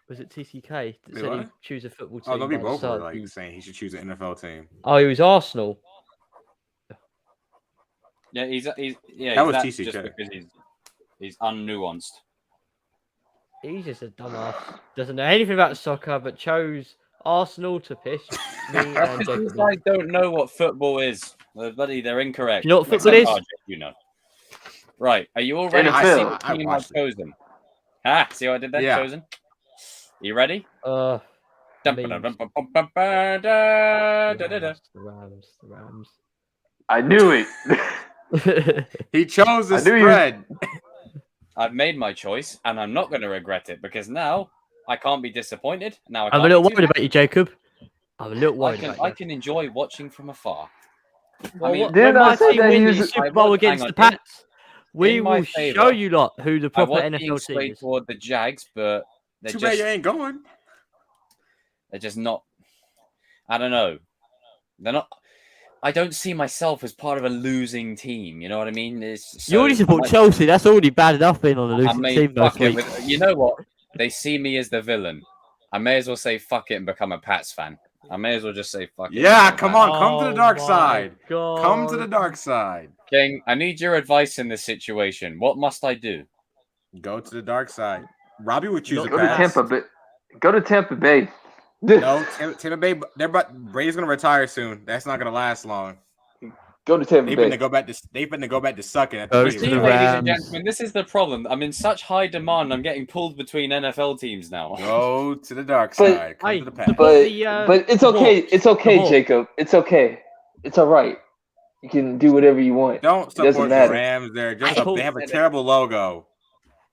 Was it TCK that Wait, said what? he'd choose a football team? Oh, no, we by the both start were of the- like saying he should choose an NFL team. Oh, he was Arsenal. Yeah, he's That he's was that TCK. just because he's unnuanced. He's just a dumbass. Doesn't know anything about soccer, but chose Arsenal to piss me and These Jacob. guys don't know what football is. Buddy, they're incorrect. You know what football Except is? RJ, you know. Right, are you all ready to NFL. see what I team I've watched it. chosen? Ah, see what I did there? Yeah. Chosen. You ready? Memes. The The Rams. I knew it. He chose the I knew you- spread. I've made my choice, and I'm not going to regret it because now I can't be disappointed. Now I I'm can't a little be too worried about you, Jacob. I'm a little worried I about you. can enjoy watching from afar. Well, mean, Didn't when I my say team that he wins was- the Super I Bowl want- against hang the on, Pats, we in my will favour, show you lot who the I proper was being NFL team swayed is. toward the Jags, but they're Too bad just you ain't going. they're just not. I don't know. They're not. I don't see myself as part of a losing team. You know what I mean? You already support Chelsea. That's already bad enough being on a I losing may team fuck last it week. you know what? They see me as the villain. I may as well say fuck it and become a Pats fan. I may as well just say fuck it. and Yeah, become a come Pats on, come to the dark side. God. Come to the dark side. fan. King, I need your advice in this situation. What must I do? Go to the dark side. Robbie would choose a Go to pass. Tampa Bay. Go to Tampa Bay. No, Tampa Bay. Brady's gonna retire soon. That's not gonna last long. Go to Tampa They've Bay. been to go back to. They've been to go back to sucking at Go the to See, the Brady. ladies and Rams. gentlemen, this is the problem. I'm in such high demand. I'm getting pulled between NFL teams now. Go to the dark But- side. Come Hey, to the pass. But The, but it's the okay. Hawks. It's okay, The Hawks. Jacob. It's okay. It's all right. You can do whatever you want. Don't doesn't support the matter. Rams. They're just Hey, they have a terrible logo.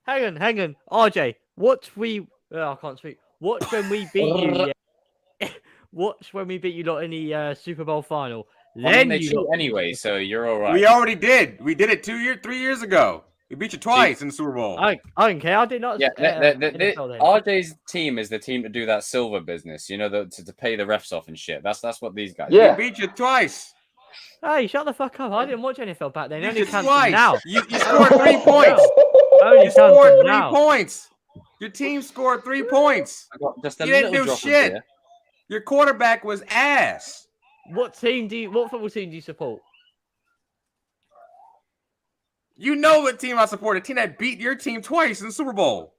Hang on. RJ, watch I can't speak. Watch when we beat you. Yeah. Watch when we beat you lot in the Super Bowl final. I Then mean, they you cheat lot- anyway, so you're all right. We already did. We did it 3 years ago. We beat you twice in the Super Bowl. I don't care. I did not. Yeah, NFL then. RJ's team is the team to do that silver business. You know, to pay the refs off and shit. That's what these guys. do. Yeah. We beat you twice. Hey, shut the fuck up! I didn't watch NFL back then. It Beat only you counts twice. now. You scored 3 points. Only You scored counts 3 now. points. Your team scored 3 points. I got just a You didn't little do drop shit. of beer. Your quarterback was ass. What football team do you support? You know what team I support. A team that beat your team twice in the Super Bowl.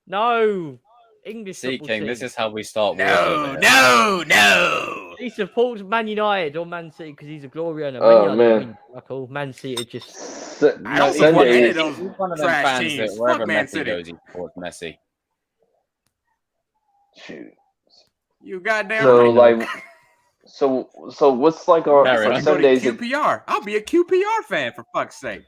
No, English See, football King, team. this is how we start. wars No, over here. no. He supports Man United or Man City because he's a glory owner. Oh, Man man. United, cool. Man City just. I don't support any Sunday. of those He's one of them trash fans teams. that wherever Fuck Man Messi City. goes, he supports Messi. Shoot. You goddamn So right. like, so what's like our Carry on. Go to Sundays? QPR. I'll be a QPR fan for fuck's sake.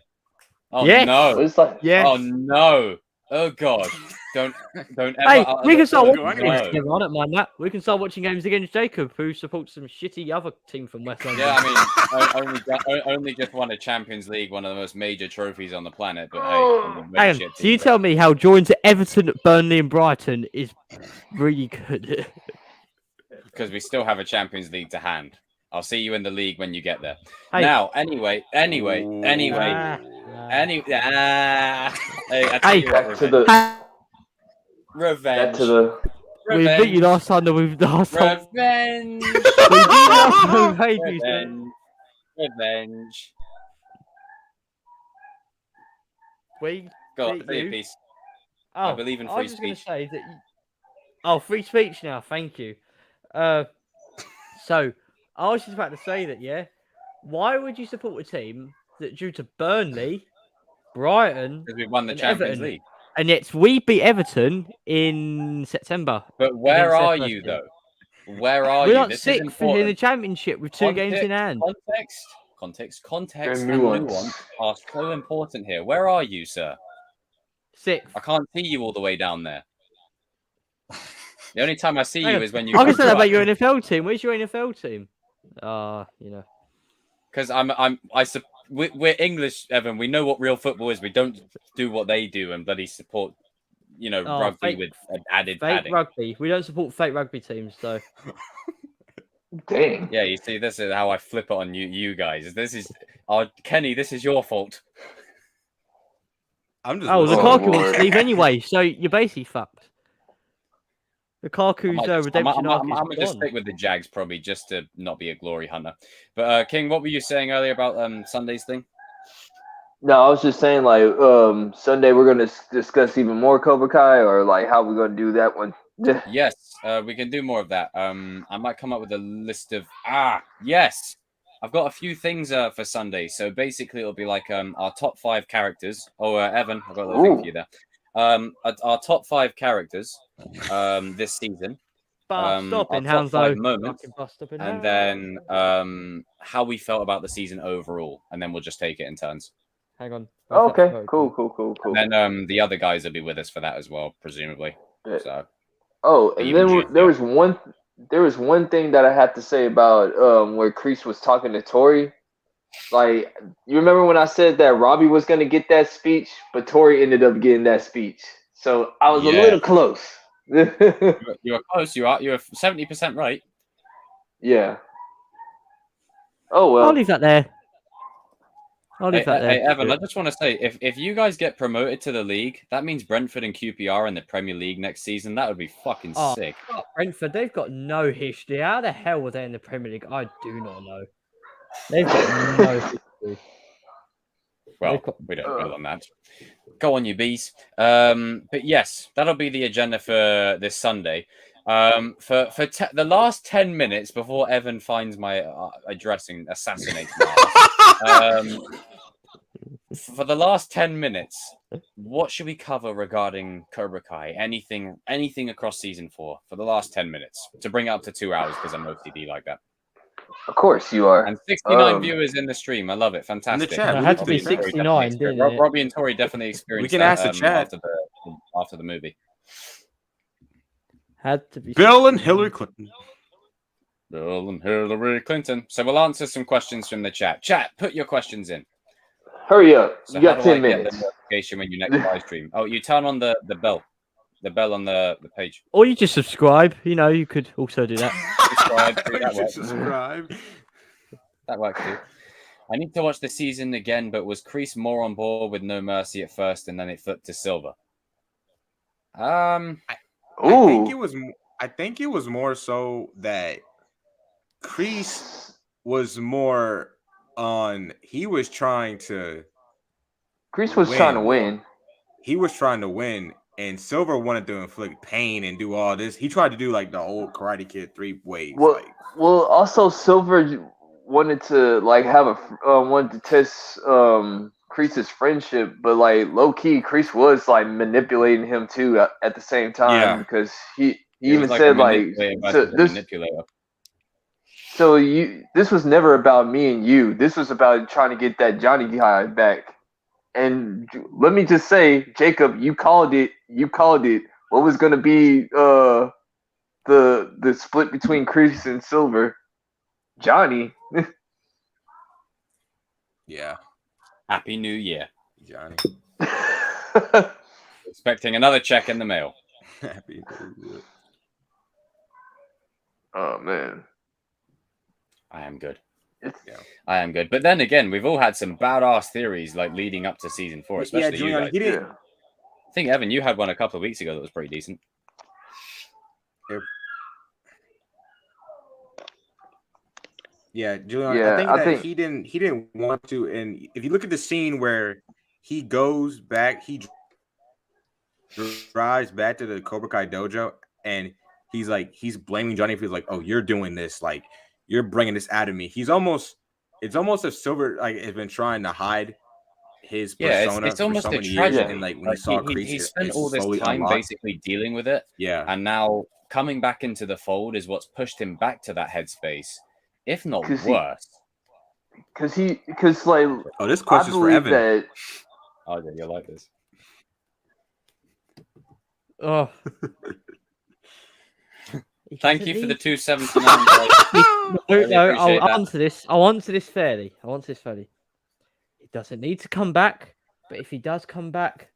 Oh Yes. no! It's like Yeah. Oh no! Oh god! Don't ever. Hey, we can start go watching anyway. games together. I don't mind that. We can start watching games against Jacob, who supports some shitty other team from West London. Yeah, I mean, only just won a Champions League, one of the most major trophies on the planet. But hey, I'm a very Hang on. shit So you team. tell me how joining to Everton, Burnley, and Brighton is really good. Because we still have a Champions League to hand. I'll see you in the league when you get there. Hey. Now, anyway. Ah, Hey, I tell Hey. you what, back to the back revenge. to the. We beat you last time. That we've last time. Revenge. We beat you last time. Hey, you said. Revenge. Revenge. We Go on, beat say your you. piece. Oh, I believe in I free was just gonna speech. say that. Oh, free speech now. Thank you. So I was just about to say that. Yeah. Why would you support a team that, due to Burnley, Brighton, Because we won the And Champions Everton. League. and yet we beat Everton in September? But where Against their are first you team. though? Where are We're you? not This is sixth in the important. championship with 2 games in hand. Context, And and nuance. nuance are so important here. Where are you, sir? Sixth. I can't see you all the way down there. The only time I see Hang you on. is when you. I can say that about your NFL team. Where's your NFL team? Because we're English, Evan. We know what real football is. We don't do what they do and bloody support, Oh, rugby fake- with an added Fake padding. rugby. We don't support fake rugby teams, so. Dang. Yeah, you see, this is how I flip it on you guys. This is, Kenny. This is your fault. I'm just. Oh, listening. Lukaku Lord. wants to leave anyway, so you're basically fucked. Lukaku's redemption arc is I'm gonna just gone. stick with the Jags probably just to not be a glory hunter. But King, what were you saying earlier about Sunday's thing? No, I was just saying like Sunday we're gonna discuss even more Cobra Kai, or like how we're gonna do that one. Yes, we can do more of that. I might come up with a list of yes. I've got a few things for Sunday. So basically it'll be like our top 5 characters. Oh Evan, I've got a little thing for you there. Our top 5 characters this season. Bus stopping, our top 5 Hanzo. moments, Fucking bus stopping, and then how we felt about the season overall, and then we'll just take it in turns. Hang on. Okay, cool. And then the other guys will be with us for that as well, presumably. Yeah. So. Oh, and then there was one thing that I had to say about where Kreese was talking to Tori. Like, you remember when I said that Robbie was gonna get that speech, but Tori ended up getting that speech. So I was a little close. You were close. You are 70% right. Yeah. Oh well. I'll leave that there. Hey, Evan, I just want to say, if you guys get promoted to the league, that means Brentford and QPR in the Premier League next season. That would be fucking sick. Brentford, they've got no history. How the hell were they in the Premier League? I do not know. They've got no history. Well, we don't know on that. Go on, you bees. But yes, that'll be the agenda for this Sunday. For the last 10 minutes before Evan finds my address and assassinates me. For the last 10 minutes, what should we cover regarding Cobra Kai? Anything across season 4 for the last 10 minutes to bring it up to 2 hours because I'm OCD like that. Of course you are. And 69 viewers in the stream. I love it. Fantastic. In the chat, it had to be 69, didn't it? Robbie and Tori definitely experienced we can ask the chat after the movie. Had to be Bill and Hillary Clinton. Bill and Hillary Clinton. So we'll answer some questions from the chat. Chat, put your questions in. Hurry up. So you got how do 10 I minutes. Get the notification when you next live stream. Oh, you turn on the bell. The bell on the page. Or you just subscribe. You know, you could also do that. Subscribe. That works too. I need to watch the season again, but was Kreese more on board with No Mercy at first, and then it flipped to Silver? I think it was more so that Kreese was more on. He was trying to. Kreese was trying to win. He was trying to win, and Silver wanted to inflict pain and do all this. He tried to do like the old Karate Kid 3 ways. Well, also Silver wanted to like wanted to test Kreese's friendship, but like low key, Kreese was like manipulating him too at the same time because he even said like so this was never about me and you. This was about trying to get that Johnny guy back. And let me just say, Jacob, you called it. What was going to be the split between Kreese and Silver? Johnny. Yeah. Happy New Year, Johnny. Expecting another check in the mail. Happy New Year. Oh man. I am good. Yeah. I am good. But then again, we've all had some badass theories like leading up to season 4, especially you guys. I think, Evan, you had one a couple of weeks ago that was pretty decent. Yeah, Julian, I think he didn't want to. And if you look at the scene where he goes back, he drives back to the Cobra Kai dojo, and he's blaming Johnny for like, oh, you're doing this, like you're bringing this out of me. It's almost as Silver like has been trying to hide his persona. It's almost for so a many tragedy. years, and like when he saw Kreese, he spent all this time basically dealing with it. Yeah, and now coming back into the fold is what's pushed him back to that headspace, if not worse. Because like, oh, this question's for Evan. That... Oh, yeah, you like this. Oh. Thank you for the 279. No, I'll answer this. I'll answer this fairly. He doesn't need to come back, but if he does come back,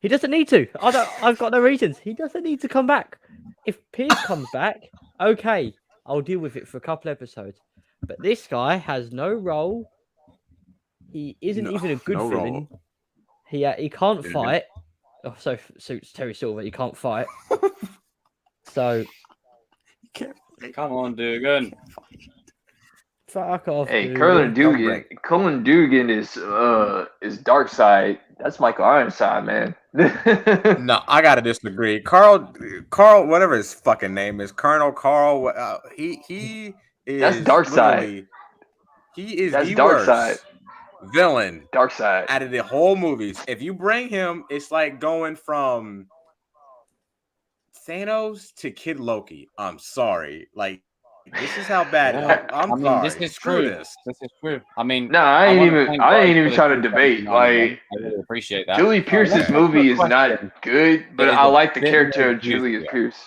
he doesn't need to. I've got no reasons. He doesn't need to come back. If Pierce comes back, okay, I'll deal with it for a couple episodes. But this guy has no role. He isn't even a good villain. He can't fight. Oh, so suits Terry Silver. He can't fight. So Come on, Dugan. fuck off. Hey, Dugan. Cullen Dugan is dark side. That's Michael Ironside, man. No, I gotta disagree. Carl, whatever his fucking name is, Colonel Carl. He is That's dark side. literally. He is That's the dark worst side. villain Dark side. out of the whole movies. If you bring him, it's like going from Thanos to Kid Loki. I'm sorry, like this is how bad. Yeah. I'm I mean, sorry. this is Screw true. this. This is true. I mean, No, I ain't even trying to debate. Like, I really appreciate that. Julie Pierce's movie is not good, but I like the character of Julia Pierce.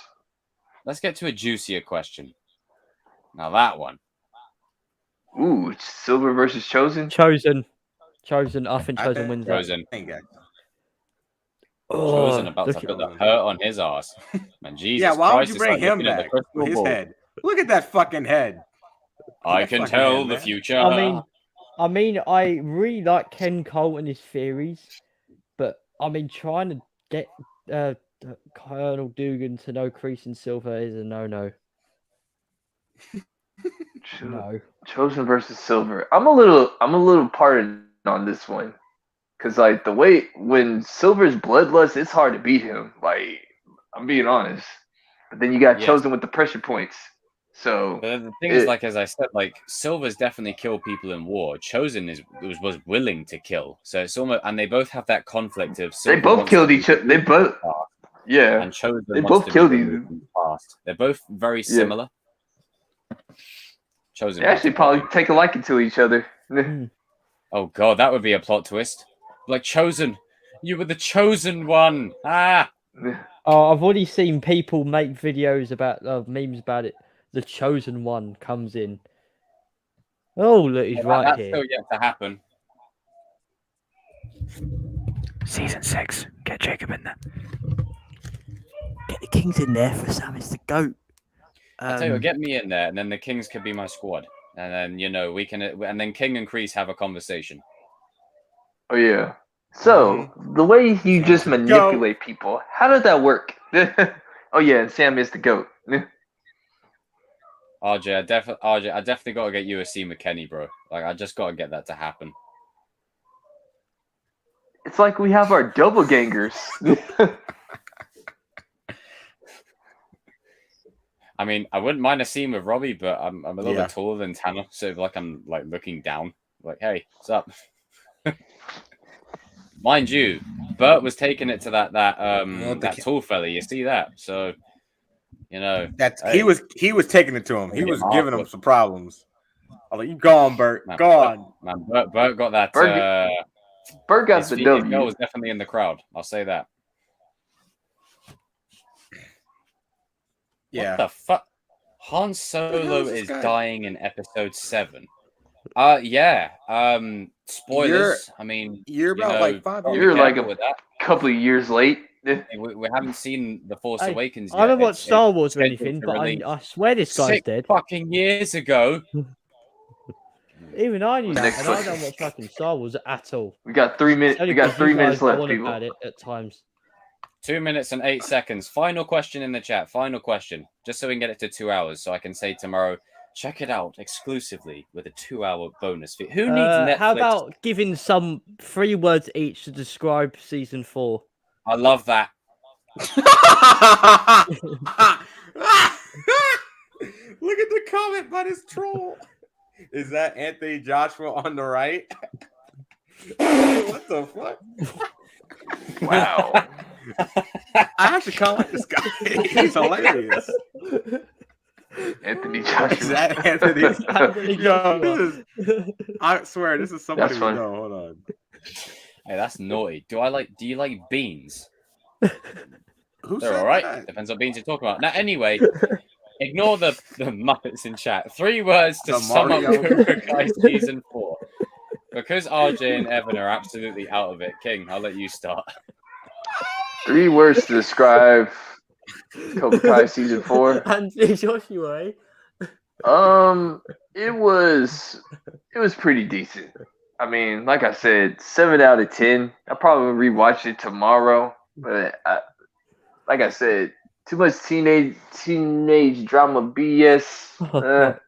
Let's get to a juicier question. Now that one. Ooh, Silver versus Chosen. Chosen. I think Chosen wins that. Chosen. Oh, Chosen about to put the hurt on his ass. Man, Jesus Yeah, why Christ, would you bring him back? His head. Look at that fucking head. I can tell the future. I mean, I really like Ken Cole and his theories, but I mean, trying to get Colonel Dugan to know Kreese and Silver is a no. No. Chosen versus Silver. I'm a little parted on this one, cause like the way when Silver's bloodlust, it's hard to beat him. Like, I'm being honest. But then you got Chosen with the pressure points. So but the thing is, like as I said, like Silver's definitely killed people in war. Chosen was willing to kill. So it's almost, and they both have that conflict of Silver they both killed each other. They both, yeah. And Chosen they wants both to killed be each removed from the past. They're both very similar. Chosen. They actually probably take a liking to each other. Oh god, that would be a plot twist. Like Chosen, you were the chosen one. Ah. Oh, I've already seen people make videos about memes about it. The chosen one comes in. Oh, look, he's right that's here. Still yet to happen. Season 6. Get Jacob in there. Get the Kings in there for Sam is the GOAT. I tell you what, get me in there, and then the Kings could be my squad, and then we can, and then King and Kreese have a conversation. Oh yeah. So the way you just manipulate people, how does that work? Oh yeah, and Sam is the GOAT. RJ, I definitely got to get you a C. McKenney, bro. Like, I just got to get that to happen. It's like we have our double gangers. I mean, I wouldn't mind a scene with Robbie, but I'm a little bit taller than Tanner, so like I'm like looking down, like, hey, what's up? Mind you, Bert was taking it to that tall fella. You see that? So, you know, he was taking it to him. He was giving him some problems. I'm like, you gone, Bert. Gone. Man, Bert got that. Bert got the W. His girl was definitely in the crowd. I'll say that. Yeah. What the fuck? Han Solo is dying in episode 7. Yeah. Spoilers. You're about like 5 years. You're like a couple of years late. We haven't seen The Force Awakens yet. I don't watch Star Wars or anything, but I swear this guy's 6 dead. fucking years ago. Even I knew that, and I don't watch fucking Star Wars at all. We got 3 minutes. We got 3 minutes left, people. About it at times. 2 minutes and 8 seconds. Final question in the chat. Final question. Just so we can get it to 2 hours, so I can say tomorrow, check it out exclusively with a 2-hour bonus fee. Who needs Netflix? How about giving some 3 words each to describe season 4? I love that. Look at the comment by this troll. Is that Anthony Joshua on the right? What the fuck? Wow. I actually kind of like this guy. He's hilarious. Anthony Joshua. Is that Anthony? Yo, I swear, this is somebody we know. Hold on. Hey, that's naughty. Do you like beans? Who They're said all right. that? Depends what beans you're talking about. Now, anyway, ignore the Muppets in chat. 3 words to sum up Cobra Kai season 4. Because RJ and Evan are absolutely out of it, King, I'll let you start. 3 words to describe Cobra Kai season 4. Anthony Joshua. It was pretty decent. I mean, like I said, 7 out of 10. I'll probably rewatch it tomorrow, but like I said, teenage drama BS.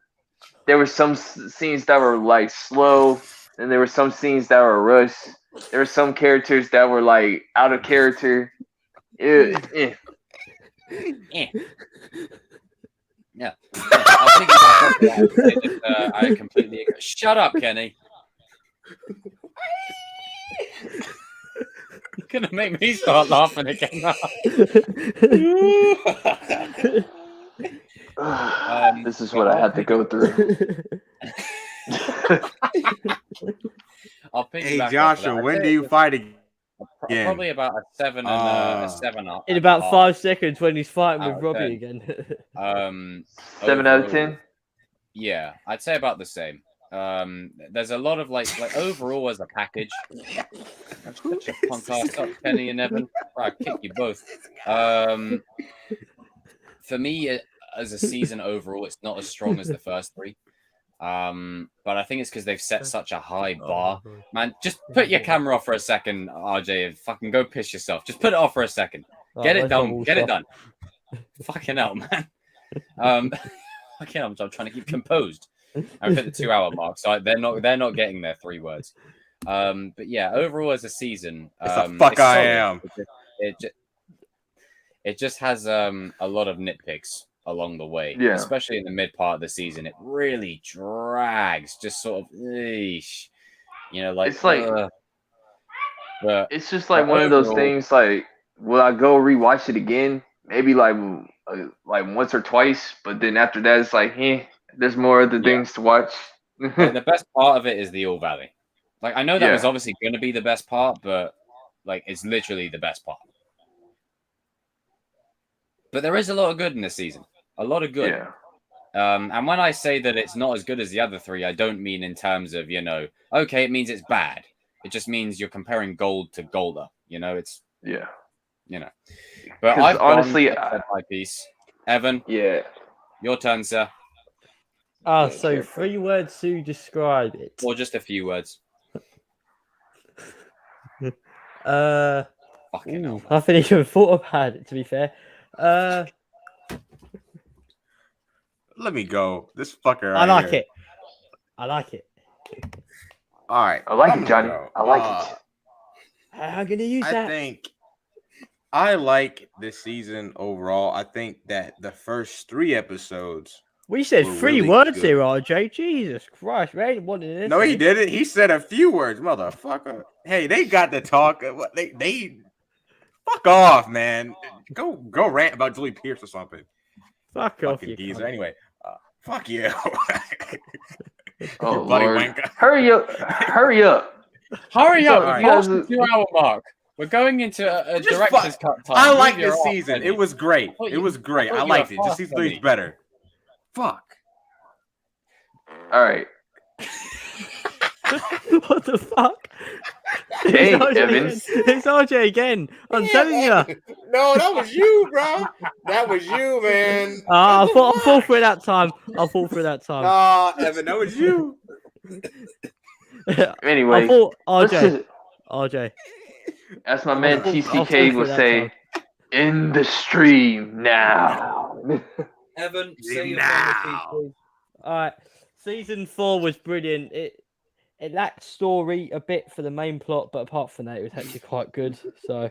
There were some scenes that were like slow, and there were some scenes that were rushed. There were some characters that were like out of character. Yeah. I'll think about that. I completely agree. Shut up, Kenny. You're gonna make me start laughing again now. This is what I had to go through. I'll pick Hey, you back Joshua, when do you fight again? Probably about a 7 and a 7 up. In about 5 seconds when he's fighting with Robbie again. 7 out of 10. Yeah, I'd say about the same. There's a lot of like overall as a package. Such a punk ass up, Kenny and Evan. I'll kick you both. For me, as a season overall, it's not as strong as the first 3. But I think it's because they've set such a high bar. Man, just put your camera off for a second, RJ, and fucking go piss yourself. Just put it off for a second. Get it done. Get it done. Fucking hell, man. Fucking hell, I'm trying to keep composed. I've hit the 2-hour mark, so they're not getting their 3 words. But yeah, overall as a season, it just has a lot of nitpicks along the way, especially in the mid part of the season. It really drags, just sort of, like it's like, it's just like one of those things. Like, will I go rewatch it again? Maybe like once or twice, but then after that, it's like, there's more other things to watch. Like, the best part of it is the All Valley. Like, I know that was obviously going to be the best part, but like, it's literally the best part. But there is a lot of good in this season. A lot of good. Yeah. And when I say that it's not as good as the other 3, I don't mean in terms of, okay, it means it's bad. It just means you're comparing gold to golder. It's But I've honestly said my piece. Evan. Yeah. Your turn, sir. So 3 words to describe it. Or just a few words. Fucking hell. I haven't even thought about it, to be fair. Let me go. This fucker. I like it. I like it. All right. I like it, Johnny. I like it. How can you use that? I think I like this season overall. I think that the first 3 episodes. We said 3 really words good. here, RJ. Jesus Christ, we ain't wanting this. No, he didn't. He said a few words, motherfucker. Hey, they got to talk. They fuck off, man. Go rant about Julie Pierce or something. Fuck off, you geezer. Anyway, fuck you. Oh, buddy Lord. wanker. Hurry up. Hurry up. Right. Past the 2-hour mark. We're going into a director's cut time. I like this season. It was great. It was great. I liked it. Just season 3 is better. Fuck. All right. What the fuck? Hey, it's RJ Evans. Again. It's RJ again. I'm telling you. No, that was you, bro. That was you, man. I'll fall through that time. Nah, Evan, that was you. Anyway, I thought RJ. As my man TCK would say, in the stream now. Evan, say your Now. please. All right. Season 4 was brilliant. It lacked story a bit for the main plot, but apart from that, it was actually quite good. So.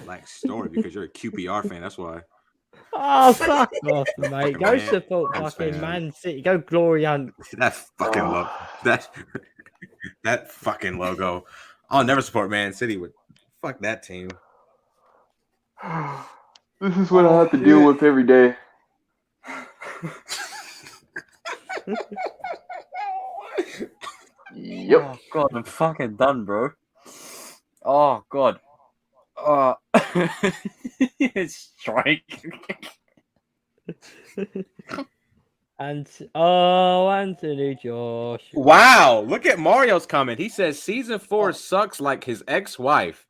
Like story because you're a QPR fan. That's why. Oh, fuck off, mate. Go Man. support Thanks, fucking man. Man City. Go Glory Hunt. That fucking logo. That fucking logo. I'll never support Man City with. Fuck that team. This is what I have to deal with every day. Yep. Oh, God, I'm fucking done, bro. Oh, God. Strike. And Anthony Josh. Wow, look at Mario's comment. He says season 4 sucks like his ex-wife.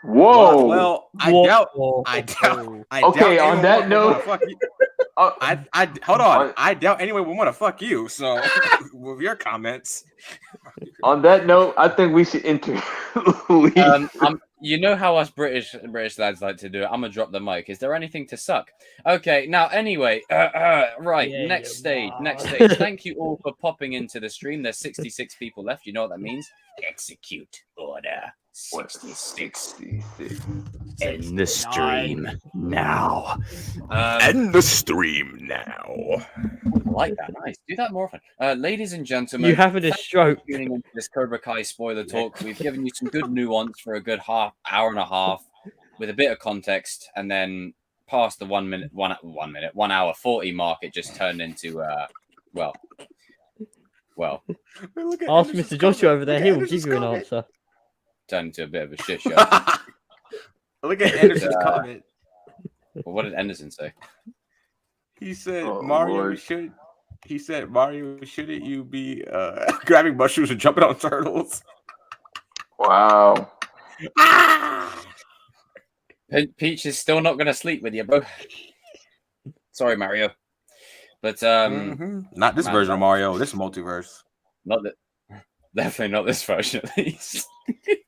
Whoa. Well, I doubt. Okay, on that note, I hold on. I doubt anyone would want to fuck you. So, with your comments. On that note, I think we should enter. You know how us British lads like to do it. I'm gonna drop the mic. Is there anything to suck? Okay, now anyway, right. Yeah, next stage. man. Thank you all for popping into the stream. There's 66 people left. You know what that means? Execute order 66. End the stream now. End the stream now. I like that. Nice. Do that more often. Ladies and gentlemen, You having a thank you stroke? for tuning into this Cobra Kai spoiler talk. We've given you some good nuance for a good hour and a half with a bit of context, and then past the 1 hour 40 mark, it just turned into well. Ask Mr. Joshua over there. He'll give you an answer. Turned into a bit of a shit show. Look at Anderson's comment. Well, what did Anderson say? He said, Oh, Mario, Lord. shouldn't you be grabbing mushrooms and jumping on turtles? Wow. Peach is still not going to sleep with you, bro. Sorry, Mario. But not this man, version of Mario. This multiverse. not that. Definitely not this version, at least.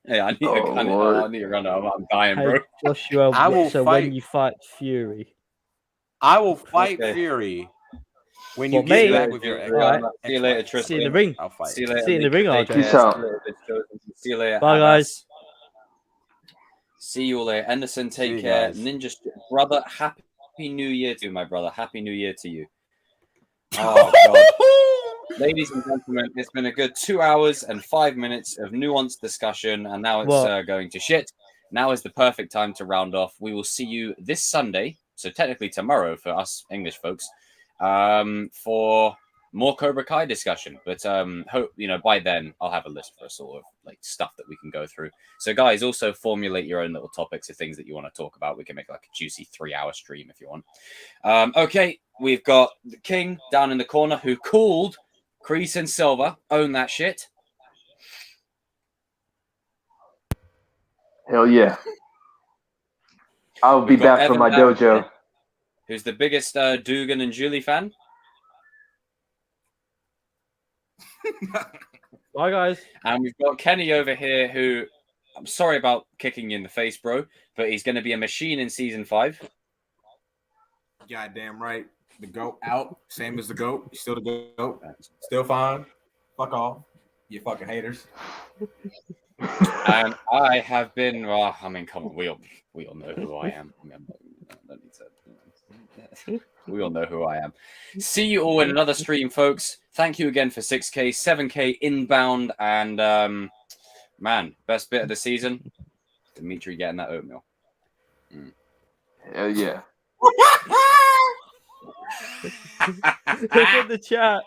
Yeah, I need to run out. I'm dying, Hey, bro. Joshua, I will so fight- when you fight Fury. I will fight Okay. Fury when you What, get me? back with your Alright. See you later, Tristan. See you in the ring. I'll fight. See you later. See you in the ring, Take RJ. care. Peace out. See you later. Bye, Abbas. guys. See you all later. Anderson, See take you care. guys. Ninja, brother, happy New Year to you, my brother. Happy New Year to you. Oh, God. Ladies and gentlemen, it's been a good 2 hours and 5 minutes of nuanced discussion, and now it's What? going to shit. Now is the perfect time to round off. We will see you this Sunday, so technically tomorrow for us English folks, for more Cobra Kai discussion. But hope by then I'll have a list for sort of like stuff that we can go through. So guys, also formulate your own little topics of things that you want to talk about. We can make like a juicy 3-hour stream if you want. Okay, we've got the King down in the corner who called Kreese and Silva. Own that shit. Hell yeah. I'll be We've got back for Evan my down dojo. here, who's the biggest Dugan and Julie fan. Bye, guys. And we've got Kenny over here who, I'm sorry about kicking you in the face, bro, but he's going to be a machine in season 5. Goddamn right. The goat out. Same as the goat. Still the goat. Still fine. Fuck off. You fucking haters. And I have been, come on, we all know who I am. We all know who I am. See you all in another stream, folks. Thank you again for 6K, 7K inbound, and man, best bit of the season, Dimitri getting that oatmeal. Hell yeah. Look at the chat.